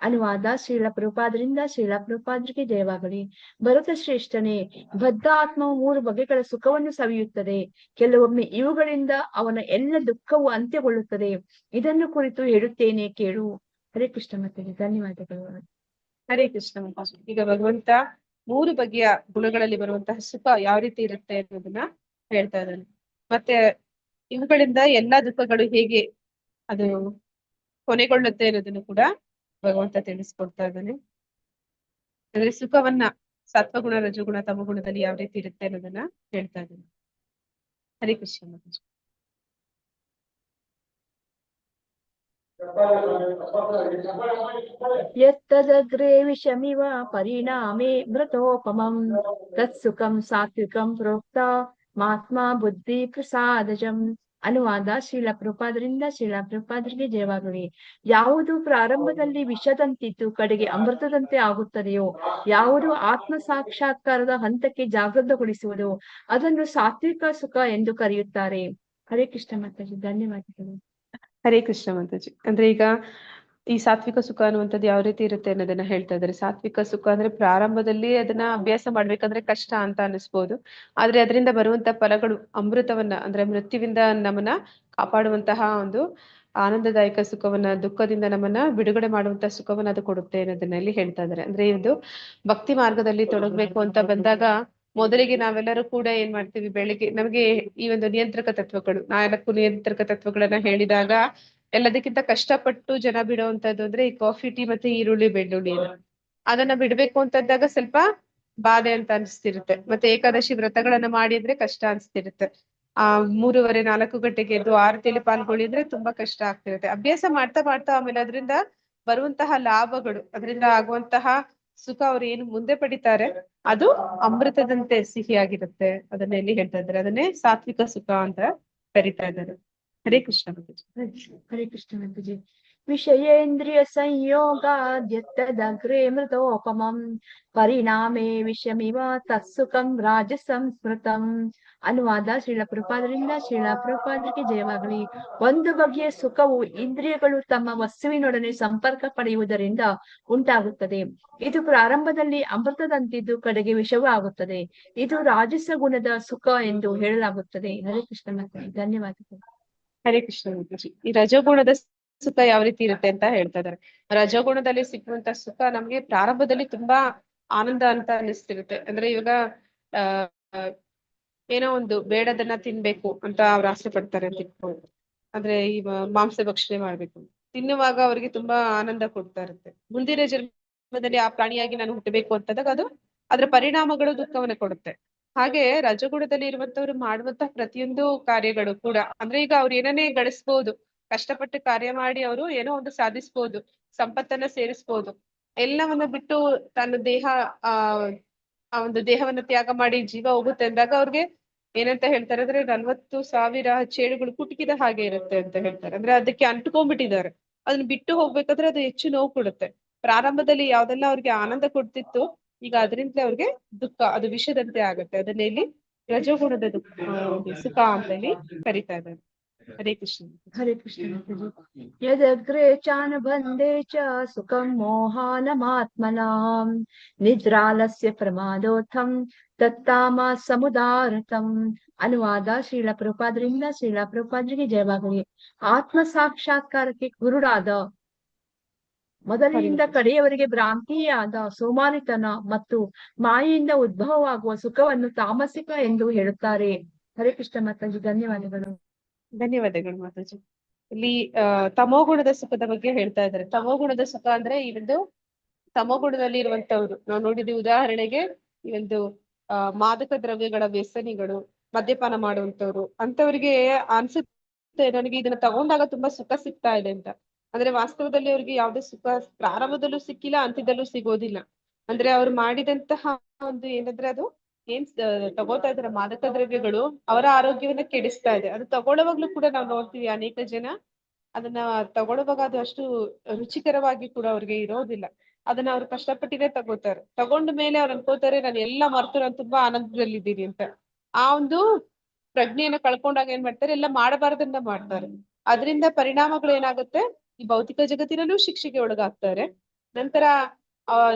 ಅನುವಾದ ಶ್ರೀಲ ಪ್ರಭುಪಾದರಿಂದ ಶ್ರೀಲ ಪ್ರಭುಪಾದರಿಗೆ ಜಯವಾಗಲಿ. ಭರತ ಶ್ರೇಷ್ಠನೇ, ಬದ್ಧ ಆತ್ಮವು 3 ಬಗೆಗಳ ಸುಖವನ್ನು ಸವಿಯುತ್ತದೆ. ಕೆಲವೊಮ್ಮೆ ಇವುಗಳಿಂದ ಅವನ ಎಲ್ಲ ದುಃಖವು ಅಂತ್ಯಗೊಳ್ಳುತ್ತದೆ. ಇದನ್ನು ಕುರಿತು ಹೇಳುತ್ತೇನೆ ಕೇಳು. ಹರೇ ಕೃಷ್ಣ ಮಾತಾಜಿ. ಧನ್ಯವಾದಗಳು. ಹರೇ ಕೃಷ್ಣ ಮಾತಾಜಿ. ಈಗ ಭಗವಂತ 3 ಬಗೆಯ ಗುಣಗಳಲ್ಲಿ ಬರುವಂತಹ ಸುಖ ಯಾವ ರೀತಿ ಇರುತ್ತೆ ಅನ್ನೋದನ್ನ ಹೇಳ್ತಾ ಇದ್ದಾನೆ. ಮತ್ತೆ ಇವುಗಳಿಂದ ಎಲ್ಲಾ ದುಃಖಗಳು ಹೇಗೆ ಅದು ಕೊನೆಗೊಳ್ಳುತ್ತೆ ಅನ್ನೋದನ್ನು ಕೂಡ ಭಗವಂತ ತಿಳಿಸ್ಕೊಡ್ತಾ ಇದ್ದಾನೆ. ಅಂದ್ರೆ ಸುಖವನ್ನ ಸತ್ವಗುಣ, ರಜಗುಣ, ತಮಗುಣದಲ್ಲಿ ಯಾವ ರೀತಿ ಇರುತ್ತೆ ಅನ್ನೋದನ್ನ ಹೇಳ್ತಾ ಇದ್ದಾನೆ. ಹರೇ ಕೃಷ್ಣ ಮಾತಾಜಿ. ಯತ್ತದಗ್ರೇ ವಿಷಮಿವ ಪರಿಣಾಮೇ ಮೃತೋಪಮಂ ತತ್ಸುಖಂ ಸಾತ್ವಿಕಂ ಪ್ರೋಕ್ತ ಮಾತ್ಮ ಬುದ್ಧಿ ಪ್ರಸಾದಜಂ. ಅನುವಾದ ಶ್ರೀಲ ಪ್ರಭುಪಾದರಿಂದ ಶ್ರೀಲ ಪ್ರಭುಪಾದರಿಗೆ ಜಯವಾಗಲಿ. ಯಾವುದು ಪ್ರಾರಂಭದಲ್ಲಿ ವಿಷದಂತಿದ್ದು ಕಡೆಗೆ ಅಮೃತದಂತೆ ಆಗುತ್ತದೆಯೋ, ಯಾವುದು ಆತ್ಮ ಸಾಕ್ಷಾತ್ಕಾರದ ಹಂತಕ್ಕೆ ಜಾಗೃತಗೊಳಿಸುವುದು, ಅದನ್ನು ಸಾತ್ವಿಕ ಸುಖ ಎಂದು ಕರೆಯುತ್ತಾರೆ. ಹರೇ ಕೃಷ್ಣ ಮಾತಾಜಿ. ಧನ್ಯವಾದಗಳು. ಹರೇ ಕೃಷ್ಣ ಮಾತಾಜಿ. ಅಂದ್ರೆ ಈಗ ಈ ಸಾತ್ವಿಕ ಸುಖ ಅನ್ನುವಂಥದ್ದು ಯಾವ ರೀತಿ ಇರುತ್ತೆ ಅನ್ನೋದನ್ನ ಹೇಳ್ತಾ ಇದ್ದಾರೆ. ಸಾತ್ವಿಕ ಸುಖ ಅಂದ್ರೆ ಪ್ರಾರಂಭದಲ್ಲಿ ಅದನ್ನ ಅಭ್ಯಾಸ ಮಾಡ್ಬೇಕಂದ್ರೆ ಕಷ್ಟ ಅಂತ ಅನಿಸ್ಬೋದು. ಆದ್ರೆ ಅದರಿಂದ ಬರುವಂತ ಫಲಗಳು ಅಮೃತವನ್ನ, ಅಂದ್ರೆ ಮೃತ್ಯುವಿಂದ ನಮ್ಮನ್ನ ಕಾಪಾಡುವಂತಹ ಒಂದು ಆನಂದದಾಯಕ ಸುಖವನ್ನ, ದುಃಖದಿಂದ ನಮ್ಮನ್ನ ಬಿಡುಗಡೆ ಮಾಡುವಂತಹ ಸುಖವನ್ನ ಅದು ಕೊಡುತ್ತೆ ಅನ್ನೋದನ್ನ ಇಲ್ಲಿ ಹೇಳ್ತಾ ಇದ್ದಾರೆ. ಅಂದ್ರೆ ಇದು ಭಕ್ತಿ ಮಾರ್ಗದಲ್ಲಿ ತೊಡಗ್ಬೇಕು ಅಂತ ಬಂದಾಗ ಮೊದಲಿಗೆ ನಾವೆಲ್ಲರೂ ಕೂಡ ಏನ್ ಮಾಡ್ತೀವಿ, ಬೆಳಿಗ್ಗೆ ನಮಗೆ ಈ ಒಂದು ನಿಯಂತ್ರಕ ತತ್ವಗಳು, 4 ನಿಯಂತ್ರಕ ತತ್ವಗಳನ್ನ ಹೇಳಿದಾಗ ಎಲ್ಲದಕ್ಕಿಂತ ಕಷ್ಟಪಟ್ಟು ಜನ ಬಿಡುವಂತದ್ದು ಅಂದ್ರೆ ಈ ಕಾಫಿ, ಟೀ ಮತ್ತೆ ಈರುಳ್ಳಿ, ಬೆಳ್ಳುಳ್ಳಿ. ಅದನ್ನ ಬಿಡ್ಬೇಕು ಅಂತಂದಾಗ ಸ್ವಲ್ಪ ಬಾಧೆ ಅಂತ ಅನಿಸ್ತಿರುತ್ತೆ. ಮತ್ತೆ ಏಕಾದಶಿ ವ್ರತಗಳನ್ನ ಮಾಡಿದ್ರೆ ಕಷ್ಟ ಅನ್ಸ್ತಿರುತ್ತೆ. 3:30, 4 ಗಂಟೆಗೆ ಎದ್ದು ಆರತಿಯಲ್ಲಿ ಪಾಲ್ಗೊಳ್ಳಿದ್ರೆ ತುಂಬಾ ಕಷ್ಟ ಆಗ್ತಿರುತ್ತೆ. ಅಭ್ಯಾಸ ಮಾಡ್ತಾ ಮಾಡ್ತಾ ಆಮೇಲೆ ಅದರಿಂದ ಬರುವಂತಹ ಲಾಭಗಳು, ಅದರಿಂದ ಆಗುವಂತಹ ಸುಖ ಅವ್ರು ಏನು ಮುಂದೆ ಪಡಿತಾರೆ ಅದು ಅಮೃತದಂತೆ ಸಿಹಿಯಾಗಿರುತ್ತೆ. ಅದನ್ನ ಎಲ್ಲಿ ಹೇಳ್ತಾ ಇದ್ದಾರೆ, ಅದನ್ನೇ ಸಾತ್ವಿಕ ಸುಖ ಅಂತ ಕರೀತಾ ಇದ್ದಾರೆ. ಹರೇ ಕೃಷ್ಣ ಮಾತಾಜಿ. ಹರೇ ಕೃಷ್ಣ ಮಾತಾಜಿ. ವಿಷಯೇಂದ್ರಿಯ ಸಂಯೋಗಾದ್ಯತ್ತದಗ್ರೇ ಮೃತೋಪಮಂ ಪರಿಣಾಮೇ ವಿಷಮಿವ ತತ್ಸುಖಂ ರಾಜಸಂ ಸ್ಮೃತಂ. ಅನುವಾದ ಶ್ರೀಲ ಪ್ರಭುಪಾದರಿಂದ ಶ್ರೀಲ ಪ್ರಭುಪಾದರಿಗೆ ಜಯವಾಗಲಿ. ಒಂದು ಬಗೆಯ ಸುಖವು ಇಂದ್ರಿಯಗಳು ತಮ್ಮ ವಸ್ತುವಿನೊಡನೆ ಸಂಪರ್ಕ ಪಡೆಯುವುದರಿಂದ ಉಂಟಾಗುತ್ತದೆ. ಇದು ಪ್ರಾರಂಭದಲ್ಲಿ ಅಮೃತದಂತಿದ್ದು ಕಡೆಗೆ ವಿಷವೂ ಆಗುತ್ತದೆ. ಇದು ರಾಜಸ ಗುಣದ ಸುಖ ಎಂದು ಹೇಳಲಾಗುತ್ತದೆ. ಹರೇ ಕೃಷ್ಣ ಮಾತಾಜಿ, ಧನ್ಯವಾದಗಳು. ಹರೇ ಕೃಷ್ಣ ಮಾತಾಜಿ. ಈ ರಜೋಗುಣದ ಸುಖ ಯಾವ ರೀತಿ ಇರುತ್ತೆ ಅಂತ ಹೇಳ್ತಾ ಇದಾರೆ. ರಜೋಗುಣದಲ್ಲಿ ಸಿಕ್ಕುವಂತ ಸುಖ ನಮ್ಗೆ ಪ್ರಾರಂಭದಲ್ಲಿ ತುಂಬಾ ಆನಂದ ಅಂತ ಅನಿಸ್ತಿರುತ್ತೆ. ಅಂದ್ರೆ ಇವಾಗ ಏನೋ ಒಂದು ಬೇಡದನ್ನ ತಿನ್ಬೇಕು ಅಂತ ಅವ್ರು ಆಸೆ ಪಡ್ತಾರೆ ಅಂತ ಇಟ್ಕೊಂಡು, ಅಂದ್ರೆ ಈ ಮಾಂಸ ಭಕ್ಷಣೆ ಮಾಡ್ಬೇಕು ತಿನ್ನುವಾಗ ಅವ್ರಿಗೆ ತುಂಬಾ ಆನಂದ ಕೊಡ್ತಾ ಇರುತ್ತೆ. ಮುಂದಿನ ಜನ್ಮದಲ್ಲಿ ಆ ಪ್ರಾಣಿಯಾಗಿ ನಾನು ಹುಟ್ಟಬೇಕು ಅಂತಂದಾಗ ಅದು ಅದ್ರ ಪರಿಣಾಮಗಳು ದುಃಖವನ್ನ ಕೊಡುತ್ತೆ. ಹಾಗೆ ರಜಗುಣದಲ್ಲಿ ಇರುವಂತವ್ರು ಮಾಡುವಂತಹ ಪ್ರತಿಯೊಂದು ಕಾರ್ಯಗಳು ಕೂಡ, ಅಂದ್ರೆ ಈಗ ಅವ್ರು ಏನನ್ನೇ ಗಳಿಸ್ಬೋದು, ಕಷ್ಟಪಟ್ಟು ಕಾರ್ಯ ಮಾಡಿ ಅವರು ಏನೋ ಒಂದು ಸಾಧಿಸ್ಬೋದು, ಸಂಪತ್ತನ್ನ ಸೇರಿಸ್ಬೋದು. ಎಲ್ಲವನ್ನ ಬಿಟ್ಟು ತನ್ನ ದೇಹ ಆ ಒಂದು ದೇಹವನ್ನ ತ್ಯಾಗ ಮಾಡಿ ಜೀವ ಹೋಗುತ್ತೆ ಅಂದಾಗ ಅವ್ರಿಗೆ ಏನಂತ ಹೇಳ್ತಾರೆ ಅಂದ್ರೆ 40,000 ಚೇಳುಗಳು ಕುಟುಕಿದ ಹಾಗೆ ಇರುತ್ತೆ ಅಂತ ಹೇಳ್ತಾರೆ. ಅಂದ್ರೆ ಅದಕ್ಕೆ ಅಂಟ್ಕೊಂಡ್ಬಿಟ್ಟಿದ್ದಾರೆ. ಅದನ್ನ ಬಿಟ್ಟು ಹೋಗ್ಬೇಕಾದ್ರೆ ಅದು ಹೆಚ್ಚು ನೋವು ಕೊಡುತ್ತೆ. ಪ್ರಾರಂಭದಲ್ಲಿ ಯಾವ್ದೆಲ್ಲ ಅವ್ರಿಗೆ ಆನಂದ ಕೊಡ್ತಿತ್ತು, ಈಗ ಅದರಿಂದಲೇ ಅವ್ರಿಗೆ ದುಃಖ, ಅದು ವಿಷದಂತೆ ಆಗುತ್ತೆ. ಅದನ್ನ ಇಲ್ಲಿ ರಜೋಗುಣದ ಸುಖ ಅಂತ ಹೇಳಿ ಕರಿತಾ ಇದ್ದಾರೆ. ಹರೇ ಕೃಷ್ಣ. ಹರೇ ಕೃಷ್ಣ ಮಾತಾಜಿ. ಯದಗ್ರೇ ಚಾನುಬಂಧೇ ಚ ಸುಖಂ ಮೋಹಾನಮಾತ್ಮನಾಂ ನಿದ್ರಾಲಸ್ಯ ಪ್ರಮಾದೋತ್ಥಂ ತತ್ತಾಮ ಸಮುದಾರತಂ. ಅನುವಾದ ಶ್ರೀಲ ಪ್ರಭುಪಾದರಿಂದ ಶ್ರೀಲ ಪ್ರಭುಪಾದರಿಗೆ ಜಯವಾಗಲಿ. ಆತ್ಮ ಸಾಕ್ಷಾತ್ಕಾರಕ್ಕೆ ಕುರುಡಾದ, ಮೊದಲಿನಿಂದ ಕಡೆಯವರೆಗೆ ಭ್ರಾಂತಿಯಾದ ಸೋಮಾರಿತನ ಮತ್ತು ಮಾಯೆಯಿಂದ ಉದ್ಭವವಾಗುವ ಸುಖವನ್ನು ತಾಮಸಿಕ ಎಂದು ಹೇಳುತ್ತಾರೆ. ಹರೇ ಕೃಷ್ಣ ಮಾತಾಜಿ, ಧನ್ಯವಾದಗಳು. ಧನ್ಯವಾದಗಳು ಮಾತಾಜಿ. ಇಲ್ಲಿ ತಮೋಗುಣದ ಸುಖದ ಬಗ್ಗೆ ಹೇಳ್ತಾ ಇದ್ದಾರೆ. ತಮೋಗುಣದ ಸುಖ ಅಂದ್ರೆ ಈ ಒಂದು ತಮೋಗುಣದಲ್ಲಿ ಇರುವಂತವ್ರು ನಾವು ನೋಡಿದ್ವಿ. ಉದಾಹರಣೆಗೆ ಈ ಒಂದು ಮಾದಕ ದ್ರವ್ಯಗಳ ವ್ಯಸನಿಗಳು, ಮದ್ಯಪಾನ ಮಾಡುವಂತವ್ರು, ಅಂತವ್ರಿಗೆ ಅನ್ಸುತ್ತೆ ನನಗೆ ಇದನ್ನ ತಗೊಂಡಾಗ ತುಂಬಾ ಸುಖ ಸಿಗ್ತಾ ಇದೆ ಅಂತ. ಅಂದ್ರೆ ವಾಸ್ತವದಲ್ಲಿ ಅವ್ರಿಗೆ ಯಾವ್ದೇ ಸುಖ ಪ್ರಾರಂಭದಲ್ಲೂ ಸಿಕ್ಕಿಲ್ಲ, ಅಂತ್ಯದಲ್ಲೂ ಸಿಗೋದಿಲ್ಲ. ಅಂದ್ರೆ ಅವ್ರು ಮಾಡಿದಂತಹ ಒಂದು ಏನಂದ್ರೆ ಅದು ಏನ್ ತಗೋತಾ ಇದಾರೆ ಮಾದಕ ದ್ರವ್ಯಗಳು ಅವರ ಆರೋಗ್ಯವನ್ನ ಕೆಡಿಸ್ತಾ ಇದೆ. ಅದು ತಗೊಳ್ಳುವಾಗ್ಲೂ ಕೂಡ ನಾವು ನೋಡ್ತೀವಿ ಅನೇಕ ಜನ ಅದನ್ನ ತಗೊಳ್ಳುವಾಗ ಅದು ಅಷ್ಟು ರುಚಿಕರವಾಗಿ ಕೂಡ ಅವ್ರಿಗೆ ಇರೋದಿಲ್ಲ. ಅದನ್ನ ಅವ್ರು ಕಷ್ಟಪಟ್ಟಿನೇ ತಗೋತಾರೆ. ತಗೊಂಡ ಮೇಲೆ ಅವ್ರು ಅನ್ಕೋತಾರೆ ನಾನು ಎಲ್ಲ ಮರ್ತು ನಾನು ತುಂಬಾ ಆನಂದದಲ್ಲಿದ್ದೀನಿ ಅಂತ. ಆ ಒಂದು ಪ್ರಜ್ಞೆಯನ್ನ ಕಳ್ಕೊಂಡಾಗ ಏನ್ ಮಾಡ್ತಾರೆ, ಎಲ್ಲ ಮಾಡಬಾರದನ್ನ ಮಾಡ್ತಾರೆ. ಅದರಿಂದ ಪರಿಣಾಮಗಳು ಏನಾಗುತ್ತೆ, ಈ ಭೌತಿಕ ಜಗತ್ತಿನಲ್ಲೂ ಶಿಕ್ಷೆಗೆ ಒಳಗಾಗ್ತಾರೆ. ನಂತರ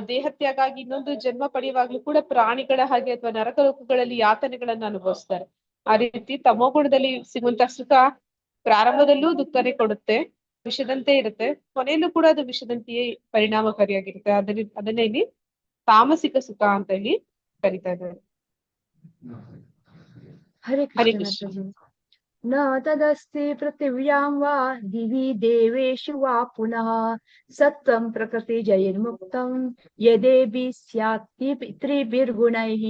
ದೇಹತ್ಯಾಗಾಗಿ ಇನ್ನೊಂದು ಜನ್ಮ ಪಡೆಯುವಾಗ್ಲೂ ಕೂಡ ಪ್ರಾಣಿಗಳ ಹಾಗೆ ಅಥವಾ ನರಕ ಲೋಕಗಳಲ್ಲಿ ಯಾತನೆಗಳನ್ನ ಅನುಭವಿಸ್ತಾರೆ. ಆ ರೀತಿ ತಮೋಗುಣದಲ್ಲಿ ಸಿಗುವಂತ ಸುಖ ಪ್ರಾರಂಭದಲ್ಲೂ ದುಃಖನೇ ಕೊಡುತ್ತೆ, ವಿಷದಂತೆ ಇರುತ್ತೆ, ಕೊನೆಯಲ್ಲೂ ಕೂಡ ಅದು ವಿಷದಂತೆಯೇ ಪರಿಣಾಮಕಾರಿಯಾಗಿರುತ್ತೆ. ಅದನ್ನೇ ಇಲ್ಲಿ ತಾಮಸಿಕ ಸುಖ ಅಂತ ಹೇಳಿ ಕರಿತಾ ಇದ್ದಾರೆ. ಹರೇ ಹರೇ ಕೃಷ್ಣ ಕೃಷ್ಣ. ಮಾತಾಜಿ. ನ ತದಸ್ತಿ ಪೃಥಿವ್ಯಾಂ ವಾ ದಿವಿ ದೇವೇಶು ವಾ ಪುನಃ ಸತ್ವಂ ಪ್ರಕೃತಿ ಜೈರ್ಮುಕ್ತಂ ಯದೇಬಿ ಸ್ಯಾತ್ ತ್ರಿಭಿರ್ಗುಣೈಃ.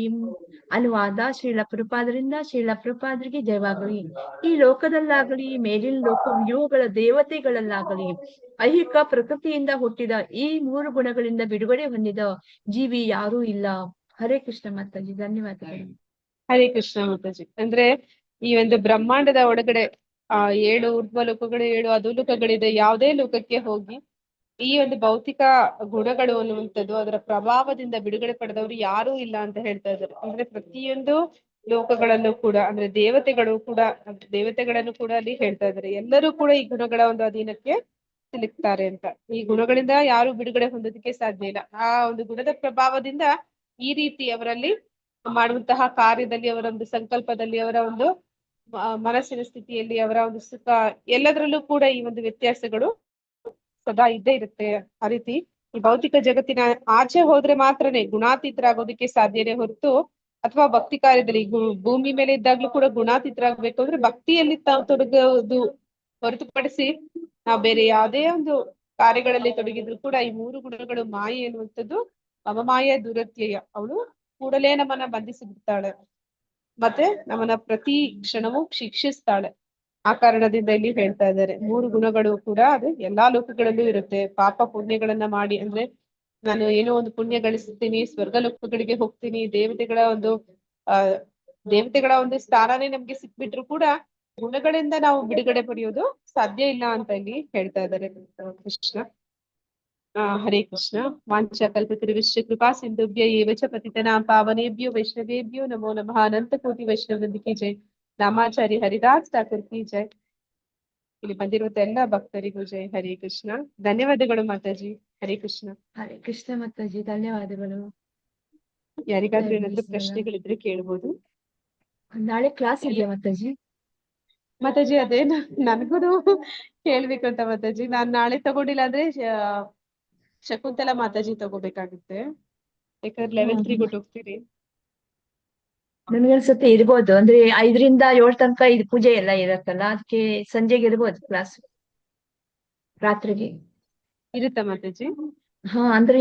ಅನುವಾದ ಶ್ರೀಲ ಪ್ರಭುಪಾದರಿಂದ ಶ್ರೀಲ ಪ್ರಭುಪಾದರಿಗೆ ಜಯವಾಗಲಿ. ಈ ಲೋಕದಲ್ಲಾಗಲಿ ಮೇಲಿನ ಲೋಕವ್ಯೂಹಗಳ ದೇವತೆಗಳಲ್ಲಾಗಲಿ ಐಹಿಕ ಪ್ರಕೃತಿಯಿಂದ ಹುಟ್ಟಿದ ಈ 3 ಗುಣಗಳಿಂದ ಬಿಡುಗಡೆ ಹೊಂದಿದ ಜೀವಿ ಯಾರೂ ಇಲ್ಲ. ಹರೇ ಕೃಷ್ಣ ಮಾತಾಜಿ, ಧನ್ಯವಾದಗಳು. ಹರೇ ಕೃಷ್ಣ ಮಾತಾಜಿ. ಅಂದ್ರೆ ಈ ಒಂದು ಬ್ರಹ್ಮಾಂಡದ ಒಳಗಡೆ 7 ಊರ್ಧ್ವ ಲೋಕಗಳು, 7 ಅಧೋಲೋಕಗಳಿದೆ. ಯಾವುದೇ ಲೋಕಕ್ಕೆ ಹೋಗಿ ಈ ಒಂದು ಭೌತಿಕ ಗುಣಗಳು ಅನ್ನುವಂಥದ್ದು ಅದರ ಪ್ರಭಾವದಿಂದ ಬಿಡುಗಡೆ ಪಡೆದವರು ಯಾರೂ ಇಲ್ಲ ಅಂತ ಹೇಳ್ತಾ ಇದ್ದಾರೆ. ಅಂದ್ರೆ ಪ್ರತಿಯೊಂದು ಲೋಕಗಳಲ್ಲೂ ಕೂಡ ಅಂದ್ರೆ ದೇವತೆಗಳನ್ನು ಕೂಡ ಅಲ್ಲಿ ಹೇಳ್ತಾ ಇದ್ದಾರೆ. ಎಲ್ಲರೂ ಕೂಡ ಈ ಗುಣಗಳ ಒಂದು ಅಧೀನಕ್ಕೆ ಸಿಲುಕ್ತಾರೆ ಅಂತ. ಈ ಗುಣಗಳಿಂದ ಯಾರು ಬಿಡುಗಡೆ ಹೊಂದೋದಕ್ಕೆ ಸಾಧ್ಯ ಇಲ್ಲ. ಆ ಒಂದು ಗುಣದ ಪ್ರಭಾವದಿಂದ ಈ ರೀತಿ ಅವರಲ್ಲಿ ಮಾಡುವಂತಹ ಕಾರ್ಯದಲ್ಲಿ, ಅವರ ಒಂದು ಸಂಕಲ್ಪದಲ್ಲಿ, ಅವರ ಒಂದು ಮನಸ್ಸಿನ ಸ್ಥಿತಿಯಲ್ಲಿ, ಅವರ ಒಂದು ಸುಖ ಎಲ್ಲದರಲ್ಲೂ ಕೂಡ ಈ ಒಂದು ವ್ಯತ್ಯಾಸಗಳು ಸದಾ ಇದ್ದೇ ಇರುತ್ತೆ. ಆ ರೀತಿ ಈ ಭೌತಿಕ ಜಗತ್ತಿನ ಆಚೆ ಹೋದ್ರೆ ಮಾತ್ರನೇ ಗುಣಾತೀತರಾಗೋದಕ್ಕೆ ಸಾಧ್ಯನೇ ಹೊರತು, ಅಥವಾ ಭಕ್ತಿ ಕಾರ್ಯದಲ್ಲಿ ಭೂಮಿ ಮೇಲೆ ಇದ್ದಾಗ್ಲೂ ಕೂಡ ಗುಣಾತೀತರಾಗಬೇಕು ಅಂದ್ರೆ ಭಕ್ತಿಯಲ್ಲಿ ತಾವು ತೊಡಗೋದು ಹೊರತುಪಡಿಸಿ ನಾವು ಬೇರೆ ಯಾವುದೇ ಒಂದು ಕಾರ್ಯಗಳಲ್ಲಿ ತೊಡಗಿದ್ರು ಕೂಡ ಈ 3 ಗುಣಗಳು ಮಾಯೆ ಎನ್ನುವಂಥದ್ದು ಅವಮಾಯ ದುರತ್ಯಯ, ಅವಳು ಕೂಡಲೇ ನಮ್ಮನ್ನ ಬಂಧಿಸಿ ಬಿಡ್ತಾಳೆ, ಮತ್ತೆ ನಮ್ಮನ್ನ ಪ್ರತಿ ಕ್ಷಣವೂ ಶಿಕ್ಷಿಸ್ತಾಳೆ. ಆ ಕಾರಣದಿಂದ ಇಲ್ಲಿ ಹೇಳ್ತಾ ಇದ್ದಾರೆ 3 ಗುಣಗಳು ಕೂಡ ಅದು ಎಲ್ಲಾ ಲೋಕಗಳಲ್ಲೂ ಇರುತ್ತೆ. ಪಾಪ ಪುಣ್ಯಗಳನ್ನ ಮಾಡಿ, ಅಂದ್ರೆ ನಾನು ಏನೋ ಒಂದು ಪುಣ್ಯ ಗಳಿಸ್ತೀನಿ, ಸ್ವರ್ಗ ಲೋಕಗಳಿಗೆ ಹೋಗ್ತೀನಿ, ದೇವತೆಗಳ ಒಂದು ಸ್ಥಾನನೇ ನಮ್ಗೆ ಸಿಕ್ಬಿಟ್ರು ಕೂಡ ಗುಣಗಳಿಂದ ನಾವು ಬಿಡುಗಡೆ ಪಡೆಯೋದು ಸಾಧ್ಯ ಇಲ್ಲ ಅಂತ ಇಲ್ಲಿ ಹೇಳ್ತಾ ಇದ್ದಾರೆ ಕೃಷ್ಣ. ಹರೇ ಕೃಷ್ಣ. ವಾಂಚಾ ಕಲ್ಪತರುಶ್ಚ ಕೃಪಾ ಸಿಂಧುಭ್ಯ ಏವ ಚ ಪತಿತನಾಂ ಪಾವನೇಭ್ಯೋ ವೈಷ್ಣವೇಭ್ಯೋ ನಮೋ ನಮಃ. ಅನಂತ ಕೋಟಿ ವೈಷ್ಣವೃಂದ ಕಿ ಜೈ. ರಾಮಾಚಾರಿ ಹರಿದಾಸ್ ಠಾಕೂರ್ ಕಿ ಜೈ. ಇಲ್ಲಿ ಬಂದಿರುವಂತ ಎಲ್ಲ ಭಕ್ತರಿಗೂ ಜೈ. ಹರೇ ಕೃಷ್ಣ. ಧನ್ಯವಾದಗಳು ಮಾತಾಜಿ. ಹರೇ ಕೃಷ್ಣ. ಹರೇ ಕೃಷ್ಣ ಮಾತಾಜಿ, ಧನ್ಯವಾದಗಳು. ಯಾರಿಗಾದ್ರೂ ಜೈ ಏನಾದ್ರು ಶ್ರೀರಾಮ್. ಪ್ರಶ್ನೆಗಳಿದ್ರೆ ಕೇಳ್ಬೋದು ನಾಳೆ ಕ್ಲಾಸ್ ಇದೆಯಾ ಮಾತಾಜಿ? ಮಾತಾಜಿ. ಅದೇ ನನ್ಗೂನು ಕೇಳ್ಬೇಕು ಅಂತ ಮಾತಾಜಿ. ನಾನ್ ನಾಳೆ ತಗೊಂಡಿಲ್ಲ ಅಂದ್ರೆ ಶಕುಂತಲಾ ಮಾತಾಜಿ ತಗೋಬೇಕಾಗುತ್ತೆ. ಯಾಕಂದ್ರೆ ಲೆವೆಲ್ 3 ಹೋಗ್ತೀರಿ. ನನ್ಗನ್ಸುತ್ತೆ ಇರ್ಬೋದು, ಅಂದ್ರೆ 5ರಿಂದ 7 ತನಕ ಇದು ಪೂಜೆ ಎಲ್ಲ ಇರತ್ತಲ್ಲ, ಅದಕ್ಕೆ ಸಂಜೆಗೆ ಇರ್ಬೋದು ಕ್ಲಾಸ್, ರಾತ್ರಿಗೆ. ಇರುತ್ತಾ ಮಾತಾಜಿ? ಹಾ, ಅಂದ್ರೆ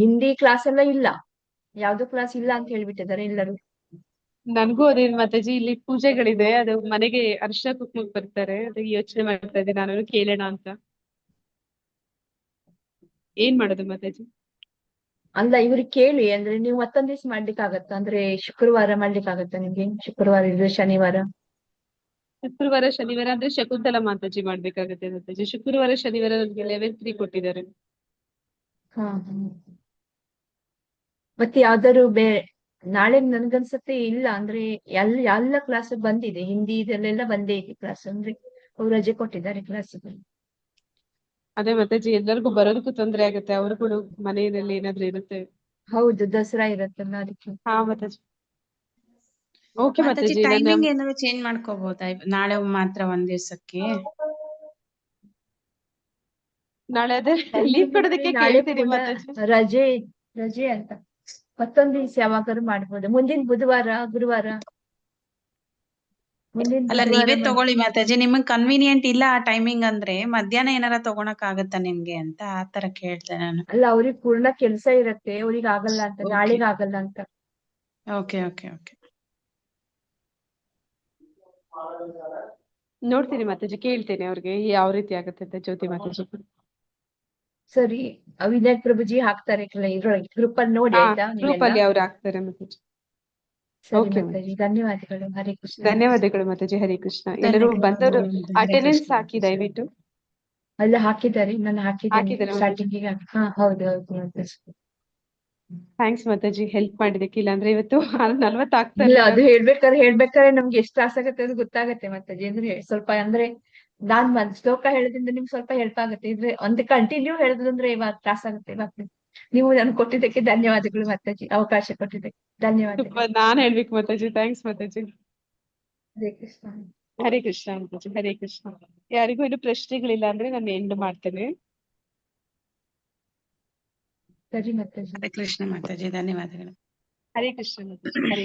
ಹಿಂದಿ ಕ್ಲಾಸ್ ಎಲ್ಲ ಇಲ್ಲ, ಯಾವ್ದು ಕ್ಲಾಸ್ ಇಲ್ಲ ಅಂತ ಹೇಳ್ಬಿಟ್ಟಿದ್ದಾರೆ ಎಲ್ಲರೂ. ನನ್ಗೂ ಅದೇ ಮಾತಾಜಿ, ಇಲ್ಲಿ ಪೂಜೆಗಳಿದೆ. ಅದು ಮನೆಗೆ ಅರಿಶಿನ ಕುಂಕುಮಕ್ಕೆ ಬರ್ತಾರೆ. ಅದಕ್ಕೆ ಯೋಚನೆ ಮಾಡ್ತಾ ಇದ್ದೀನಿ ನಾನು ಕೇಳೋಣ ಅಂತ. ಏನ್ ಮಾಡೋದು ಮಾತಾಜಿ? ಅಲ್ಲ, ಇವ್ರಿಗೆ ಕೇಳಿ, ಅಂದ್ರೆ ನೀವು ಮತ್ತೊಂದ್ ದಿವ್ಸ ಮಾಡ್ಲಿಕ್ಕಾಗತ್ತ? ಅಂದ್ರೆ ಶುಕ್ರವಾರ ಮಾಡ್ಲಿಕ್ಕಾಗತ್ತ ನಿಮ್ಗೆ? ಶುಕ್ರವಾರ ಇದ್ರೆ ಶನಿವಾರ. ಶುಕ್ರವಾರ ಶನಿವಾರ ಅಂದ್ರೆ ಶಕುಂತಲಾ ಮಾತಾಜಿ ಮಾಡ್ಬೇಕಾಗತ್ತೆ ಮಾತಾಜಿ. ಶುಕ್ರವಾರ ಶನಿವಾರ ನಮ್ಗೆ ಲೆವೆಲ್ 3 ಕೊಟ್ಟಿದ್ದಾರೆ. ಹಾ. ಮತ್ತೆ ಯಾವ್ದಾದ್ರು ನಾಳೆ ನನ್ಗನ್ಸತ್ತೆ ಇಲ್ಲ, ಅಂದ್ರೆ ಎಲ್ಲ ಕ್ಲಾಸ್ ಬಂದಿದೆ, ಹಿಂದಿ ಇದೆಲ್ಲ ಬಂದೇ ಇದೆ ಕ್ಲಾಸ್, ಅಂದ್ರೆ ಅವ್ರು ರಜೆ ಕೊಟ್ಟಿದ್ದಾರೆ ಕ್ಲಾಸಿಗೆ. ಅದೇ ಮಾತಾಜಿ, ಎಲ್ಲರಿಗೂ ಬರೋದಕ್ಕೂ ತೊಂದ್ರೆ ಆಗುತ್ತೆ. ಅವ್ರಿಗೂ ಮನೆಯಲ್ಲಿ ಏನಾದ್ರು ಇರುತ್ತೆ. ಹೌದು, ದಸರಾ ಇರತ್ತಲ್ಲ ಅದಕ್ಕೆ. ಹಾ ಮಾತಾಜಿ. ಓಕೆ ಮಾತಾಜಿ, ಮಾತಾಜಿ. ಟೈಮಿಂಗ್ ಏನಾದ್ರು ಚೇಂಜ್ ಮಾಡ್ಕೋಬಹುದಾ? ನಾಳೆ ಮಾತ್ರ ಒಂದ್ ದಿವ್ಸಕ್ಕೆ? ನಾಳೆ ಅದೇ ಲೀವ್ ಕೊಡೋದಕ್ಕೆ ನಾಳೆ ಕೇಳ್ತೀನಿ ಪುನಃ ಮಾತಾಜಿ. ರಜೆ ಅಂತ ಮತ್ತೊಂದ್ ದಿವ್ಸ ಯಾವಾಗಾದ್ರು ಮಾಡ್ಬೋದು. ಮುಂದಿನ ಬುಧವಾರ, ಗುರುವಾರ, ಮುಂದಿನ ಅಲ್ಲ, ಬುಧವಾರ ನೀವೇ ತಗೊಳ್ಳಿ ಮಾತಾಜಿ. ನಿಮಗ್ ಕನ್ವೀನಿಯಂಟ್ ಇಲ್ಲ ಆ ಟೈಮಿಂಗ್ ಅಂದ್ರೆ ಮಧ್ಯಾಹ್ನ ಏನಾರ ತಗೊಳಕ್ ಆಗತ್ತಾ ನಿಮ್ಗೆ ಅಂತ ಆತರ ಕೇಳ್ದೆ ನಾನು. ಅಲ್ಲ, ಅವ್ರಿಗೆ ಪೂರ್ಣ ಕೆಲ್ಸ ಇರತ್ತೆ, ಅವ್ರಿಗೆ ಆಗಲ್ಲ ಅಂತ, Okay. ನಾಳೆಗ್ ಆಗಲ್ಲ ಅಂತ. Okay okay okay. ನೋಡ್ತೀನಿ ಮಾತಾಜಿ, ಕೇಳ್ತೇನೆ ಅವ್ರಿಗೆ ಯಾವ ರೀತಿ ಆಗುತ್ತೆ ಅಂತ. ಜ್ಯೋತಿ ಮಾತಾಜಿ. ಸರಿ, ವಿನಾಯಕ್ ಪ್ರಭುಜಿ ಹಾಕ್ತಾರೆ ಇದ್ರೊಳಗೆ ಗ್ರೂಪ್ ಅಲ್ಲಿ ನೋಡಿ, ಹಾ, ಆಯ್ತಾ ಗ್ರೂಪ್ ನೀವೆಲ್ಲ? ಅಲ್ಲಿ ಅವ್ರು ಆಗ್ತಾರೆ ಮಾತಾಜಿ. ಸರಿ ಓಕೆ ಮಾತಾಜಿ, ಧನ್ಯವಾದಗಳು. ಹರೇ ಕೃಷ್ಣ. ಧನ್ಯವಾದಗಳು ಮಾತಾಜಿ. ಹರೇ ಕೃಷ್ಣ. ಎಲ್ಲರೂ ಬಂದವರು ಅಟೆಂಡೆನ್ಸ್ ಹಾಕಿ ದಯವಿಟ್ಟು. ಅಲ್ಲ, ಹಾಕಿದ್ದಾರೆ, ನಾನು ಹಾಕಿದ್ದೇನೆ ಹಾಕಿದ್ದಾರೆ ಮಾತಾಜಿ. ಸ್ಟಾರ್ಟಿಂಗ್. ಹಾ, ಹೌದು ಮಾತಾಜಿ. ಥ್ಯಾಂಕ್ಸ್ ಮಾತಾಜಿ, ಹೆಲ್ಪ್ ಮಾಡಿದಕ್ಕೆ. ಇಲ್ಲಾಂದ್ರೆ ಇವತ್ತು 40 ಆಗ್ತಾ ಇಲ್ಲ, ಇರ್ಲಿಲ್ಲ. ಅದು ಹೇಳ್ಬೇಕಾದ್ರೆ ನಮ್ಗೆ ಎಷ್ಟು ತ್ರಾಸ ಆಗತ್ತೆ ಅದು ಗೊತ್ತಾಗತ್ತೆ ಮಾತಾಜಿ. ಅಂದ್ರೆ ಸ್ವಲ್ಪ, ಅಂದ್ರೆ ನಾನ್ ಒಂದ್ ಶ್ಲೋಕ ಹೇಳೋದ್ರಿಂದ ನಿಮ್ಗೆ ಸ್ವಲ್ಪ ಹೆಲ್ಪ್ ಆಗುತ್ತೆ. ಇದ್ರೆ ಒಂದು ಕಂಟಿನ್ಯೂ ಹೇಳೋದಂದ್ರೆ ಇವಾಗ ತ್ರಾಸ ಆಗುತ್ತೆ ಮತ್ತೆ. ನೀವು ನನ್ ಕೊಟ್ಟಿದ್ದಕ್ಕೆ ಧನ್ಯವಾದಗಳು ಮಾತಾಜಿ, ಅವಕಾಶ ಕೊಟ್ಟಿದ್ದಕ್ಕೆ ಧನ್ಯವಾದಗಳು. ನಾನ್ ಹೇಳ್ಬೇಕು ಮಾತಾಜಿ. ಥ್ಯಾಂಕ್ಸ್ ಮಾತಾಜಿ. ಹರೇ ಕೃಷ್ಣ. ಹರೇ ಕೃಷ್ಣ ಮಾತಾಜಿ. ಹರೇ ಕೃಷ್ಣ. ಯಾರಿಗೂ ಏನು ಪ್ರಶ್ನೆಗಳಿಲ್ಲ ಅಂದ್ರೆ ನಾನು ಎಂಡ್ ಮಾಡ್ತೇನೆ. ಸರಿ ಮಾತಾಜಿ. ಹರೇ ಕೃಷ್ಣ ಮಾತಾಜಿ, ಧನ್ಯವಾದಗಳು. ಹರೇ ಕೃಷ್ಣ ಮಾತಾಜಿ. ಹರೇ